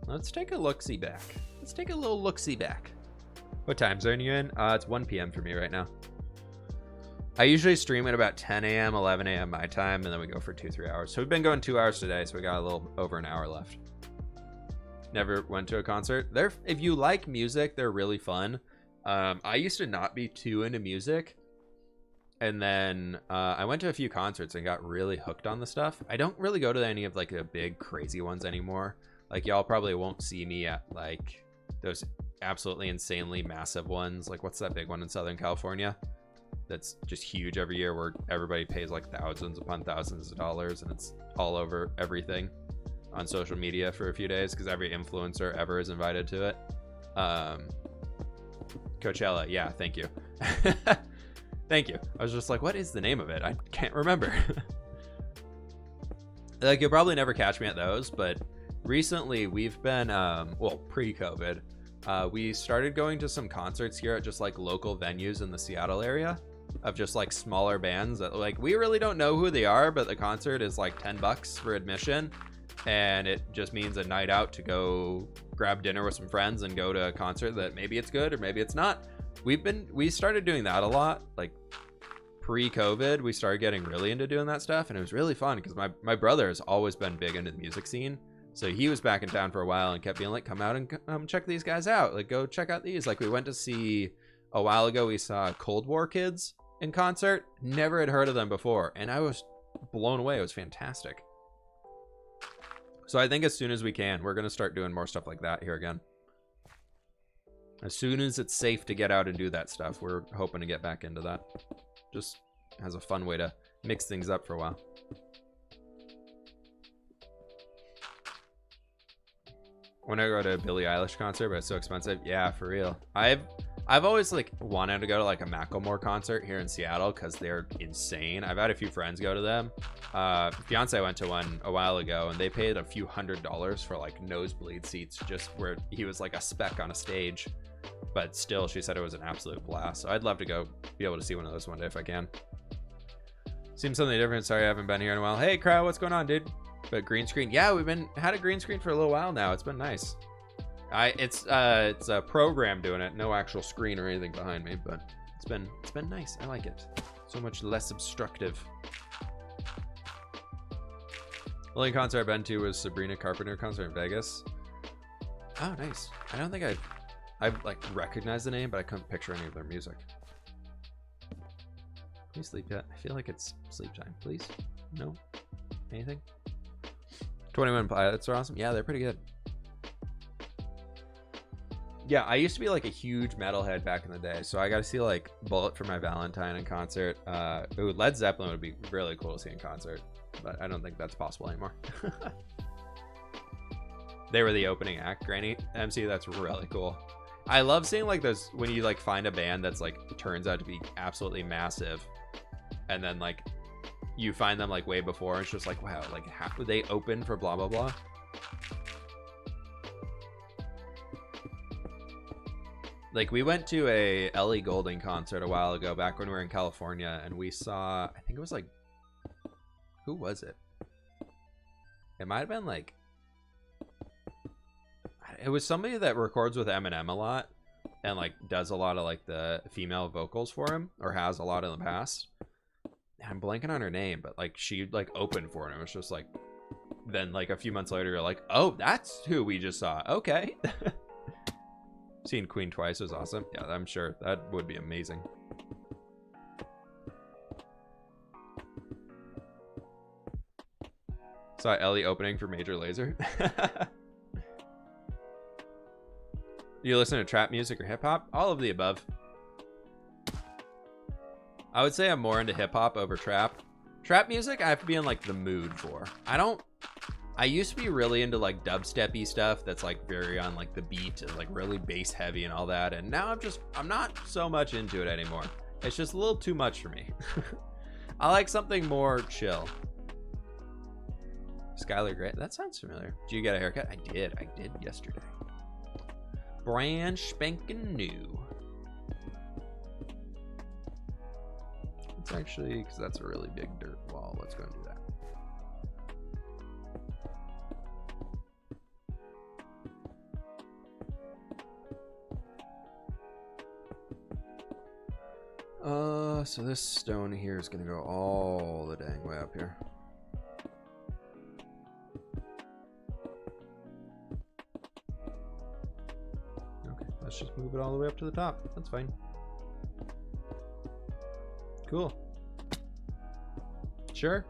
Let's take a look-see back. Let's take a little look-see back. What time zone are you in? It's 1 p.m. for me right now. I usually stream at about 10 a.m., 11 a.m. my time, and then we go for 2-3 hours. So we've been going 2 hours today, so we got a little over an hour left. Never went to a concert. If you like music, they're really fun. I used to not be too into music, and then I went to a few concerts and got really hooked on the stuff. I don't really go to any of like the big crazy ones anymore. Like y'all probably won't see me at like those absolutely insanely massive ones. Like what's that big one in Southern California that's just huge every year where everybody pays like thousands upon thousands of dollars and it's all over everything on social media for a few days because every influencer ever is invited to it. Coachella, yeah, thank you. Thank you. I was just like, what is the name of it? I can't remember. Like you'll probably never catch me at those, but recently we've been well, pre-COVID, we started going to some concerts here at just like local venues in the Seattle area. of just like smaller bands that like we really don't know who they are, but the concert is like $10 for admission, and it just means a night out to go grab dinner with some friends and go to a concert that maybe it's good or maybe it's not. We started doing that a lot, like pre-COVID. We started getting really into doing that stuff, and it was really fun because my brother has always been big into the music scene. So he was back in town for a while and kept being like, come out and check these guys out. Like, go check out these. Like, we went to see, a while ago, we saw Cold War Kids in concert. Never had heard of them before. And I was blown away. It was fantastic. So I think as soon as we can, we're going to start doing more stuff like that here again. As soon as it's safe to get out and do that stuff, we're hoping to get back into that. Just as a fun way to mix things up for a while. When I go to a Billie Eilish concert, but it's so expensive. Yeah, for real. I've always like wanted to go to like a Macklemore concert here in Seattle because they're insane. I've had a few friends go to them. Fiance went to one a while ago, and they paid a few $100s for like nosebleed seats, just where he was like a speck on a stage. But still, she said it was an absolute blast. So I'd love to go be able to see one of those one day if I can. Seems something different. Sorry, I haven't been here in a while. Hey, crowd, what's going on, dude? But green screen, yeah, we've had a green screen for a little while now. It's been nice. It's a program doing it, no actual screen or anything behind me, but it's been nice. I like it. So much less obstructive. The only concert I've been to was Sabrina Carpenter concert in Vegas. Oh, nice. I don't think I like recognized the name, but I couldn't picture any of their music. Can you sleep yet? I feel like it's sleep time. Please? No? Anything? 21 Pilots are awesome. Yeah, they're pretty good. Yeah, I used to be like a huge metalhead back in the day, so I got to see like Bullet for My Valentine in concert. Ooh, Led Zeppelin would be really cool to see in concert, but I don't think that's possible anymore. They were the opening act, Granny MC. That's really cool. I love seeing like those when you like find a band that's like turns out to be absolutely massive, and then like you find them like way before, and it's just like, wow, like how would they open for blah blah blah. Like we went to a Ellie Goulding concert a while ago back when we were in California, and we saw, I think it was like, who was it? It might have been like, it was somebody that records with Eminem a lot and like does a lot of like the female vocals for him, or has a lot in the past. I'm blanking on her name, but like she like opened for him. It was just like, then like a few months later, you're like, oh, that's who we just saw. Okay. Seeing Queen twice was awesome. Yeah, I'm sure that would be amazing. Saw Ellie opening for Major Lazer. You listen to trap music or hip hop? All of the above. I would say I'm more into hip hop over trap. Trap music I have to be in like the mood for. I used to be really into like dubstep-y stuff that's like very on like the beat and like really bass heavy and all that, and now I'm not so much into it anymore. It's just a little too much for me. I like something more chill. Skylar Gray, that sounds familiar. Did you get a haircut? I did yesterday. Brand spanking new. It's actually, because that's a really big dirt wall. Let's go and do that. So this stone here is gonna go all the dang way up here. Okay, let's just move it all the way up to the top. That's fine. Cool. Sure.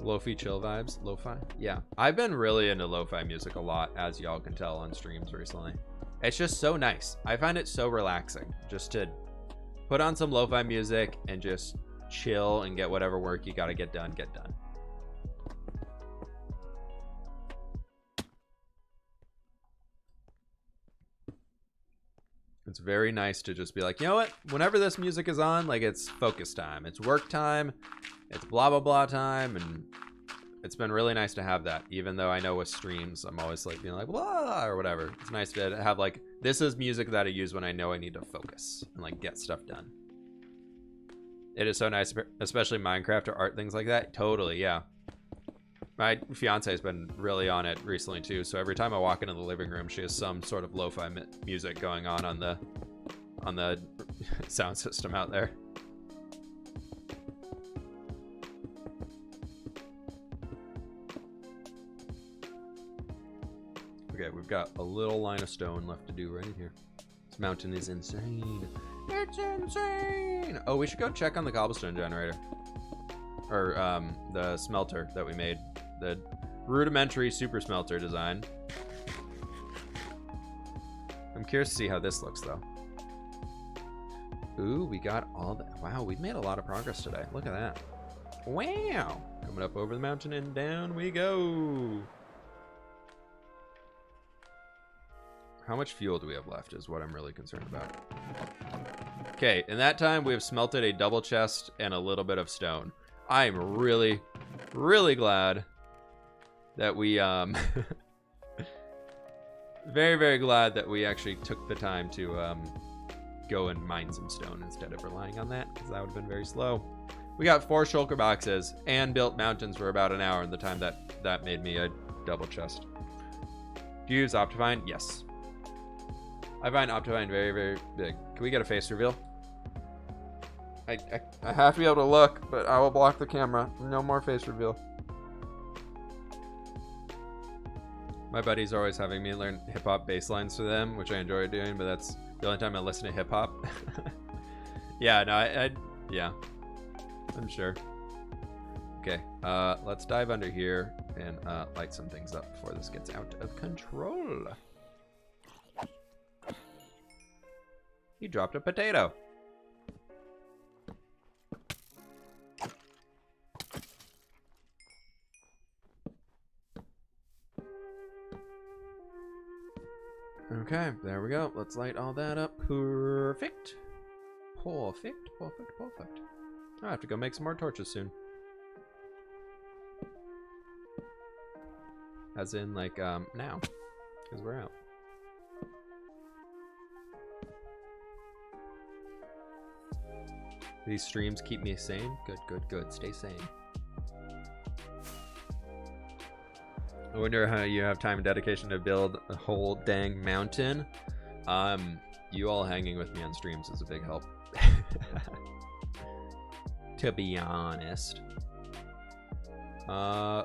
Lo-fi chill vibes. Lo-fi? Yeah. I've been really into lo-fi music a lot, as y'all can tell on streams recently. It's just so nice. I find it so relaxing just to put on some lo-fi music and just chill and get whatever work you gotta get done, get done. It's very nice to just be like, you know what? Whenever this music is on, like it's focus time. It's work time. It's blah, blah, blah time. And it's been really nice to have that, even though I know with streams I'm always like being like blah or whatever. It's nice to have like, this is music that I use when I know I need to focus and like get stuff done. It is so nice, especially Minecraft or art, things like that. Totally, yeah. My fiance has been really on it recently too, so every time I walk into the living room, she has some sort of lo-fi music going on the sound system out there. Okay, we've got a little line of stone left to do right in here. This mountain is insane. It's insane! Oh, we should go check on the cobblestone generator. Or, the smelter that we made. The rudimentary super smelter design. I'm curious to see how this looks, though. Ooh, we got all that. Wow, we've made a lot of progress today. Look at that. Wow! Coming up over the mountain and down we go. How much fuel do we have left is what I'm really concerned about. Okay, in that time, we have smelted a double chest and a little bit of stone. I'm really, really glad that we, very, very glad that we actually took the time to go and mine some stone instead of relying on that, because that would have been very slow. We got 4 shulker boxes and built mountains for about an hour in the time that made me a double chest. Do you use Optifine? Yes. I find Optifine very, very big. Can we get a face reveal? I have to be able to look, but I will block the camera. No more face reveal. My buddies are always having me learn hip-hop bass lines for them, which I enjoy doing, but that's the only time I listen to hip-hop. Yeah, no, yeah, I'm sure. Okay, let's dive under here and light some things up before this gets out of control. He dropped a potato. Okay, there we go. Let's light all that up. Perfect. Perfect, perfect, perfect. I have to go make some more torches soon. As in, like, now. Because we're out. These streams keep me sane. Good, good, good. Stay sane. I wonder how you have time and dedication to build a whole dang mountain. You all hanging with me on streams is a big help. To be honest. I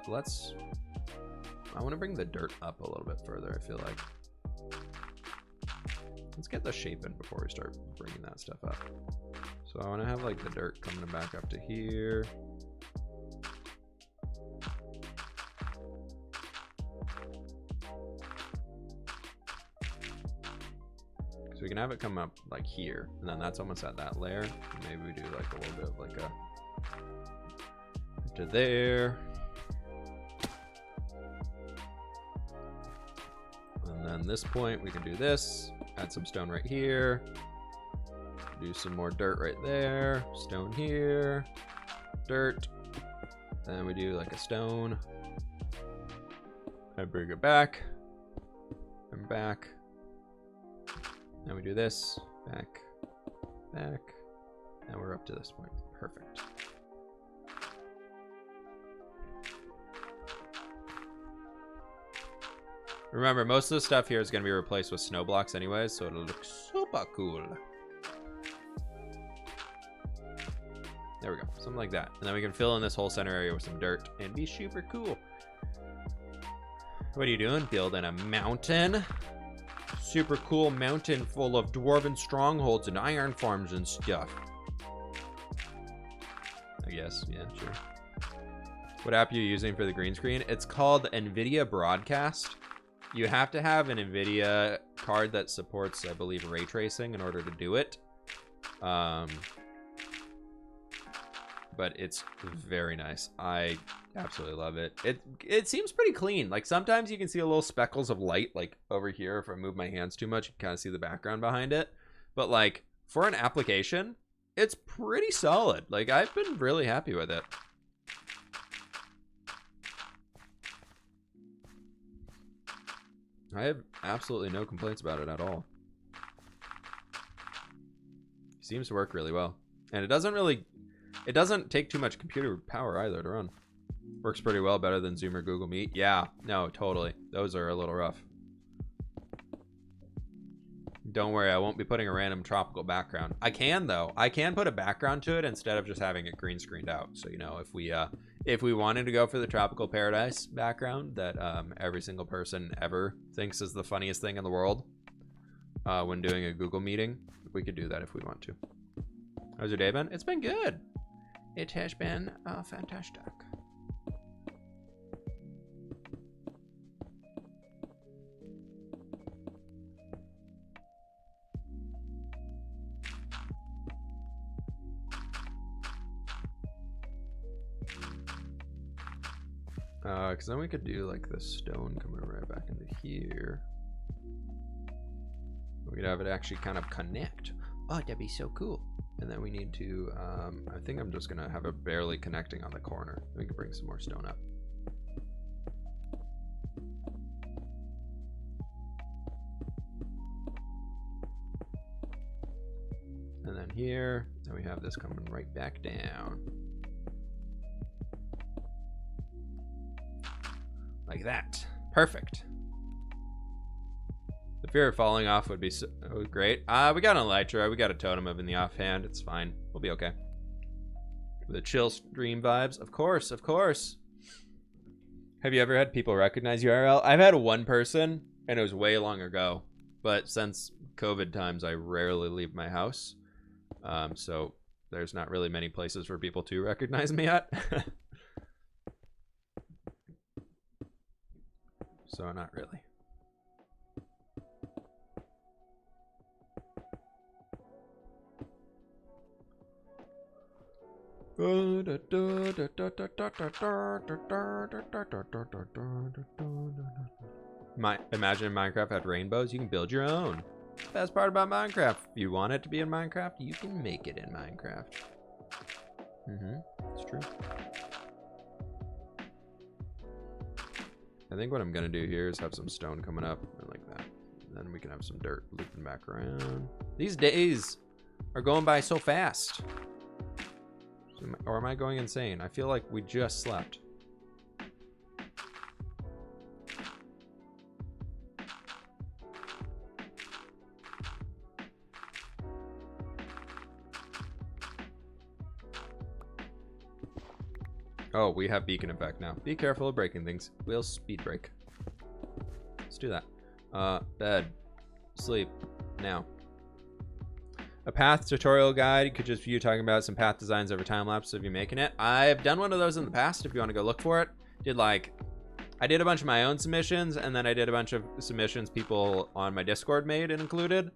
want to bring the dirt up a little bit further, I feel like. Let's get the shape in before we start bringing that stuff up. So I want to have like the dirt coming back up to here. So we can have it come up like here, and then that's almost at that layer. Maybe we do like a little bit of like a to there. And then this point we can do this, add some stone right here. Do some more dirt right there, stone here, dirt, then we do like a stone, and bring it back, and back, and we do this, back, back, and we're up to this point. Perfect. Remember, most of the stuff here is going to be replaced with snow blocks anyways, so it'll look super cool. There we go, something like that. And then we can fill in this whole center area with some dirt and be super cool. What are you doing? Building a mountain. Super cool mountain full of dwarven strongholds and iron farms and stuff. I guess, yeah, sure. What app are you using for the green screen? It's called NVIDIA Broadcast. You have to have an NVIDIA card that supports, I believe, ray tracing in order to do it. But it's very nice. I absolutely love it. It seems pretty clean. Like sometimes you can see a little speckles of light, like over here. If I move my hands too much, you can kind of see the background behind it. But like for an application, it's pretty solid. Like I've been really happy with it. I have absolutely no complaints about it at all. Seems to work really well. And it doesn't take too much computer power either to run. Works pretty well, better than Zoom or Google Meet. Yeah, no, totally. Those are a little rough. Don't worry, I won't be putting a random tropical background. I can though. I can put a background to it instead of just having it green screened out. So you know, if we wanted to go for the tropical paradise background that every single person ever thinks is the funniest thing in the world when doing a Google meeting, we could do that if we want to. How's your day been? It's been good. It has been fantastic. Because then we could do like the stone coming right back into here. We'd have it actually kind of connect. Oh, that'd be so cool. And then we need to, I think I'm just gonna have it barely connecting on the corner. We can bring some more stone up. And then here, then we have this coming right back down. Like that. Perfect. The fear of falling off would be so great. We got an elytra. We got a totem of in the offhand. It's fine. We'll be okay. The chill stream vibes. Of course, of course. Have you ever had people recognize URL? I've had one person, and it was way long ago. But since COVID times, I rarely leave my house. So there's not really many places for people to recognize me at. So not really. Imagine Minecraft had rainbows. You can build your own. Best part about Minecraft. If you want it to be in Minecraft, you can make it in Minecraft. It's true. I think what I'm gonna do here is have some stone coming up like that. And then we can have some dirt looping back around. These days are going by so fast. Or am I going insane? I feel like we just slept. Oh, we have beacon effect now. Be careful of breaking things. We'll speed break. Let's do that. Bed. Sleep. Now. A path tutorial guide could just be you talking about some path designs over time lapse of you making it. I've done one of those in the past if you want to go look for it. I did a bunch of my own submissions, and then I did a bunch of submissions people on my Discord made and included.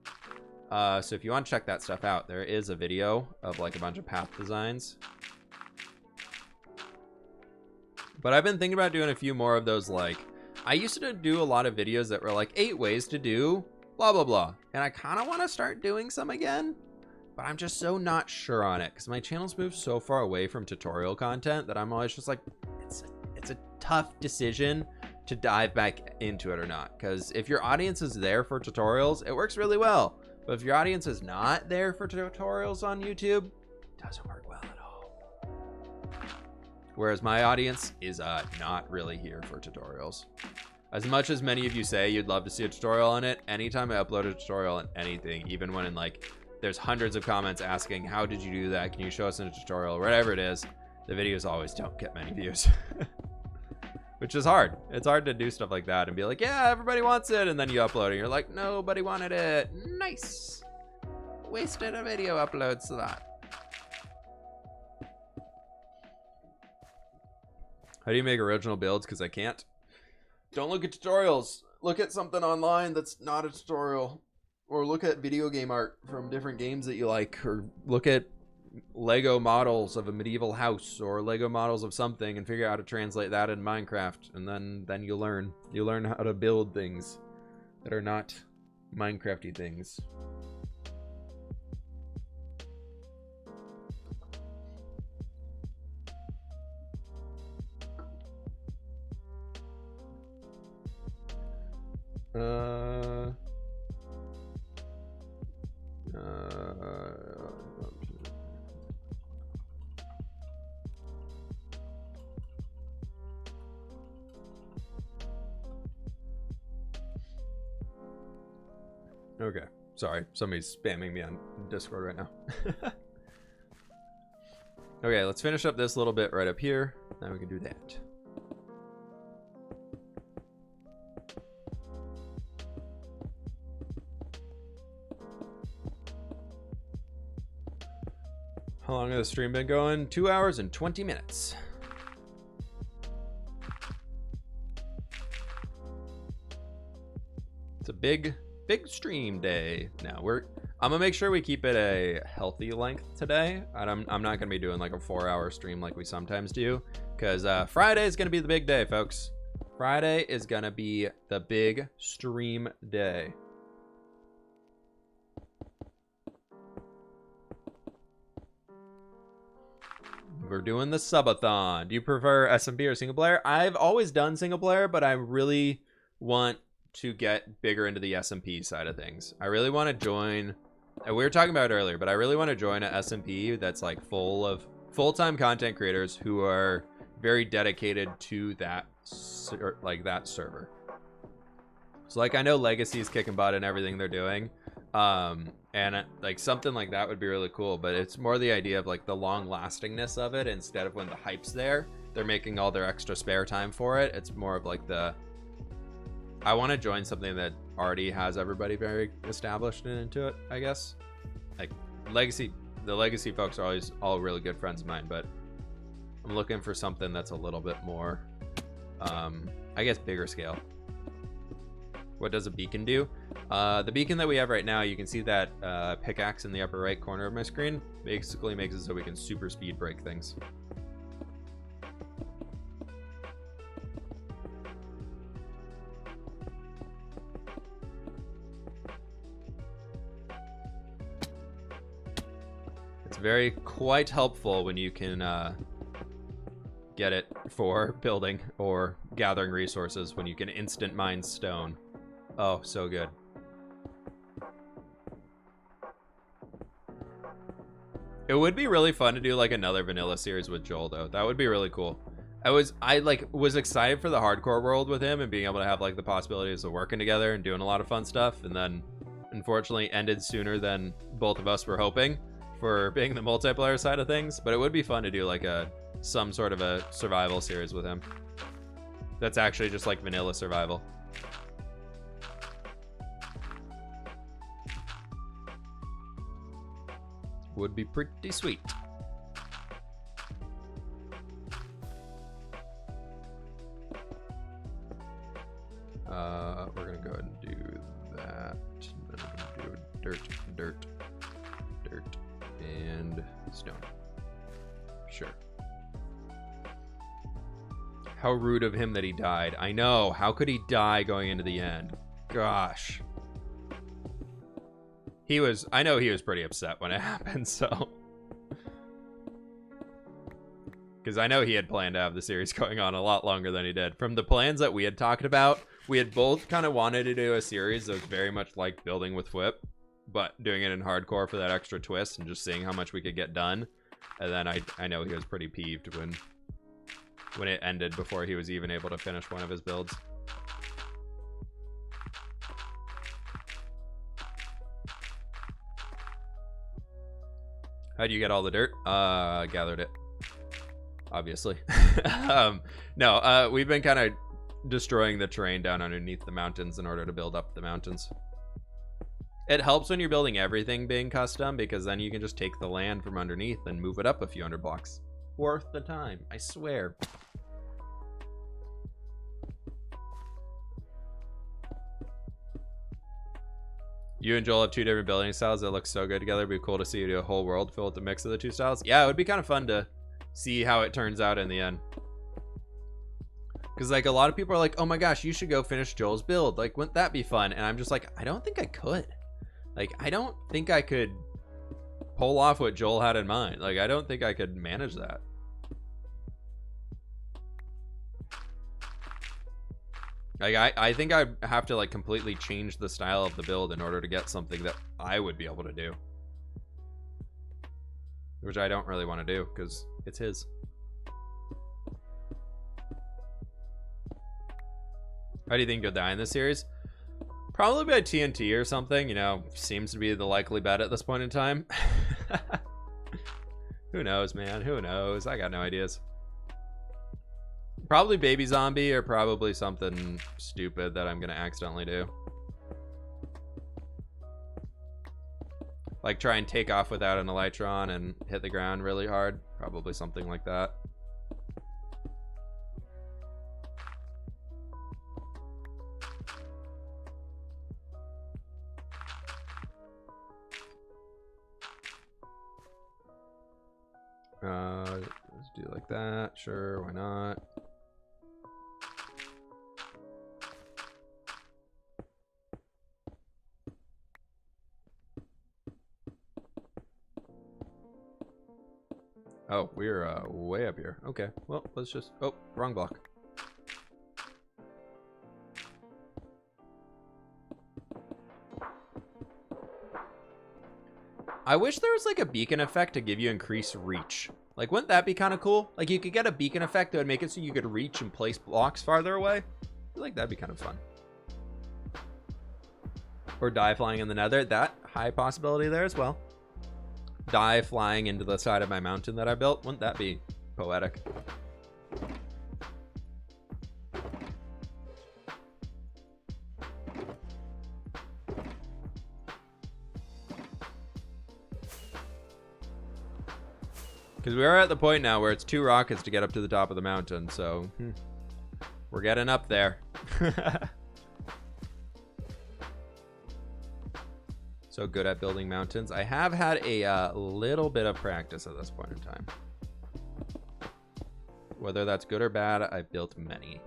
So if you want to check that stuff out, there is a video of like a bunch of path designs. But I've been thinking about doing a few more of those. Like, I used to do a lot of videos that were like 8 ways to do blah, blah, blah. And I kind of want to start doing some again, but I'm just so not sure on it because my channel's moved so far away from tutorial content that I'm always just like, it's a tough decision to dive back into it or not. Because if your audience is there for tutorials, it works really well. But if your audience is not there for tutorials on YouTube, it doesn't work well at all. Whereas my audience is not really here for tutorials. As much as many of you say you'd love to see a tutorial on it, anytime I upload a tutorial on anything, even when in like there's hundreds of comments asking, how did you do that? Can you show us in a tutorial? Whatever it is, the videos always don't get many views. Which is hard. It's hard to do stuff like that and be like, yeah, everybody wants it. And then you upload it and you're like, nobody wanted it. Nice. Wasted a video upload to that. How do you make original builds? Because I can't. Don't look at tutorials. Look at something online that's not a tutorial. Or look at video game art from different games that you like. Or look at Lego models of a medieval house or Lego models of something and figure out how to translate that in Minecraft. And then you'll learn. You'll learn how to build things that are not Minecrafty things. Uh, okay, sorry, somebody's spamming me on Discord right now. Okay, let's finish up this little bit right up here, then we can do that. How long has the stream been going? 2 hours and 20 minutes. It's a big stream day. Now I'm gonna make sure we keep it a healthy length today. I'm not gonna be doing like a 4-hour stream like we sometimes do, because Friday is gonna be the big day, folks. Friday is gonna be the big stream day. We're doing the subathon. Do you prefer SMP or single player? I've always done single player, but I really want to get bigger into the SMP side of things. I really want to join, we were talking about it earlier, but I really want to join a SMP that's like full of full-time content creators who are very dedicated to that server. So like, I know Legacy's kicking butt and everything they're doing, and like something like that would be really cool, but it's more the idea of like the long lastingness of it. Instead of when the hype's there, they're making all their extra spare time for it. It's more of like I want to join something that already has everybody very established and into it, I guess. Like the Legacy folks are always all really good friends of mine, but I'm looking for something that's a little bit more, I guess, bigger scale. What does a beacon do? The beacon that we have right now, you can see that pickaxe in the upper right corner of my screen. Basically makes it so we can super speed break things. It's very quite helpful when you can get it for building or gathering resources, when you can instant mine stone. Oh, so good. It would be really fun to do like another vanilla series with Joel though. That would be really cool. I was excited for the hardcore world with him and being able to have like the possibilities of working together and doing a lot of fun stuff, and then unfortunately ended sooner than both of us were hoping for being the multiplayer side of things. But it would be fun to do like some sort of a survival series with him. That's actually just like vanilla survival. Would be pretty sweet. We're gonna go ahead and do that. Then we're gonna do dirt, and stone. Sure. How rude of him that he died. I know. How could he die going into the end? Gosh. I know he was pretty upset when it happened, so. Because I know he had planned to have the series going on a lot longer than he did. From the plans that we had talked about, we had both kind of wanted to do a series that was very much like building with Whip, but doing it in hardcore for that extra twist and just seeing how much we could get done. And then I know he was pretty peeved when it ended before he was even able to finish one of his builds. How'd you get all the dirt? Gathered it. Obviously. No, we've been kind of destroying the terrain down underneath the mountains in order to build up the mountains. It helps when you're building everything being custom, because then you can just take the land from underneath and move it up a few hundred blocks. Worth the time, I swear. You and Joel have two different building styles that look so good together. It'd be cool to see you do a whole world filled with the mix of the two styles. Yeah, it would be kind of fun to see how it turns out in the end. Because like a lot of people are like, oh my gosh, you should go finish Joel's build. Like, wouldn't that be fun? And I'm just like, I don't think I could. Like, I don't think I could pull off what Joel had in mind. Like, I don't think I could manage that. Like, I think I have to, like, completely change the style of the build in order to get something that I would be able to do. Which I don't really want to do, because it's his. How do you think you'll die in this series? Probably by TNT or something, you know, seems to be the likely bet at this point in time. Who knows, man? Who knows? I got no ideas. Probably baby zombie or probably something stupid that I'm gonna accidentally do. Like try and take off without an elytron and hit the ground really hard. Probably something like that. Let's do like that. Sure, why not? Oh, we're way up here. Okay, well, let's just... Oh, wrong block. I wish there was like a beacon effect to give you increased reach. Like, wouldn't that be kind of cool? Like, you could get a beacon effect that would make it so you could reach and place blocks farther away. I feel like that'd be kind of fun. Or die flying in the nether. That high possibility there as well. Die flying into the side of my mountain that I built. Wouldn't that be poetic? Because we are at the point now where it's 2 rockets to get up to the top of the mountain, so we're getting up there. So good at building mountains. I have had a little bit of practice at this point in time. Whether that's good or bad, I've built many.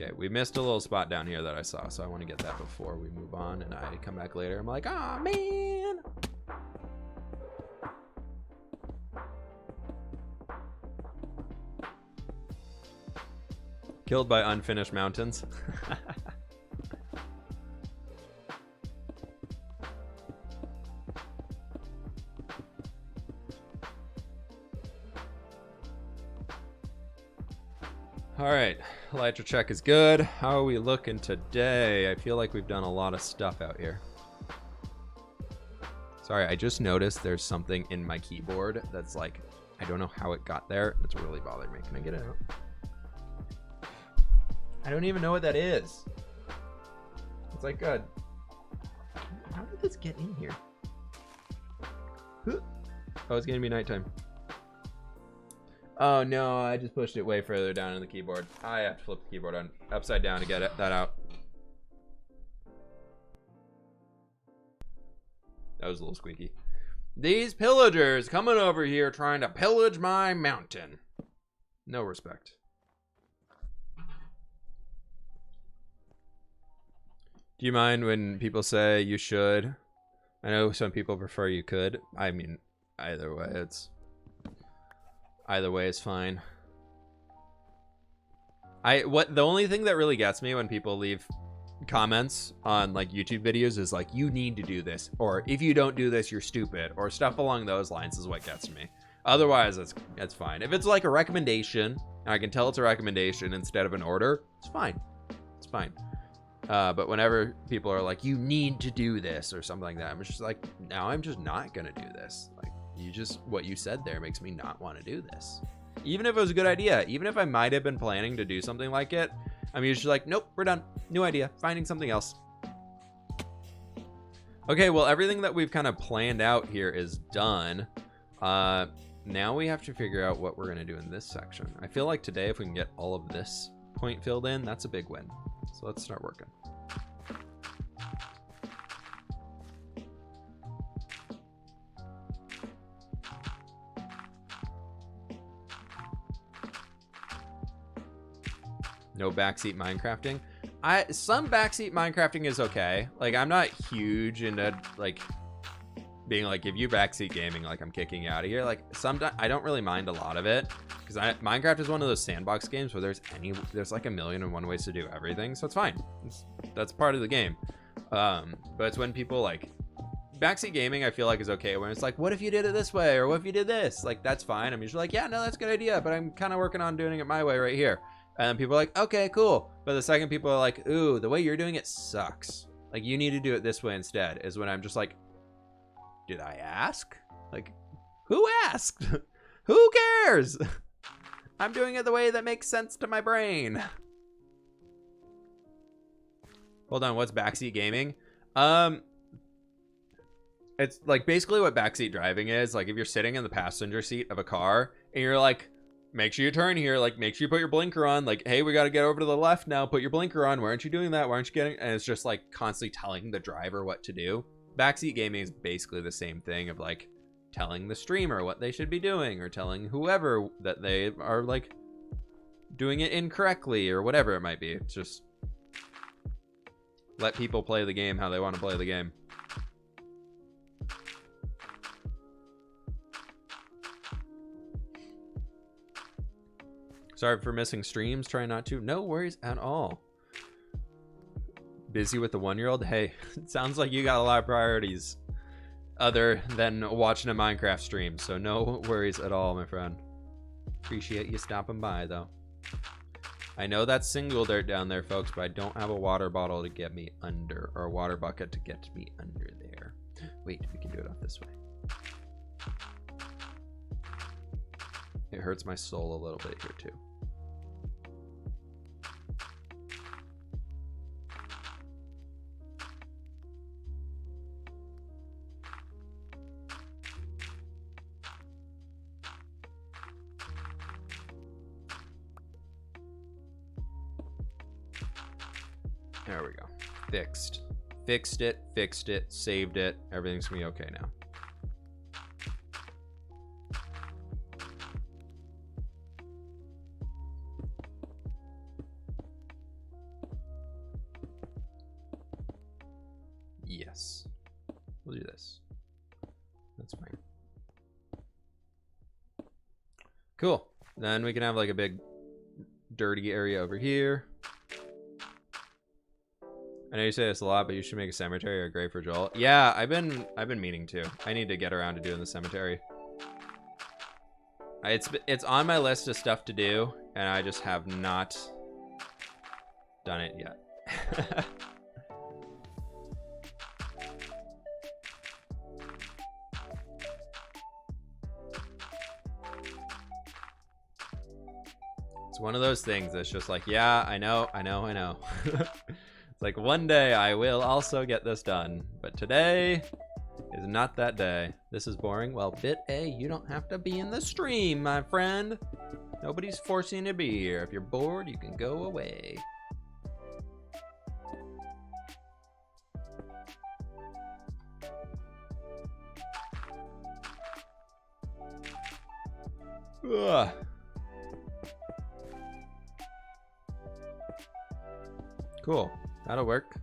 Okay, we missed a little spot down here that I saw, so I want to get that before we move on, and I come back later. I'm like, oh man. Killed by unfinished mountains. All right, elytra check is good. How are we looking today? I feel like we've done a lot of stuff out here. Sorry, I just noticed there's something in my keyboard that's like, I don't know how it got there. It's really bothering me. Can I get it out? I don't even know what that is. It's like a... How did this get in here? Oh, it's gonna be nighttime. Oh no, I just pushed it way further down in the keyboard. I have to flip the keyboard on upside down to get that out. That was a little squeaky. These pillagers coming over here trying to pillage my mountain. No respect. Do you mind when people say you should? I know some people prefer you could. I mean, either way, either way is fine. The only thing that really gets me when people leave comments on like YouTube videos is like, you need to do this, or if you don't do this, you're stupid, or stuff along those lines is what gets me. Otherwise, it's fine. If it's like a recommendation, and I can tell it's a recommendation instead of an order, it's fine. It's fine. But whenever people are like, you need to do this or something like that, I'm just like, no, I'm just not gonna do this. Like, what you said there makes me not want to do this. Even if it was a good idea, even if I might have been planning to do something like it, I'm usually like, nope, we're done. New idea, finding something else. Okay, well, everything that we've kind of planned out here is done. Now we have to figure out what we're gonna do in this section. I feel like today, if we can get all of this point filled in, that's a big win. So let's start working. No backseat Minecrafting. Some backseat Minecrafting is okay. Like, I'm not huge into like being like, if you backseat gaming, like I'm kicking you out of here. Like sometimes I don't really mind a lot of it because Minecraft is one of those sandbox games where there's like 1,000,001 ways to do everything, so it's fine. That's part of the game. But it's when people like backseat gaming, I feel like is okay when it's like, what if you did it this way, or what if you did this? Like that's fine. I'm usually like, yeah, no, that's a good idea, but I'm kind of working on doing it my way right here. And then people are like, okay, cool. But the second people are like, ooh, the way you're doing it sucks. Like you need to do it this way instead, is when I'm just like, did I ask? Like, who asked? Who cares? I'm doing it the way that makes sense to my brain. Hold on, what's backseat gaming? It's like basically what backseat driving is. Like if you're sitting in the passenger seat of a car and you're like, make sure you turn here, like make sure you put your blinker on, like, hey, we got to get over to the left now, put your blinker on, why aren't you doing that, why aren't you getting, and it's just like constantly telling the driver what to do. Backseat gaming is basically the same thing of like telling the streamer what they should be doing, or telling whoever that they are like doing it incorrectly, or whatever it might be. It's just let people play the game how they want to play the game. Sorry for missing streams. Try not to. No worries at all. Busy with the 1-year-old? Hey, it sounds like you got a lot of priorities other than watching a Minecraft stream. So no worries at all, my friend. Appreciate you stopping by, though. I know that's single dirt down there, folks, but I don't have a water bottle to get me under, or a water bucket to get me under there. Wait, we can do it off this way. It hurts my soul a little bit here, too. There we go. Fixed. Fixed it, saved it. Everything's gonna be okay now. Yes. We'll do this. That's fine. Cool. Then we can have like a big dirty area over here. I know you say this a lot, but you should make a cemetery or a grave for Joel. Yeah, I've been meaning to. I need to get around to doing the cemetery. It's on my list of stuff to do, and I just have not done it yet. It's one of those things that's just like, yeah, I know. It's like one day I will also get this done, but today is not that day. This is boring. Well, bit A, you don't have to be in the stream, my friend. Nobody's forcing you to be here. If you're bored, you can go away. Ugh. Cool. That'll work.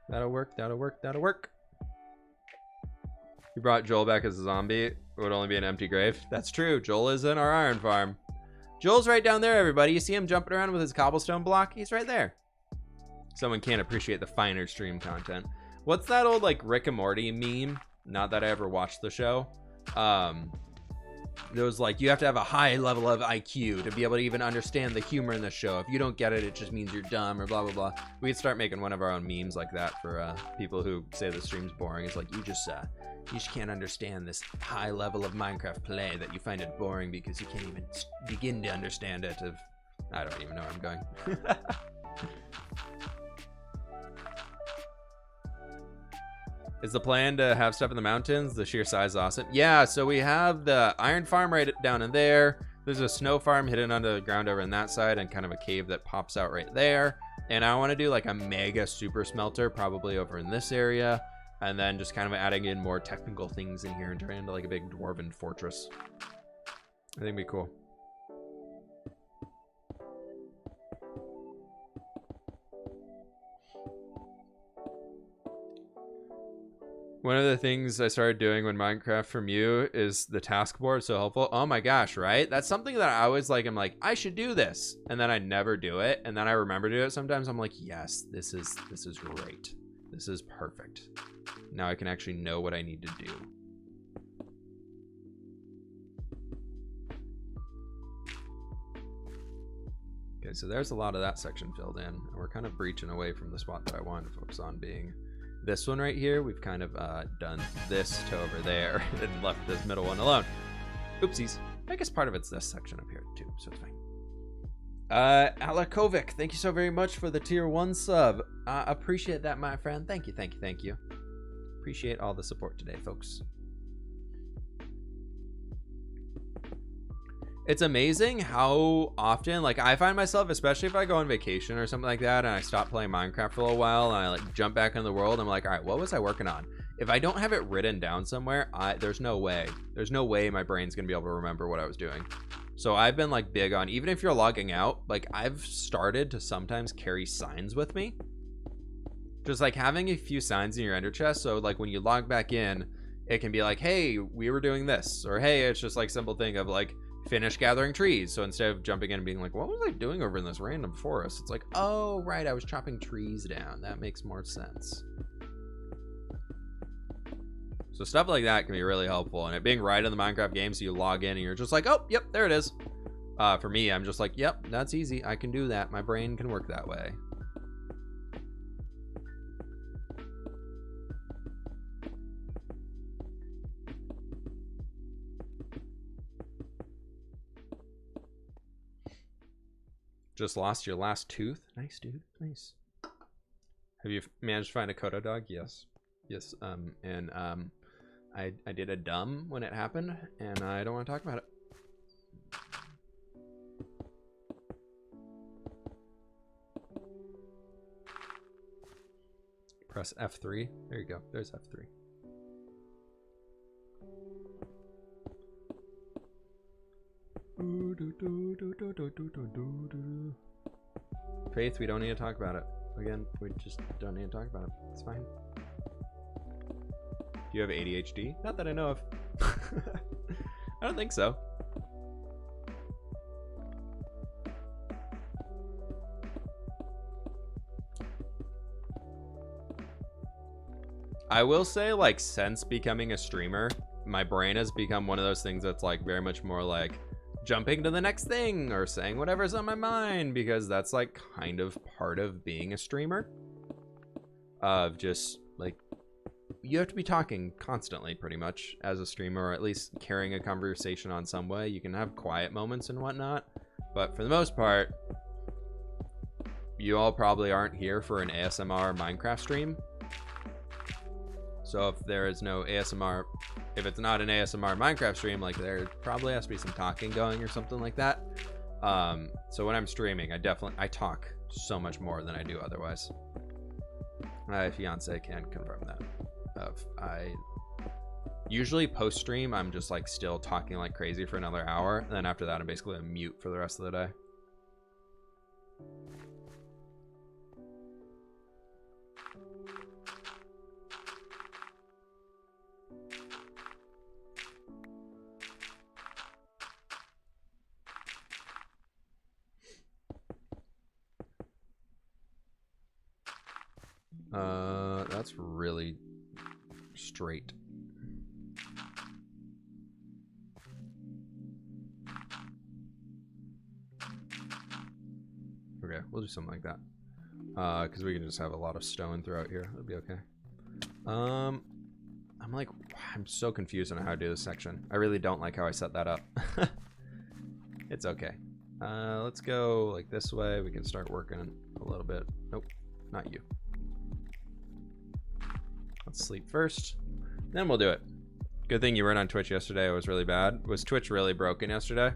That'll work. You brought Joel back as a zombie. It would only be an empty grave. That's true. Joel is in our iron farm. Joel's right down there, everybody. You see him jumping around with his cobblestone block? He's right there. Someone can't appreciate the finer stream content. What's that old like Rick and Morty meme? Not that I ever watched the show. There was like, you have to have a high level of IQ to be able to even understand the humor in the show. If you don't get it, it just means you're dumb or blah, blah, blah. We could start making one of our own memes like that for people who say the stream's boring. It's like, you just can't understand this high level of Minecraft play, that you find it boring because you can't even begin to understand it. I don't even know where I'm going. Is the plan to have stuff in the mountains? The sheer size is awesome. Yeah, so we have the iron farm right down in there. There's a snow farm hidden under the ground over in that side, and kind of a cave that pops out right there. And I want to do like a mega super smelter probably over in this area, and then just kind of adding in more technical things in here and turning into like a big dwarven fortress. I think it'd be cool. One of the things I started doing when Minecraft from you is the task board. So helpful. Oh my gosh, right? That's something that I always like. I'm like, I should do this, and then I never do it, and then I remember to do it sometimes. I'm like, yes, this is great. This is perfect. Now I can actually know what I need to do. Okay, so there's a lot of that section filled in, and we're kind of breaching away from the spot that I wanted to focus on being this one right here. We've kind of done this to over there and left this middle one alone. Oopsies. I guess part of it's this section up here too, so it's fine. Alakovic, thank you so very much for the tier 1 sub. Appreciate that, my friend. Thank you, thank you, thank you. Appreciate all the support today, folks. It's amazing how often, like, I find myself, especially if I go on vacation or something like that and I stop playing Minecraft for a little while and I like jump back into the world, I'm like, all right, what was I working on? If I don't have it written down somewhere, there's no way my brain's gonna be able to remember what I was doing. So I've been like big on, even if you're logging out, like I've started to sometimes carry signs with me. Just like having a few signs in your ender chest. So like when you log back in, it can be like, hey, we were doing this, or hey, it's just like simple thing of like, finish gathering trees. So instead of jumping in and being like, what was I doing over in this random forest? It's like, oh, right, I was chopping trees down. That makes more sense. So stuff like that can be really helpful. And it being right in the Minecraft game, so you log in and you're just like, oh, yep, there it is. For me, I'm just like, yep, that's easy. I can do that. My brain can work that way. Just lost your last tooth. Nice, dude. Nice. Have you managed to find a Kodo dog? Yes. Yes. I did a dumb when it happened, and I don't want to talk about it. Press F3. There you go. There's F3. Faith, we don't need to talk about it. Again, we just don't need to talk about it. It's fine. Do you have ADHD? Not that I know of. I don't think so. I will say, like, since becoming a streamer, my brain has become one of those things that's like very much more like jumping to the next thing or saying whatever's on my mind, because that's like kind of part of being a streamer, of just like you have to be talking constantly pretty much as a streamer, or at least carrying a conversation on some way. You can have quiet moments and whatnot, but for the most part, you all probably aren't here for an ASMR Minecraft stream. So if there is no ASMR, if it's not an ASMR Minecraft stream, like there probably has to be some talking going or something like that. So when I'm streaming, I talk so much more than I do otherwise. My fiance can confirm that. I usually post stream, I'm just like still talking like crazy for another hour, and then after that I'm basically a mute for the rest of the day. That's really straight. Okay, we'll do something like that. Because we can just have a lot of stone throughout here. That'll be okay. I'm so confused on how to do this section. I really don't like how I set that up. It's okay. Let's go like this way. We can start working a little bit. Nope, not you. Let's sleep first, then we'll do it. Good thing you weren't on Twitch yesterday. It was really bad. Was Twitch really broken yesterday?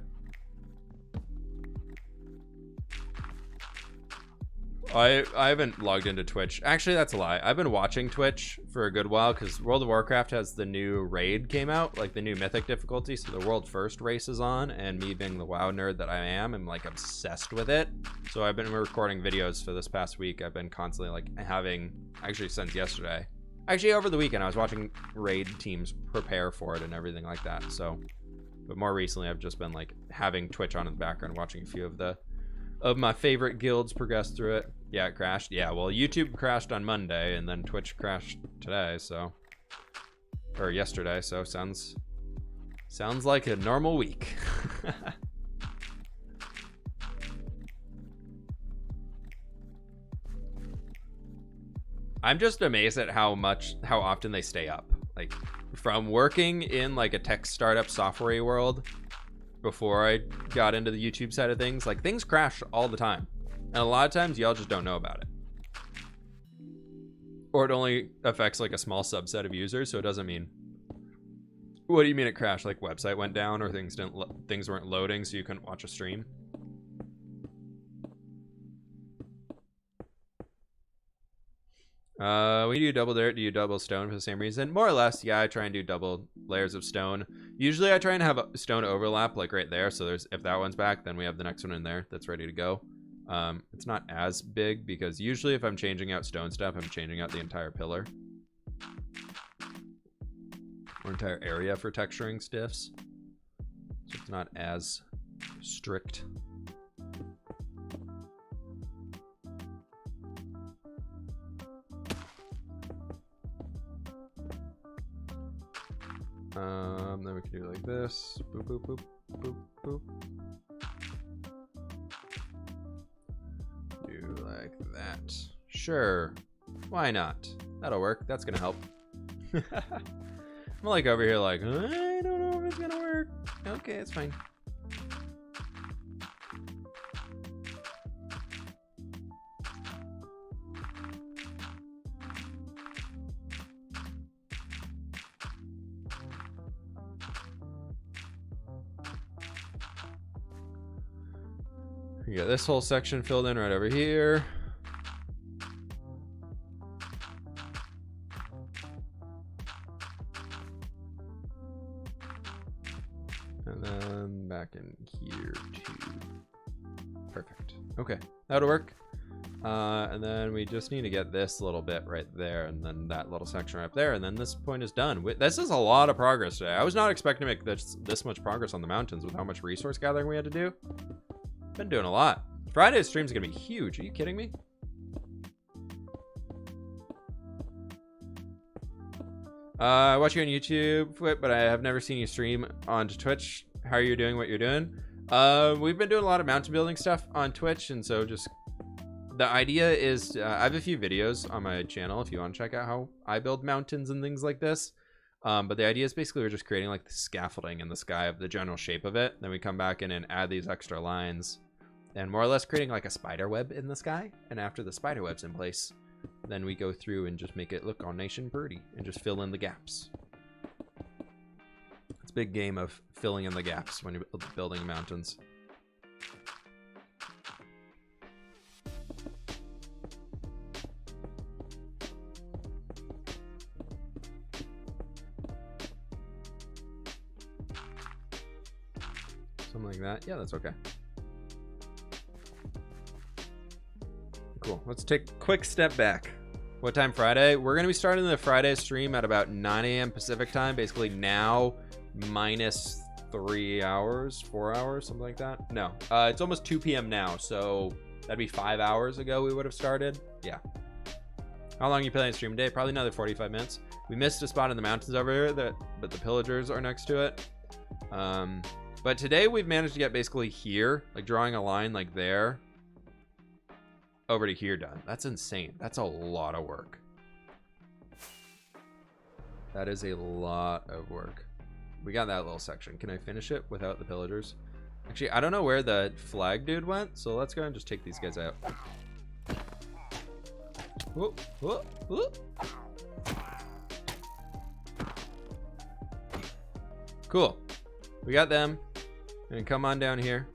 I haven't logged into Twitch. Actually, that's a lie. I've been watching Twitch for a good while because World of Warcraft has the new raid came out, like the new mythic difficulty. So the world first race is on, and me being the WoW nerd that I am, I'm like obsessed with it. So I've been recording videos for this past week. I've been constantly like having, actually since yesterday, Actually, over the weekend, I was watching raid teams prepare for it and everything like that. So, but more recently, I've just been like having Twitch on in the background, watching a few of my favorite guilds progress through it. Yeah, it crashed. Yeah, well, YouTube crashed on Monday, and then Twitch crashed today, so, or yesterday. So sounds like a normal week. I'm just amazed at how often they stay up. Like, from working in like a tech startup software world before I got into the YouTube side of things, like things crash all the time. And a lot of times y'all just don't know about it. Or it only affects like a small subset of users, so it doesn't mean. What do you mean it crashed? Like website went down, or things weren't loading so you couldn't watch a stream? When you do double dirt, do you double stone for the same reason? More or less, yeah, I try and do double layers of stone. Usually I try and have a stone overlap like right there, so if that one's back, then we have the next one in there that's ready to go. It's not as big because usually if I'm changing out stone stuff, I'm changing out the entire pillar. Or entire area for texturing stiffs. So it's not as strict. Then we can do like this. Boop, boop, boop, boop, boop. Do like that. Sure. Why not? That'll work. That's gonna help. I'm like over here like, I don't know if it's gonna work. Okay, it's fine. You got this whole section filled in right over here. And then back in here too. Perfect. Okay, that'll work. And then we just need to get this little bit right there, and then that little section right up there, and then this point is done. This is a lot of progress today. I was not expecting to make this much progress on the mountains with how much resource gathering we had to do. Been doing a lot. Friday's stream's gonna be huge. Are you kidding me? I watch you on YouTube, but I have never seen you stream on Twitch. How are you doing what you're doing? We've been doing a lot of mountain building stuff on Twitch, and so just the idea is I have a few videos on my channel if you want to check out how I build mountains and things like this. But the idea is basically we're just creating like the scaffolding in the sky of the general shape of it. Then we come back in and add these extra lines and more or less creating like a spider web in the sky. And after the spider web's in place, then we go through and just make it look all nice and pretty and just fill in the gaps. It's a big game of filling in the gaps when you're building mountains. Something like that. Yeah, that's okay. Cool. Let's take a quick step back. What time Friday? We're going to be starting the Friday stream at about 9 a.m. Pacific time. Basically now minus 3 hours, 4 hours, something like that. No, it's almost 2 p.m. now. So that'd be 5 hours ago we would have started. Yeah. How long are you planning to stream today? Probably another 45 minutes. We missed a spot in the mountains over here, but the pillagers are next to it. But today we've managed to get basically here, like drawing a line like there, over to here done. That's insane. That's a lot of work. That is a lot of work. We got that little section. Can I finish it without the pillagers? Actually, I don't know where the flag dude went, so let's go and just take these guys out. Whoa, whoa, whoa. Cool. We got them. And come on down here.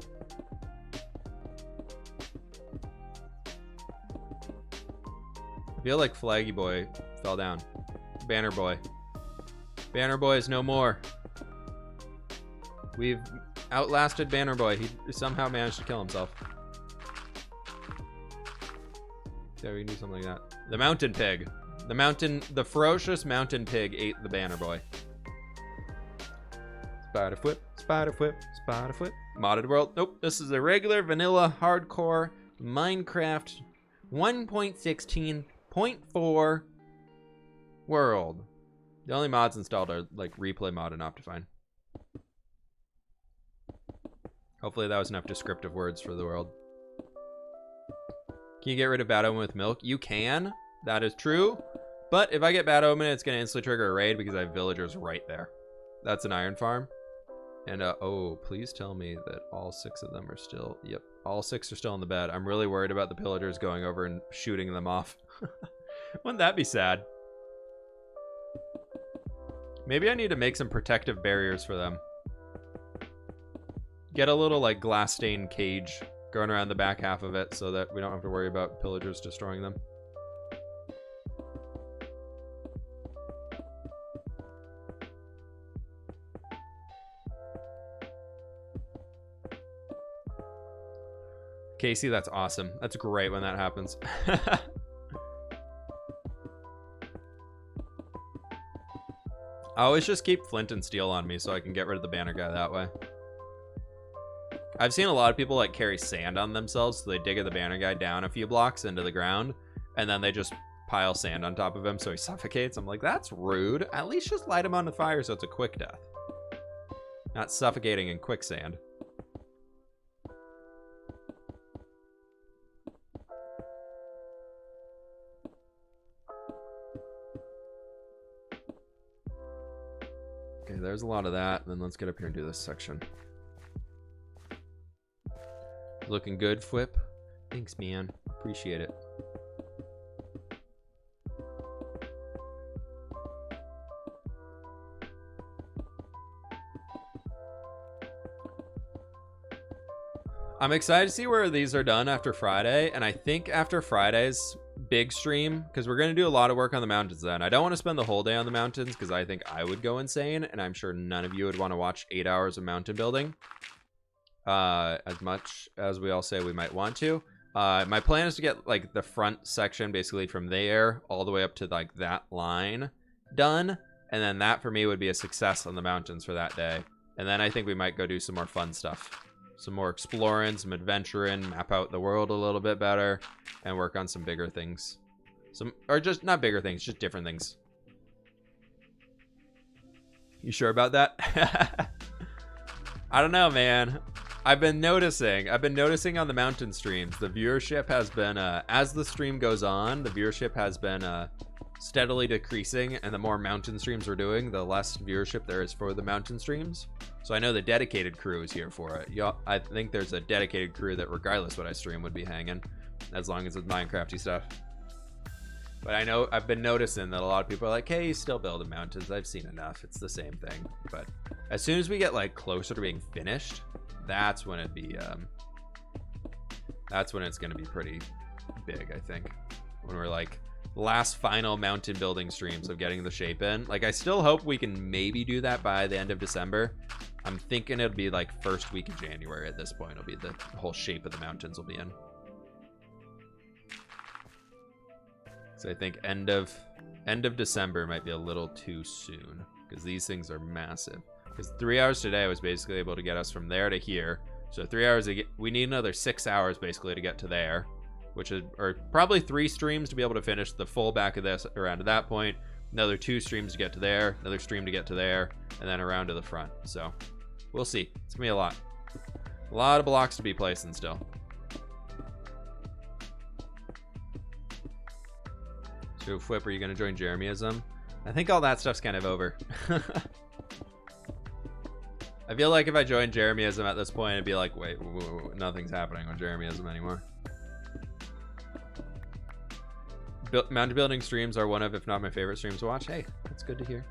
I feel like Flaggy Boy fell down. Banner Boy. Banner Boy is no more. We've outlasted Banner Boy. He somehow managed to kill himself. Yeah, we can do something like that. The Mountain Pig. The ferocious mountain pig ate the banner boy. Spider flip, spider flip, spider flip. Modded world. Nope, this is a regular vanilla hardcore Minecraft 1.16.4 world. The only mods installed are like replay mod and Optifine. Hopefully that was enough descriptive words for the world. Can you get rid of Bad Omen with milk? You can. That is true. But if I get Bad Omen, it's going to instantly trigger a raid because I have villagers right there. That's an iron farm. And, oh, please tell me that all 6 of them are still... Yep, all 6 are still in the bed. I'm really worried about the pillagers going over and shooting them off. Wouldn't that be sad? Maybe I need to make some protective barriers for them. Get a little, like, glass stained cage going around the back half of it so that we don't have to worry about pillagers destroying them. Casey, that's awesome. That's great when that happens. I always just keep flint and steel on me so I can get rid of the banner guy that way. I've seen a lot of people like carry sand on themselves, so they dig the banner guy down a few blocks into the ground, and then they just pile sand on top of him so he suffocates. I'm like, that's rude. At least just light him on the fire so it's a quick death. Not suffocating in quicksand. Okay, there's a lot of that. And then let's get up here and do this section. Looking good, Flip. Thanks, man. Appreciate it. I'm excited to see where these are done after Friday. And I think after Friday's big stream, because we're going to do a lot of work on the mountains then. I don't want to spend the whole day on the mountains because I think I would go insane. And I'm sure none of you would want to watch 8 hours of mountain building. As much as we all say we might want to. My plan is to get like the front section basically from there all the way up to like that line done, and then that for me would be a success on the mountains for that day. And then I think we might go do some more fun stuff, some more exploring, some adventuring, map out the world a little bit better, and work on some bigger things. Or just not bigger things, just different things. You sure about that? I don't know, man. I've been noticing on the mountain streams, the viewership has been, as the stream goes on, the viewership has been steadily decreasing, and the more mountain streams we're doing, the less viewership there is for the mountain streams. So I know the dedicated crew is here for it. I think there's a dedicated crew that regardless what I stream would be hanging, as long as it's Minecrafty stuff. But I know I've been noticing that a lot of people are like, hey, you still building mountains. I've seen enough. It's the same thing. But as soon as we get like closer to being finished, that's when it'd be that's when it's gonna be pretty big, I think, when we're like last final mountain building streams of getting the shape in. Like I still hope we can maybe do that by the end of December. I'm thinking it'll be like first week of January at this point. It'll be the whole shape of the mountains will be in. So I think end of December might be a little too soon because these things are massive. Because 3 hours today was basically able to get us from there to here. So 3 hours, we need another 6 hours basically to get to there, which is, or probably 3 streams to be able to finish the full back of this around to that point. Another 2 streams to get to there, another stream to get to there, and then around to the front. So we'll see. It's gonna be a lot of blocks to be placing still. So Flip, are you gonna join Jeremyism? I think all that stuff's kind of over. I feel like if I joined Jeremyism at this point, it'd be like, wait, nothing's happening on Jeremyism anymore. Mountain building streams are one of, if not my favorite streams to watch. Hey, that's good to hear.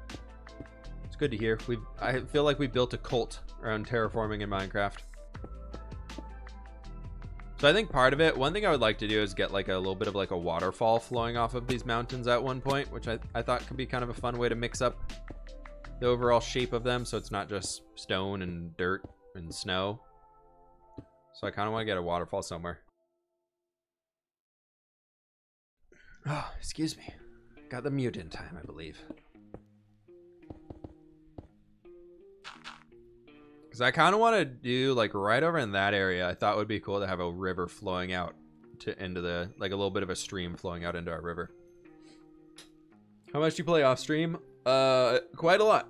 It's good to hear. I feel like we built a cult around terraforming in Minecraft. So I think part of it, one thing I would like to do is get like a little bit of like a waterfall flowing off of these mountains at one point, which I thought could be kind of a fun way to mix up the overall shape of them so it's not just stone and dirt and snow. So I kind of want to get a waterfall somewhere. Oh, excuse me. got the mutant time, I believe. Because I kind of want to do like right over in that area. I thought it would be cool to have a river flowing out to into the, like a little bit of a stream flowing out into our river. How much do you play off stream? Quite a lot.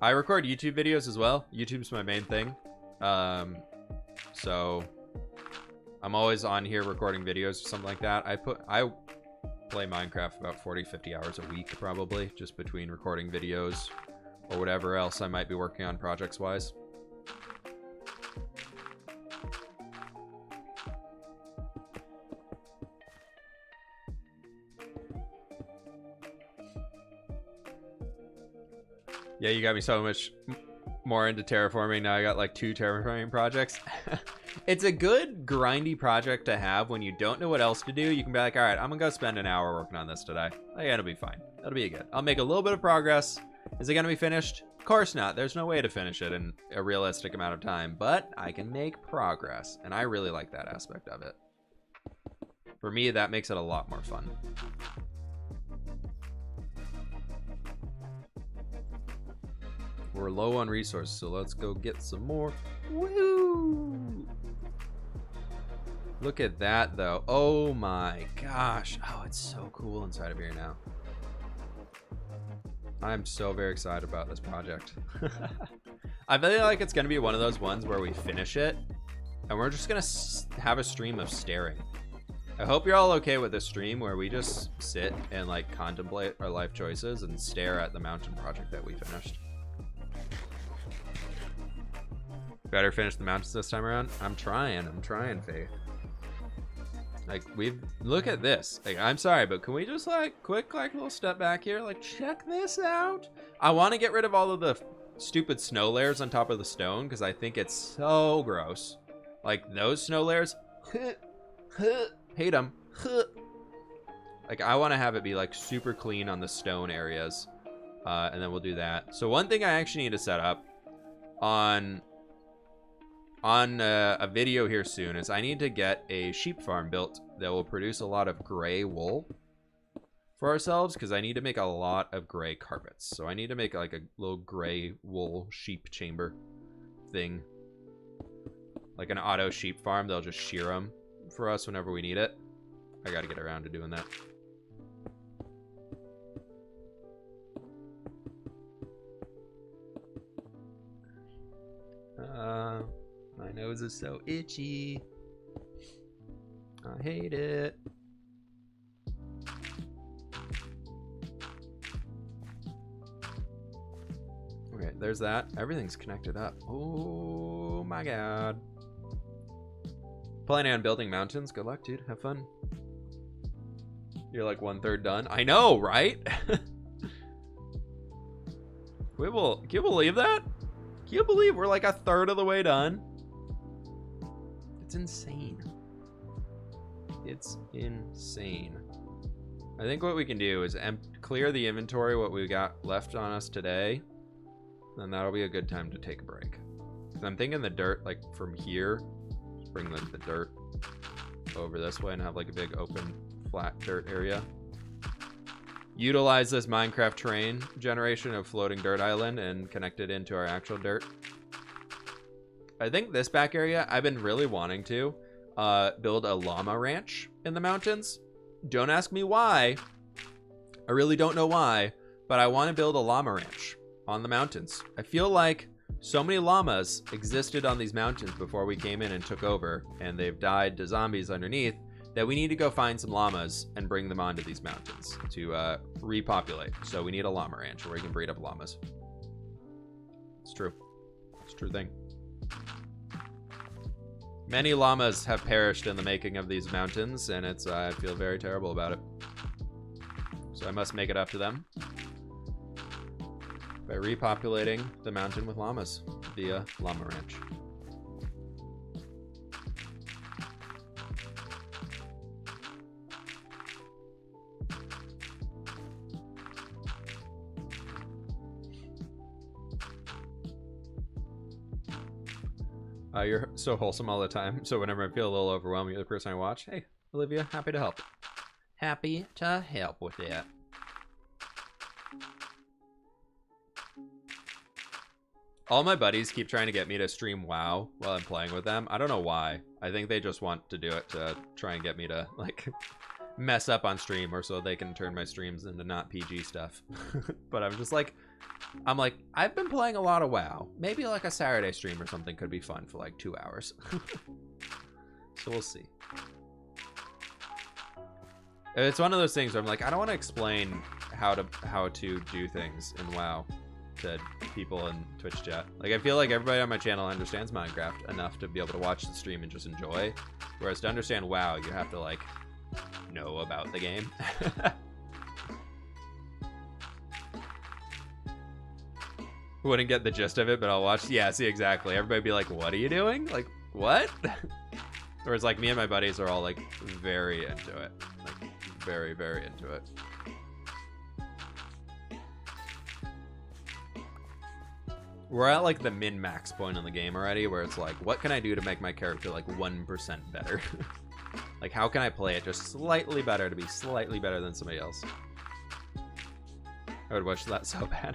I record YouTube videos as well. YouTube's my main thing. So I'm always on here recording videos or something like that. I play Minecraft about 40-50 hours a week probably, just between recording videos or whatever else I might be working on projects wise. Yeah, you got me so much more into terraforming. Now I got like 2 terraforming projects. It's a good grindy project to have when you don't know what else to do. You can be like, all right, I'm gonna go spend an hour working on this today. Like, it'll be fine. It'll be good. I'll make a little bit of progress. Is it gonna be finished? Of course not. There's no way to finish it in a realistic amount of time, but I can make progress, and I really like that aspect of it. For me, that makes it a lot more fun. We're low on resources, so let's go get some more. Woo! Look at that, though. Oh my gosh. Oh, it's so cool inside of here now. I'm so very excited about this project. I feel like it's going to be one of those ones where we finish it, and we're just going to have a stream of staring. I hope you're all okay with this stream where we just sit and like contemplate our life choices and stare at the mountain project that we finished. Better finish the mountains this time around. I'm trying, Faith. Like, look at this. Like, I'm sorry, but can we just like quick like little step back here? Like, check this out. I want to get rid of all of the stupid snow layers on top of the stone because I think it's so gross. Like those snow layers, hate them. Like, I want to have it be like super clean on the stone areas, and then we'll do that. So one thing I actually need to set up on a video here soon is I need to get a sheep farm built that will produce a lot of gray wool for ourselves, because I need to make a lot of gray carpets. So I need to make like a little gray wool sheep chamber thing, like an auto sheep farm. They'll just shear them for us whenever we need it. I got to get around to doing that. My nose is so itchy. I hate it. Okay, there's that. Everything's connected up. Oh my god. Planning on building mountains. Good luck, dude. Have fun. You're like 1/3 done. I know, right? Can you believe that? Can you believe we're like 1/3 of the way done? It's insane. It's insane. I think what we can do is clear the inventory, what we got left on us today, and that'll be a good time to take a break. I'm thinking the dirt, like from here, just bring like the dirt over this way and have like a big open flat dirt area. Utilize this Minecraft terrain generation of floating dirt island and connect it into our actual dirt. I think this back area, I've been really wanting to build a llama ranch in the mountains. Don't ask me why. I really don't know why, but I want to build a llama ranch on the mountains. I feel like so many llamas existed on these mountains before we came in and took over, and they've died to zombies underneath, that we need to go find some llamas and bring them onto these mountains to repopulate. So we need a llama ranch where we can breed up llamas. It's true. It's a true thing. Many llamas have perished in the making of these mountains, and I feel very terrible about it. So I must make it up to them by repopulating the mountain with llamas via llama ranch. You're so wholesome all the time. So whenever I feel a little overwhelmed, you're the person I watch. Hey, Olivia, happy to help. Happy to help with it. All my buddies keep trying to get me to stream WoW while I'm playing with them. I don't know why. I think they just want to do it to try and get me to, like, mess up on stream, or so they can turn my streams into not PG stuff. But I'm just like, I've been playing a lot of WoW. Maybe like a Saturday stream or something could be fun for like 2 hours. So we'll see. It's one of those things where I'm like, I don't want to explain how to do things in WoW to people in Twitch chat. Like, I feel like everybody on my channel understands Minecraft enough to be able to watch the stream and just enjoy. Whereas to understand WoW, you have to, like, know about the game. Wouldn't get the gist of it, but I'll watch. Yeah, see, exactly. Everybody be like, what are you doing? Like, what? Whereas, like, me and my buddies are all, like, very into it. Like, very, very into it. We're at, like, the min-max point in the game already, where it's like, what can I do to make my character, like, 1% better? Like, how can I play it just slightly better to be slightly better than somebody else? I would wish that so bad.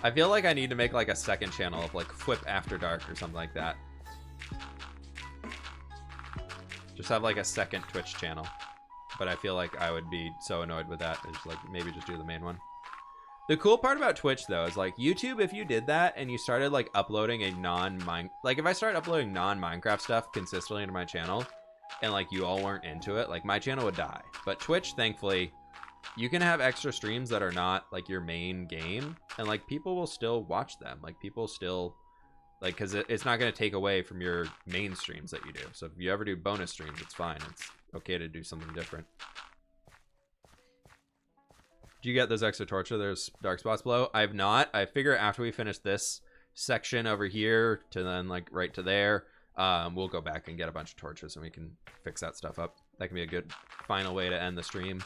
I feel like I need to make, like, a second channel of, like, Flip After Dark or something like that. Just have, like, a second Twitch channel. But I feel like I would be so annoyed with that. It's like, maybe just do the main one. The cool part about Twitch, though, is, like, YouTube, if you did that and you started, like, uploading a like, if I started uploading non-Minecraft stuff consistently into my channel and, like, you all weren't into it, like, my channel would die. But Twitch, thankfully, you can have extra streams that are not, like, your main game, and, like, people will still watch them. Like, people still, like, because it's not going to take away from your main streams that you do. So if you ever do bonus streams, it's fine. It's okay to do something different. Do you get those extra torches? There's dark spots below. I have not. I figure after we finish this section over here to then, like, right to there, we'll go back and get a bunch of torches and we can fix that stuff up. That can be a good final way to end the stream.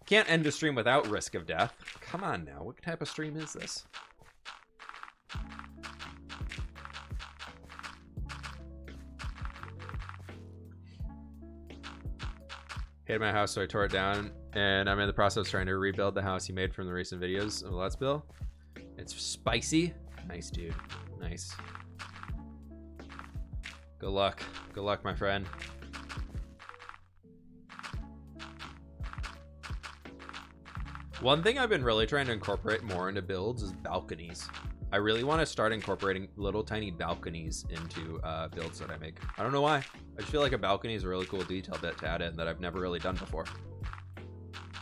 Can't end a stream without risk of death. Come on now. What type of stream is this? Hated my house, so I tore it down, and I'm in the process of trying to rebuild the house you made from the recent videos of Let's Build. It's spicy. Nice, dude. Nice. Good luck. Good luck, my friend. One thing I've been really trying to incorporate more into builds is balconies. I really want to start incorporating little tiny balconies into builds that I make. I don't know why. I just feel like a balcony is a really cool detail bit to add in that I've never really done before.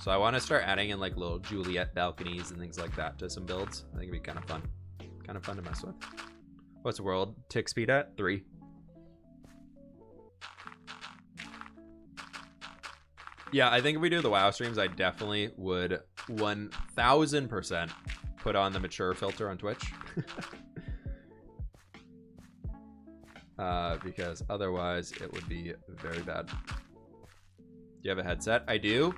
So I want to start adding in, like, little Juliet balconies and things like that to some builds. I think it'd be kind of fun. Kind of fun to mess with. What's the world tick speed at? 3. Yeah, I think if we do the WoW streams, I definitely would 1000% put on the mature filter on Twitch. Because otherwise it would be very bad. Do you have a headset? I do.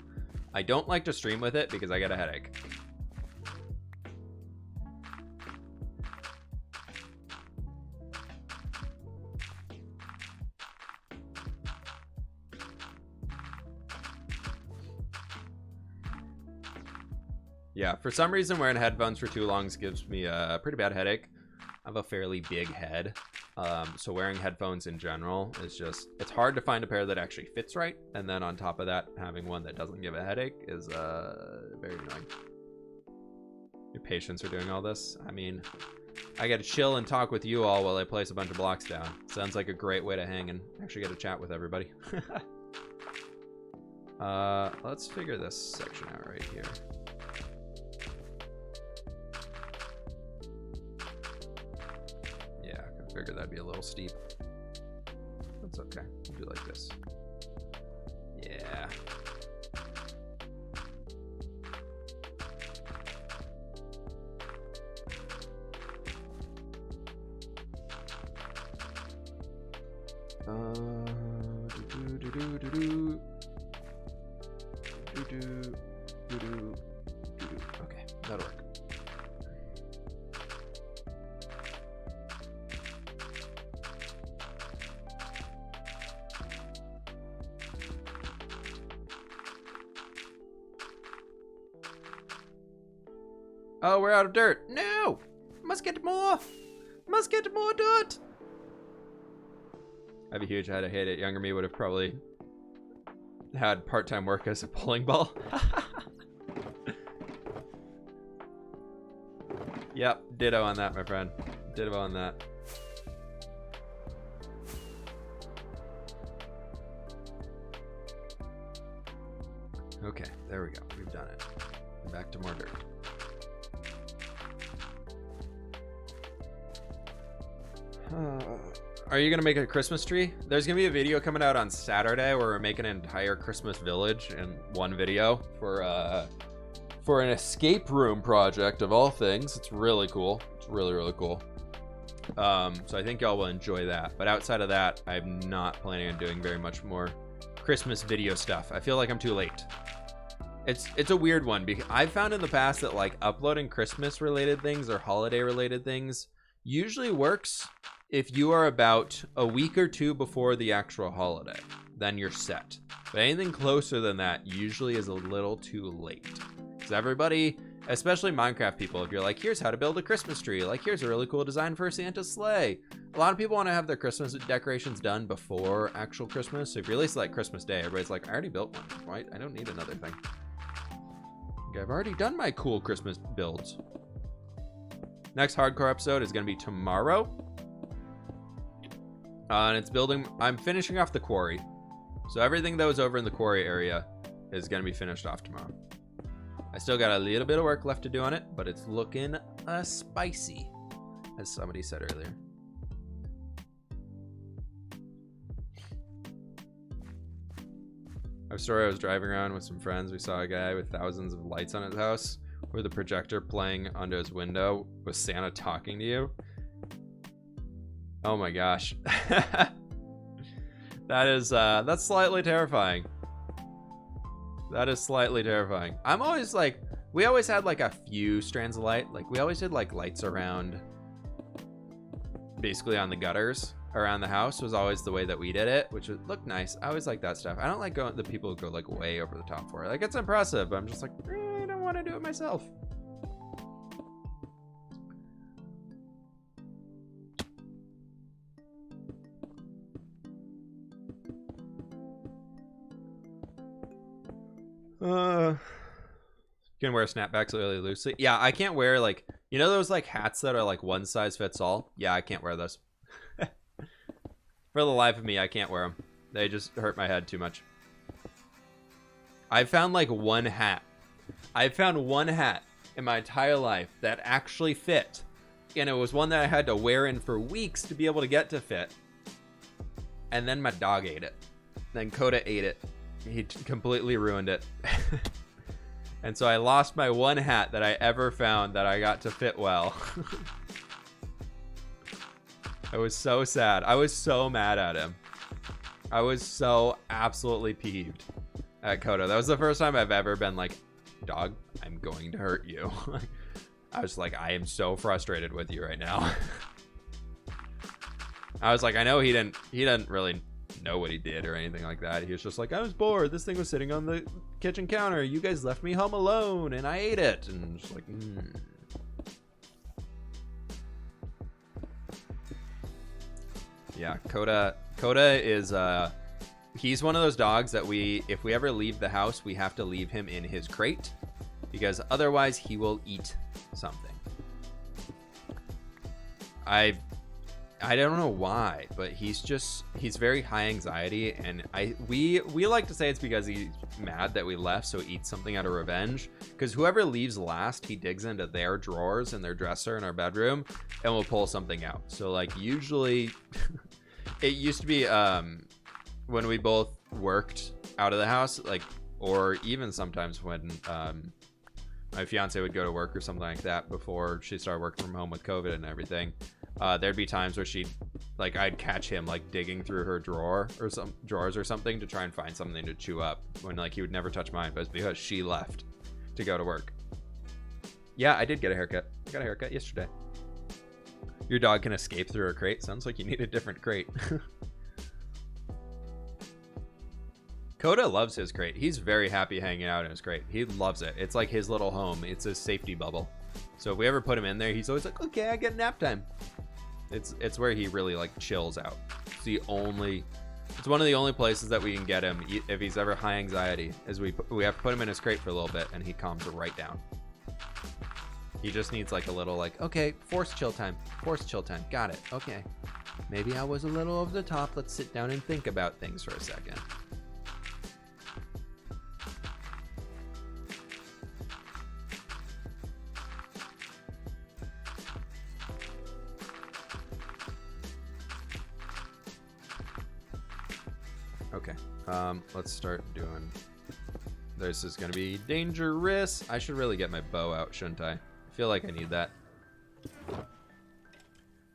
I don't like to stream with it because I get a headache. Yeah, for some reason wearing headphones for too long gives me a pretty bad headache. I have a fairly big head, so wearing headphones in general is just, it's hard to find a pair that actually fits right, and then on top of that, having one that doesn't give a headache is very annoying. Your patients are doing all this. I mean, I gotta chill and talk with you all while I place a bunch of blocks down. Sounds like a great way to hang and actually get a chat with everybody. Let's figure this section out right here. I figured that'd be a little steep. That's okay. We'll do like this. Yeah. Okay, that'll work. Oh, we're out of dirt. No! Must get more! Must get more dirt! I have a huge head. I hate it. Younger me would have probably had part-time work as a bowling ball. Yep, ditto on that, my friend. Ditto on that. Okay, there we go. We've done it. Back to more dirt. Are you gonna make a Christmas tree? There's gonna be a video coming out on Saturday where we're making an entire Christmas village in one video for an escape room project of all things. It's really cool. It's really, really cool. So I think y'all will enjoy that. But outside of that, I'm not planning on doing very much more Christmas video stuff. I feel like I'm too late. It's a weird one because I've found in the past that like uploading Christmas related things or holiday related things usually works if you are about a week or two before the actual holiday. Then you're set. But anything closer than that usually is a little too late. Because everybody, especially Minecraft people, if you're like, here's how to build a Christmas tree, like here's a really cool design for a Santa's sleigh. A lot of people want to have their Christmas decorations done before actual Christmas. So if you release like Christmas Day, everybody's like, I already built one, right? I don't need another thing. Okay, I've already done my cool Christmas builds. Next hardcore episode is going to be tomorrow. And it's building, I'm finishing off the quarry. So everything that was over in the quarry area is going to be finished off tomorrow. I still got a little bit of work left to do on it, but it's looking spicy, as somebody said earlier. I was driving around with some friends. We saw a guy with thousands of lights on his house with a projector playing under his window with Santa talking to you. Oh my gosh. That's slightly terrifying. That is slightly terrifying. I'm always like, we always had like a few strands of light. Like we always did like lights around, basically on the gutters around the house was always the way that we did it, which would look nice. I always like that stuff. I don't like the people who go like way over the top for it. Like it's impressive, but I'm just like, I don't want to do it myself. Can wear snapbacks really loosely. Yeah, I can't wear like, you know those like hats that are like one size fits all? Yeah, I can't wear those. For the life of me, I can't wear them. They just hurt my head too much. I found like one hat. I found one hat in my entire life that actually fit. And it was one that I had to wear in for weeks to be able to get to fit. And then my dog ate it. Then Coda ate it. He completely ruined it. And so I lost my one hat that I ever found that I got to fit well. I was so sad. I was so mad at him. I was so absolutely peeved at Coda. That was the first time I've ever been like, dog, I'm going to hurt you. I was like, I am so frustrated with you right now. I was like, I know he didn't really know what he did or anything like that. He was just like, I was bored. This thing was sitting on the kitchen counter. You guys left me home alone and I ate it. And just like, Yeah, Coda is he's one of those dogs that if we ever leave the house, we have to leave him in his crate because otherwise he will eat something. I don't know why, but he's very high anxiety, and we like to say it's because he's mad that we left, so he eats something out of revenge. Because whoever leaves last, he digs into their drawers in their dresser in our bedroom and will pull something out. So like usually it used to be when we both worked out of the house, like, or even sometimes when my fiance would go to work or something like that before she started working from home with COVID and everything. There'd be times where I'd catch him like digging through her drawers or something to try and find something to chew up when like he would never touch mine, but it's because she left to go to work. Yeah, I did get a haircut. I got a haircut yesterday. Your dog can escape through a crate. Sounds like you need a different crate. Coda loves his crate. He's very happy hanging out in his crate. He loves it. It's like his little home. It's a safety bubble. So if we ever put him in there, he's always like, okay, I get nap time. It's where he really like chills out. It's one of the only places that we can get him if he's ever high anxiety, is we have to put him in his crate for a little bit and he calms right down. He just needs like a little like, okay, forced chill time. Got it. Okay. Maybe I was a little over the top. Let's sit down and think about things for a second. Okay, let's start doing... This is gonna be dangerous. I should really get my bow out, shouldn't I? I feel like I need that.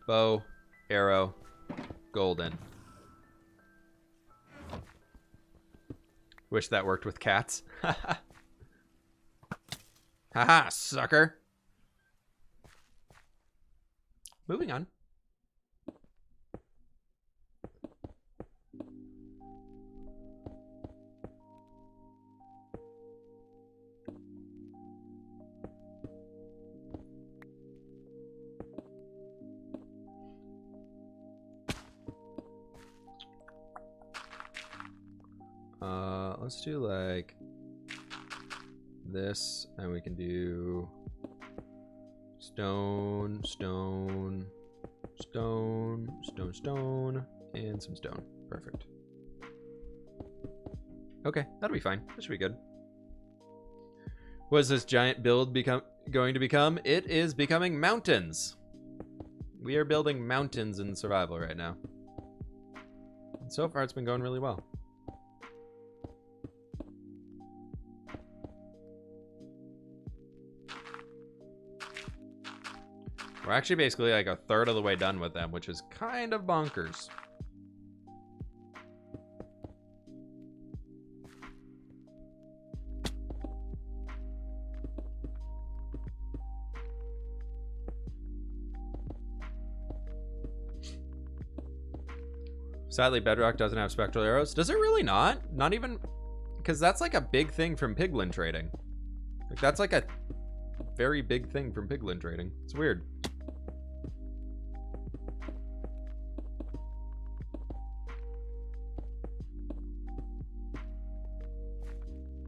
Bow, arrow, golden. Wish that worked with cats. Haha, sucker. Moving on. Let's do like this, and we can do stone, stone, stone, stone, stone, and some stone. Perfect. Okay, that'll be fine. That should be good. What is this giant build going to become? It is becoming mountains. We are building mountains in survival right now. And so far, it's been going really well. We're actually basically like a third of the way done with them, which is kind of bonkers. Sadly, Bedrock doesn't have spectral arrows. Does it really not? Not even... Because that's like a big thing from piglin trading. Like that's like a very big thing from piglin trading. It's weird.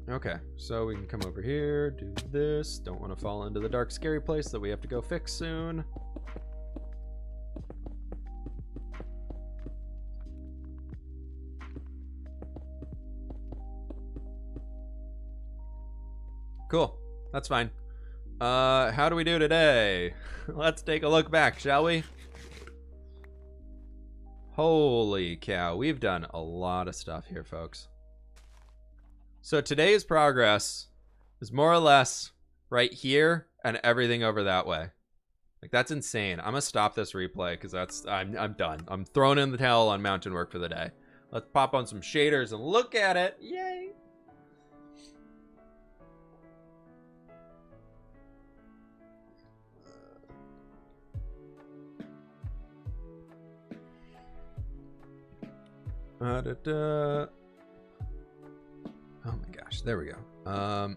Okay, so we can come over here, do this. Don't want to fall into the dark, scary place that we have to go fix soon. Cool, that's fine. How do we do today? Let's take a look back, shall we? Holy cow, we've done a lot of stuff here, folks. So today's progress is more or less right here and everything over that way. Like that's insane. I'm gonna stop this replay because I'm done. I'm throwing in the towel on mountain work for the day. Let's pop on some shaders and look at it. Yay! Oh my gosh, there we go.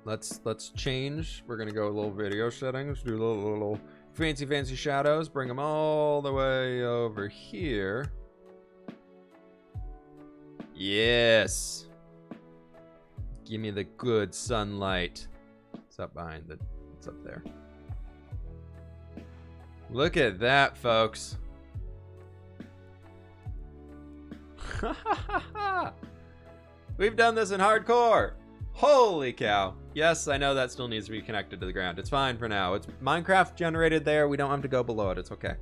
Let's change. We're gonna go a little video settings, do a little fancy shadows, bring them all the way over here. Yes. Give me the good sunlight. It's up behind the, it's up there. Look at that, folks. We've done this in hardcore. Holy cow. Yes, I know that still needs to be connected to the ground. It's fine for now. It's Minecraft generated there. We don't have to go below it. It's okay.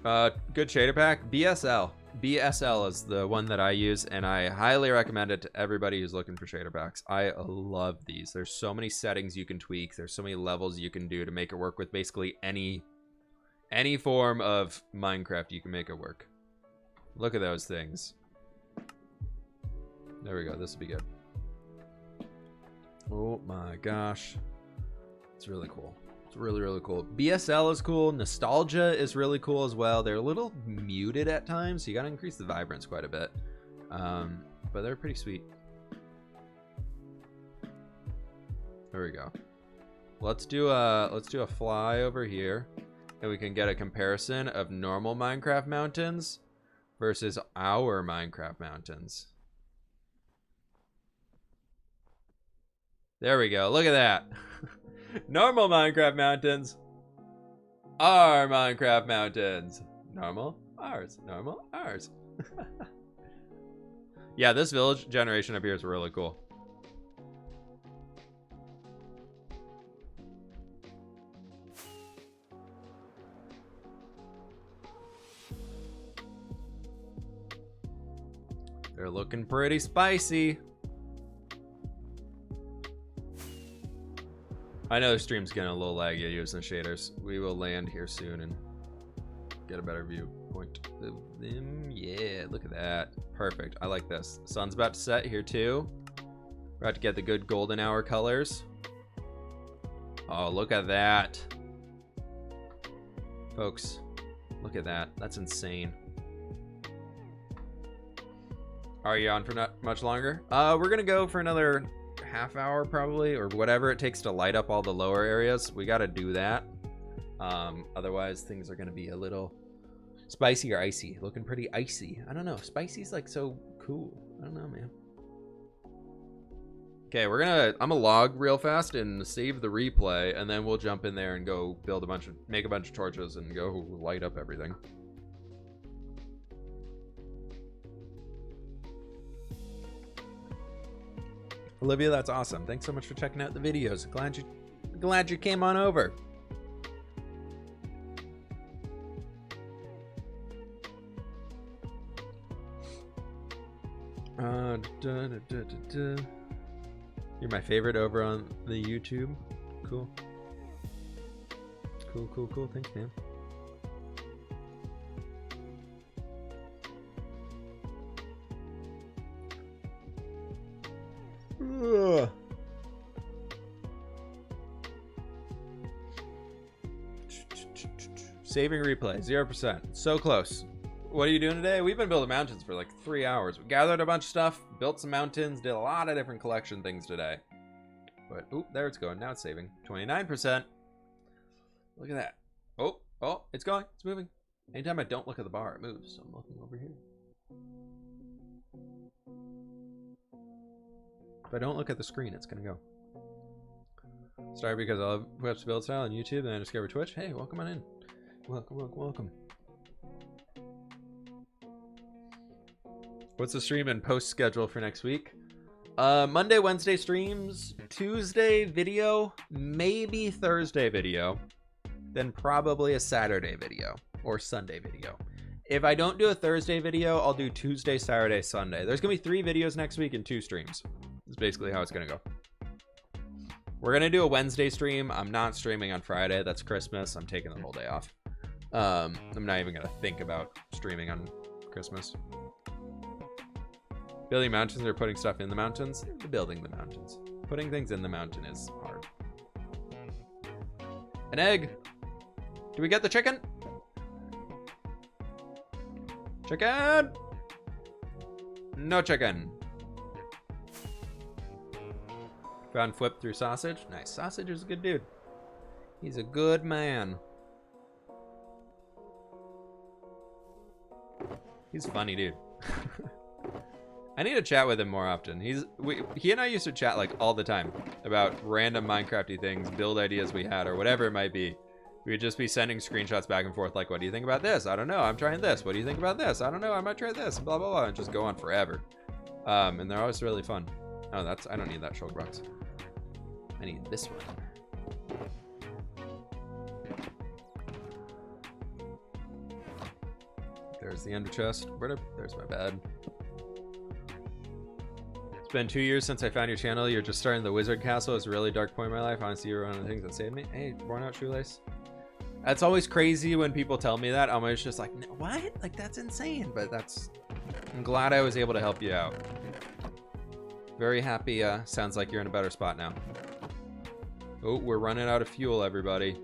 Good shader pack. BSL. BSL is the one that I use, and I highly recommend it to everybody who's looking for shader packs. I love these. There's so many settings you can tweak. There's so many levels you can do to make it work with basically any form of Minecraft. You can make it work. Look at those things. There we go. This will be good. Oh my gosh. It's really cool. It's really, really cool. BSL is cool. Nostalgia is really cool as well. They're a little muted at times, so you got to increase the vibrance quite a bit. But they're pretty sweet. There we go. Let's do a fly over here, and we can get a comparison of normal Minecraft mountains versus our Minecraft mountains. There we go. Look at that. Normal Minecraft mountains. Our Minecraft mountains. Normal, ours. Normal, ours. Yeah, this village generation up here is really cool. They're looking pretty spicy. I know the stream's getting a little laggy using the shaders. We will land here soon and get a better viewpoint of them. Yeah, look at that. Perfect. I like this. Sun's about to set here too. We're about to get the good golden hour colors. Oh, look at that. Folks, look at that. That's insane. Are you on for not much longer? We're gonna go for another half hour probably, or whatever it takes to light up all the lower areas. We got to do that. Otherwise things are going to be a little spicy or icy. Looking pretty icy. I don't know. Spicy's like so cool. I don't know, man. Okay, I'm gonna log real fast and save the replay, and then we'll jump in there and go build make a bunch of torches and go light up everything. Olivia, that's awesome. Thanks so much for checking out the videos. Glad you came on over. You're my favorite over on the YouTube. Cool. Cool. Thanks, man. Ugh. Saving replay 0%. So close. What are you doing today? We've been building mountains for like 3 hours. We gathered a bunch of stuff, built some mountains, did a lot of different collection things today. But oop, there it's going. Now it's saving 29%. Look at that. Oh, it's going. It's moving. Anytime I don't look at the bar, it moves. So I'm looking over here. If I don't look at the screen, it's gonna go. Started because I love Twitch build style on YouTube, and I discovered Twitch. Hey, welcome on in. Welcome. What's the stream and post schedule for next week? Monday, Wednesday streams, Tuesday video, maybe Thursday video, then probably a Saturday video or Sunday video. If I don't do a Thursday video, I'll do Tuesday, Saturday, Sunday. There's gonna be 3 videos next week and 2 streams. That's basically how it's gonna go. We're gonna do a Wednesday stream. I'm not streaming on Friday. That's Christmas. I'm taking the whole day off. I'm not even gonna think about streaming on Christmas. Building mountains or putting stuff in the mountains? Building the mountains. Putting things in the mountain is hard. An egg. Do we get the chicken? Chicken. No chicken. Found Flip through Sausage. Nice. Sausage is a good dude. He's a good man. He's a funny dude. I need to chat with him more often. He and I used to chat like all the time about random Minecrafty things, build ideas we had, or whatever it might be. We would just be sending screenshots back and forth like, what do you think about this? I don't know. I'm trying this. What do you think about this? I don't know. I might try this. Blah, blah, blah. And just go on forever. And they're always really fun. Oh, I don't need that shulk box. I need this one. There's the ender chest. There's my bed. It's been 2 years since I found your channel. You're just starting the wizard castle. It's a really dark point in my life. Honestly, you're one of the things that saved me. Hey, worn out shoelace. That's always crazy when people tell me that. I'm always just like, no, what? Like, that's insane. But I'm glad I was able to help you out. Very happy. Sounds like you're in a better spot now. Oh, we're running out of fuel, everybody.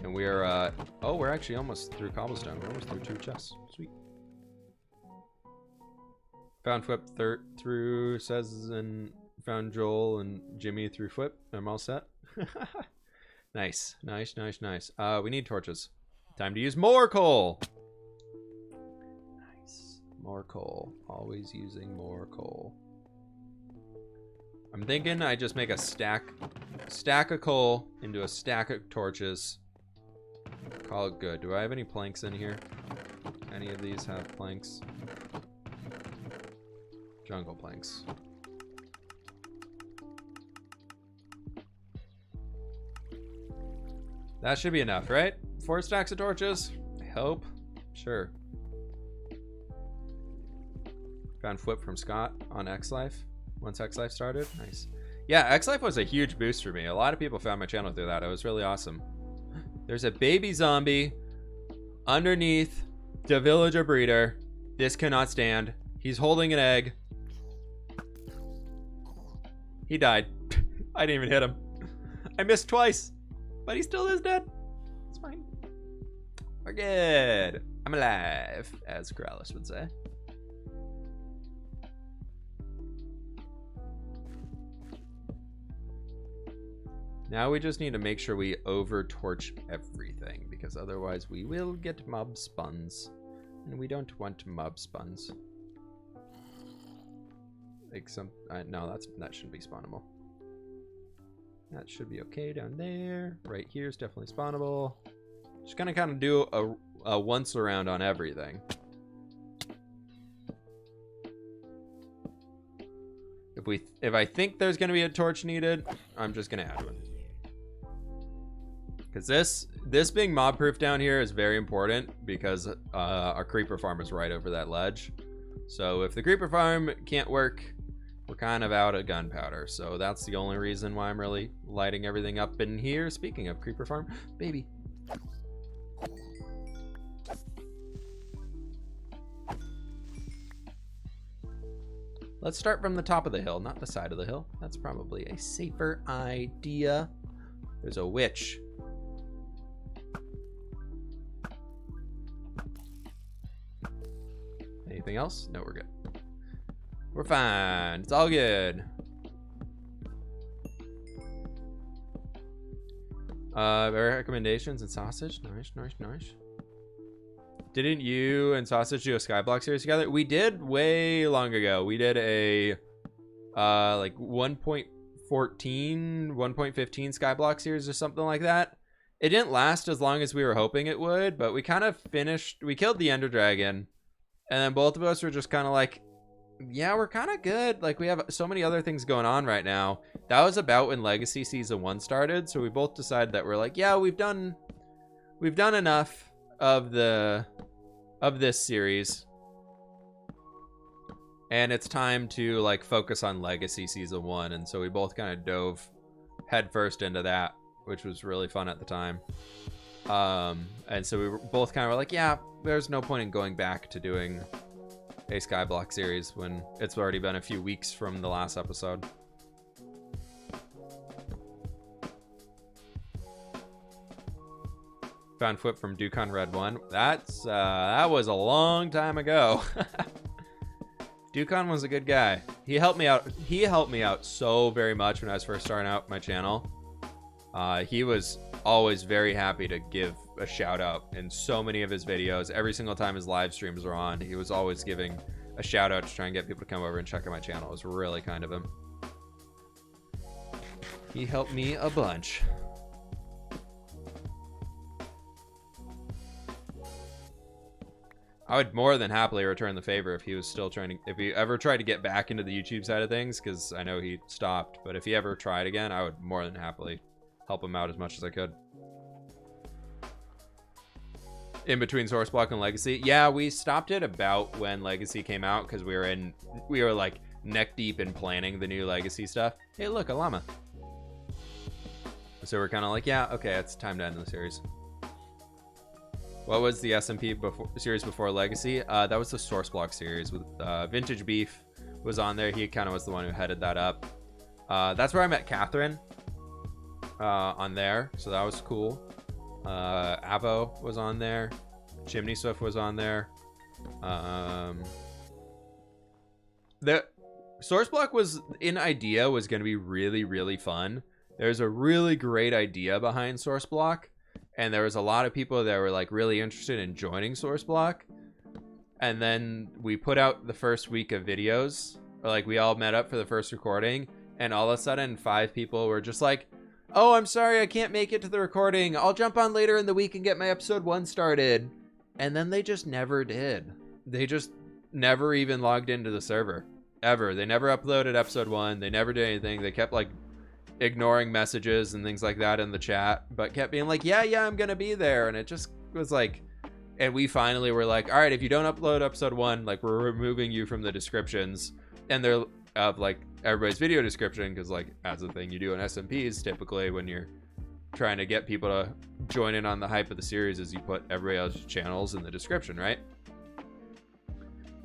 And we're we're actually almost through cobblestone. We're almost through 2 chests. Sweet. Found Flip through says and found Joel and Jimmy through Flip. I'm all set. Nice. We need torches. Time to use more coal. Nice. More coal. Always using more coal. I'm thinking I just make a stack of coal into a stack of torches. Call it good. Do I have any planks in here? Any of these have planks? Jungle planks. That should be enough, right? 4 stacks of torches? I hope. Sure. Found Flip from Scott on X-Life. Once X-Life started. Nice. Yeah, X-Life was a huge boost for me. A lot of people found my channel through that. It was really awesome. There's a baby zombie underneath the villager breeder. This cannot stand. He's holding an egg. He died. I didn't even hit him. I missed twice, but he still is dead. It's fine. We're good. I'm alive, as Corrales would say. Now we just need to make sure we over torch everything, because otherwise we will get mob spawns, and we don't want mob spawns. Like no, that shouldn't be spawnable. That should be okay down there. Right here is definitely spawnable. Just gonna kind of do a once around on everything. If I think there's gonna be a torch needed, I'm just gonna add one. Because this being mob proof down here is very important, because our creeper farm is right over that ledge. So if the creeper farm can't work, we're kind of out of gunpowder. So that's the only reason why I'm really lighting everything up in here. Speaking of creeper farm, baby. Let's start from the top of the hill, not the side of the hill. That's probably a safer idea. There's a witch. Anything else? No, we're good. We're fine. It's all good. Recommendations and sausage. Nice. Didn't you and sausage do a skyblock series together? We did way long ago. We did a like 1.14, 1.15 skyblock series or something like that. It didn't last as long as we were hoping it would, but we kind of finished. We killed the Ender Dragon, and then both of us were just kind of like, yeah, we're kind of good. Like, we have so many other things going on right now. That was about when Legacy Season 1 started, so we both decided that we're like, yeah, we've done enough of this series, and it's time to like focus on Legacy Season 1. And so we both kind of dove headfirst into that, which was really fun at the time. And so we were both kind of like, yeah, there's no point in going back to doing a skyblock series when it's already been a few weeks from the last episode. Found Flip from Dukon Red 1. That was a long time ago. Dukon was a good guy. He helped me out. He helped me out so very much when I was first starting out my channel. He was always very happy to give a shout out in so many of his videos. Every single time his live streams were on, he was always giving a shout out to try and get people to come over and check out my channel. It was really kind of him. He helped me a bunch. I would more than happily return the favor if he was still trying to, if he ever tried to get back into the YouTube side of things, because I know he stopped, but if he ever tried again, I would more than happily help him out as much as I could. In between Source Block and Legacy. Yeah, we stopped it about when Legacy came out, because we were like neck deep in planning the new Legacy stuff. Hey, look, a llama. So we're kind of like, yeah, okay, it's time to end the series. What was the SMP series before Legacy? That was the Source Block series with Vintage Beef was on there. He kind of was the one who headed that up. That's where I met Catherine on there, so that was cool. Avo was on there. Chimney Swift was on there. The source block was going to be really, really fun. There's a really great idea behind source block, and there was a lot of people that were like really interested in joining source block. And then we put out the first week of videos, or like we all met up for the first recording, and all of a sudden 5 people were just like, oh, I'm sorry, I can't make it to the recording. I'll jump on later in the week and get my episode 1 started. And then they just never did. They just never even logged into the server. Ever. They never uploaded episode 1. They never did anything. They kept like ignoring messages and things like that in the chat, but kept being like, yeah, I'm gonna be there. And it just was like, and we finally were like, all right, if you don't upload episode 1, like we're removing you from the descriptions. And they're of like everybody's video description, because like that's the thing you do in SMPs typically when you're trying to get people to join in on the hype of the series, is you put everybody else's channels in the description, right?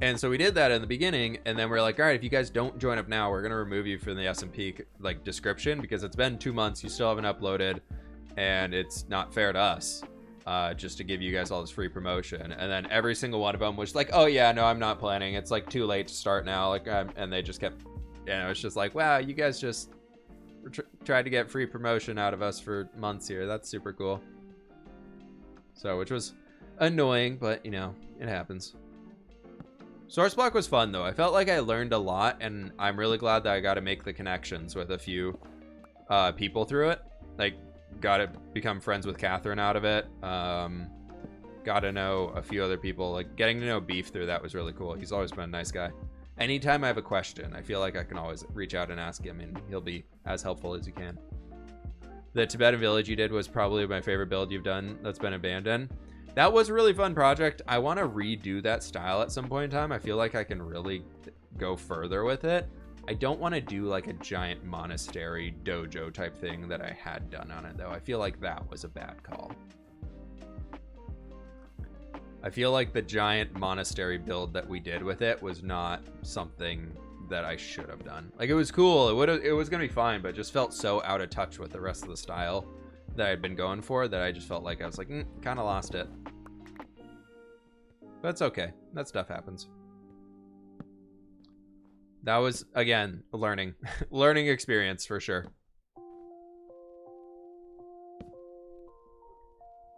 And so we did that in the beginning, and then we're like, all right, if you guys don't join up now, we're gonna remove you from the SMP like description, because it's been 2 months, you still haven't uploaded, and it's not fair to us just to give you guys all this free promotion. And then every single one of them was like, oh yeah, no, I'm not planning, it's like too late to start now, like and they just kept, it's just like, wow, you guys just tried to get free promotion out of us for months here. That's super cool. So, which was annoying, but you know, it happens. Source block was fun though. I felt like I learned a lot, and I'm really glad that I got to make the connections with a few people through it. Like, got to become friends with Catherine out of it. Got to know a few other people. Like, getting to know Beef through that was really cool. He's always been a nice guy. Anytime I have a question, I feel like I can always reach out and ask him, and he'll be as helpful as he can. The Tibetan village you did was probably my favorite build you've done that's been abandoned. That was a really fun project. I want to redo that style at some point in time. I feel like I can really go further with it. I don't want to do like a giant monastery dojo type thing that I had done on it though. I feel like that was a bad call. I feel like the giant monastery build that we did with it was not something that I should have done. Like, it was cool. It was going to be fine, but it just felt so out of touch with the rest of the style that I'd been going for that I just felt like I was like, kind of lost it. But it's okay. That stuff happens. That was, again, a learning experience for sure.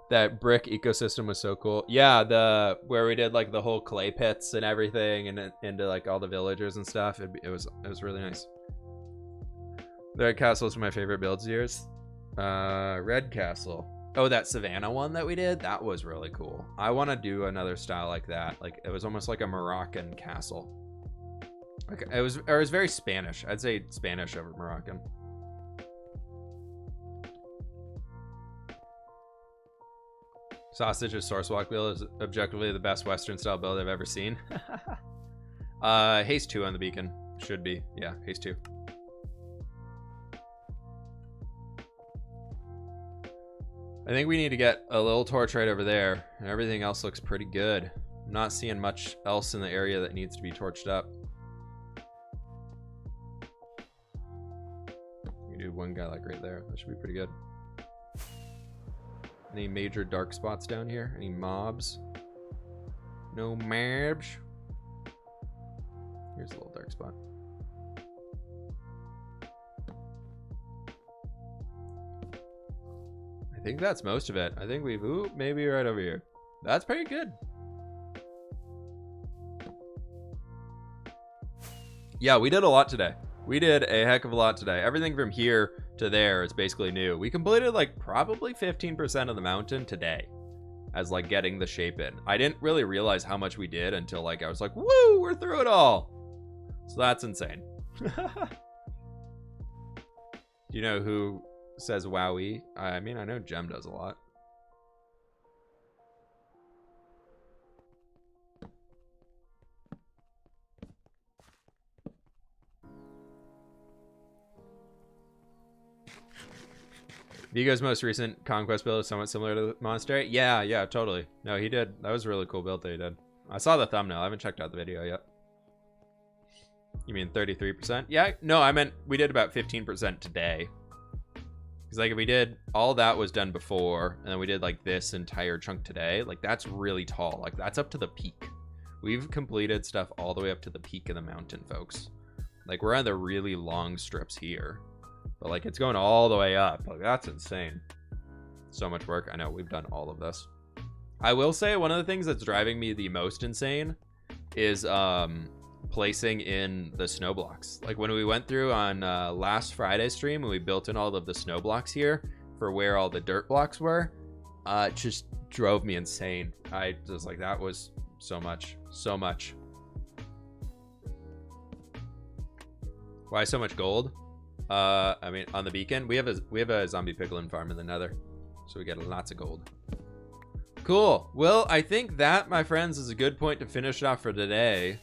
That brick ecosystem was so cool. Yeah, where we did like the whole clay pits and everything, and into like all the villagers and stuff. It was really nice. The Red Castle is my favorite builds of yours. Red Castle. Oh, that Savannah one that we did, that was really cool. I want to do another style like that. Like, it was almost like a Moroccan castle. Like, it was very Spanish. I'd say Spanish over Moroccan. Sausage's source walk build is objectively the best Western style build I've ever seen. Haste 2 on the beacon. Should be. Yeah, Haste 2. I think we need to get a little torch right over there, and everything else looks pretty good. I'm not seeing much else in the area that needs to be torched up. We do one guy like right there. That should be pretty good. Any major dark spots down here? Any mobs? No mobs. Here's a little dark spot. I think that's most of it. I think we've, ooh, maybe right over here. That's pretty good. Yeah, we did a lot today. We did a heck of a lot today. Everything from here to there is basically new. We completed like probably 15% of the mountain today as like getting the shape in. I didn't really realize how much we did until like I was like, woo, we're through it all. So that's insane. Do you know who says wowie? I mean, I know Gem does a lot. Vigo's most recent conquest build is somewhat similar to the monastery. Yeah, totally. No, he did. That was a really cool build that he did. I saw the thumbnail. I haven't checked out the video yet. You mean 33%? Yeah, no, I meant we did about 15% today. Because like if we did, all that was done before, and then we did like this entire chunk today, like that's really tall. Like that's up to the peak. We've completed stuff all the way up to the peak of the mountain, folks. Like, we're on the really long strips here. But, like, it's going all the way up. Like, that's insane. So much work. I know, we've done all of this. I will say, one of the things that's driving me the most insane is placing in the snow blocks. Like, when we went through on last Friday's stream, and we built in all of the snow blocks here for where all the dirt blocks were, it just drove me insane. I was like, that was so much. So much. Why so much gold? I mean, on the beacon, we have a zombie piglin farm in the nether, so we get lots of gold. Cool. Well, I think that, my friends, is a good point to finish it off for today.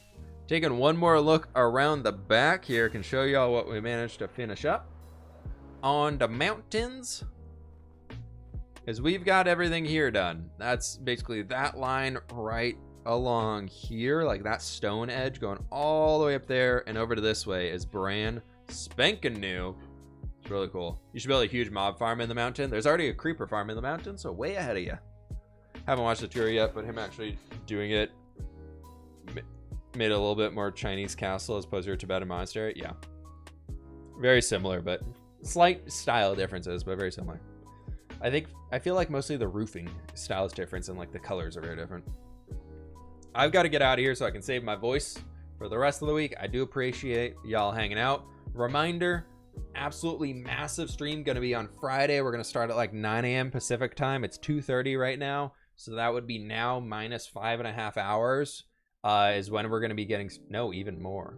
Taking one more look around the back here, can show y'all what we managed to finish up on the mountains. Is we've got everything here done. That's basically that line right along here, like that stone edge going all the way up there and over to this way is brand spanking new. It's really cool. You should build a huge mob farm in the mountain. There's already a creeper farm in the mountain, so way ahead of you. Haven't watched the tour yet, but him actually doing it made it a little bit more Chinese castle as opposed to your Tibetan monastery. Yeah, very similar, but slight style differences, but very similar. I feel like mostly the roofing style is different and like the colors are very different. I've got to get out of here so I can save my voice for the rest of the week. I do appreciate y'all hanging out. Reminder, absolutely massive stream going to be on Friday. We're going to start at like 9 a.m. Pacific time. It's 2:30 right now. So that would be now minus 5.5 hours is when we're going to be getting, no, even more.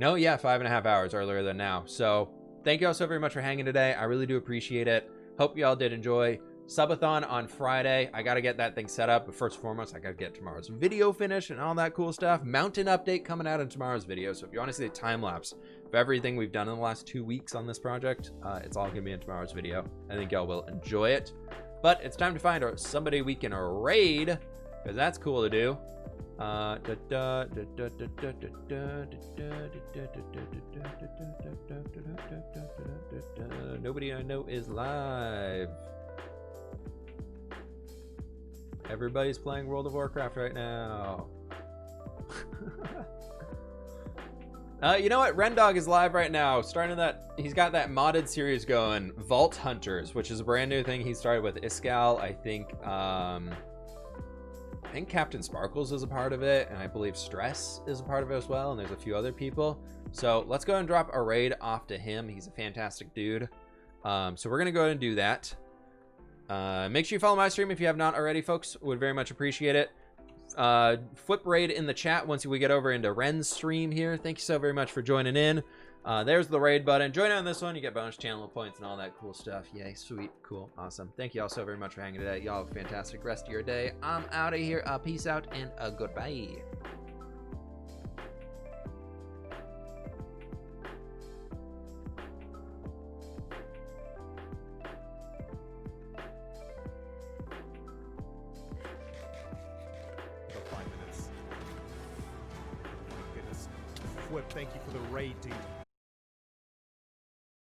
No, yeah, 5.5 hours earlier than now. So thank you all so very much for hanging today. I really do appreciate it. Hope you all did enjoy. Subathon on Friday. I got to get that thing set up, but first and foremost, I got to get tomorrow's video finished and all that cool stuff. Mountain update coming out in tomorrow's video. So if you want to see the time lapse of everything we've done in the last 2 weeks on this project, it's all gonna be in tomorrow's video. I think y'all will enjoy it. But it's time to find somebody we can raid, because that's cool to do. Nobody I know is live. Everybody's playing World of Warcraft right now. You know what? Rendog is live right now. Starting that, he's got that modded series going, Vault Hunters, which is a brand new thing he started with Iskal. I think Captain Sparkles is a part of it, and I believe Stress is a part of it as well, and there's a few other people. So let's go and drop a raid off to him. He's a fantastic dude. So we're gonna go ahead and do that. Make sure you follow my stream if you have not already, folks. Would very much appreciate it. Flip raid in the chat once we get over into Ren's stream here. Thank you so very much for joining in. There's the raid button. Join on this one. You get bonus channel points and all that cool stuff. Yay, sweet, cool, awesome. Thank you all so very much for hanging today. Y'all have a fantastic rest of your day. I'm out of here. Peace out and goodbye. Thank you for the raid, dude.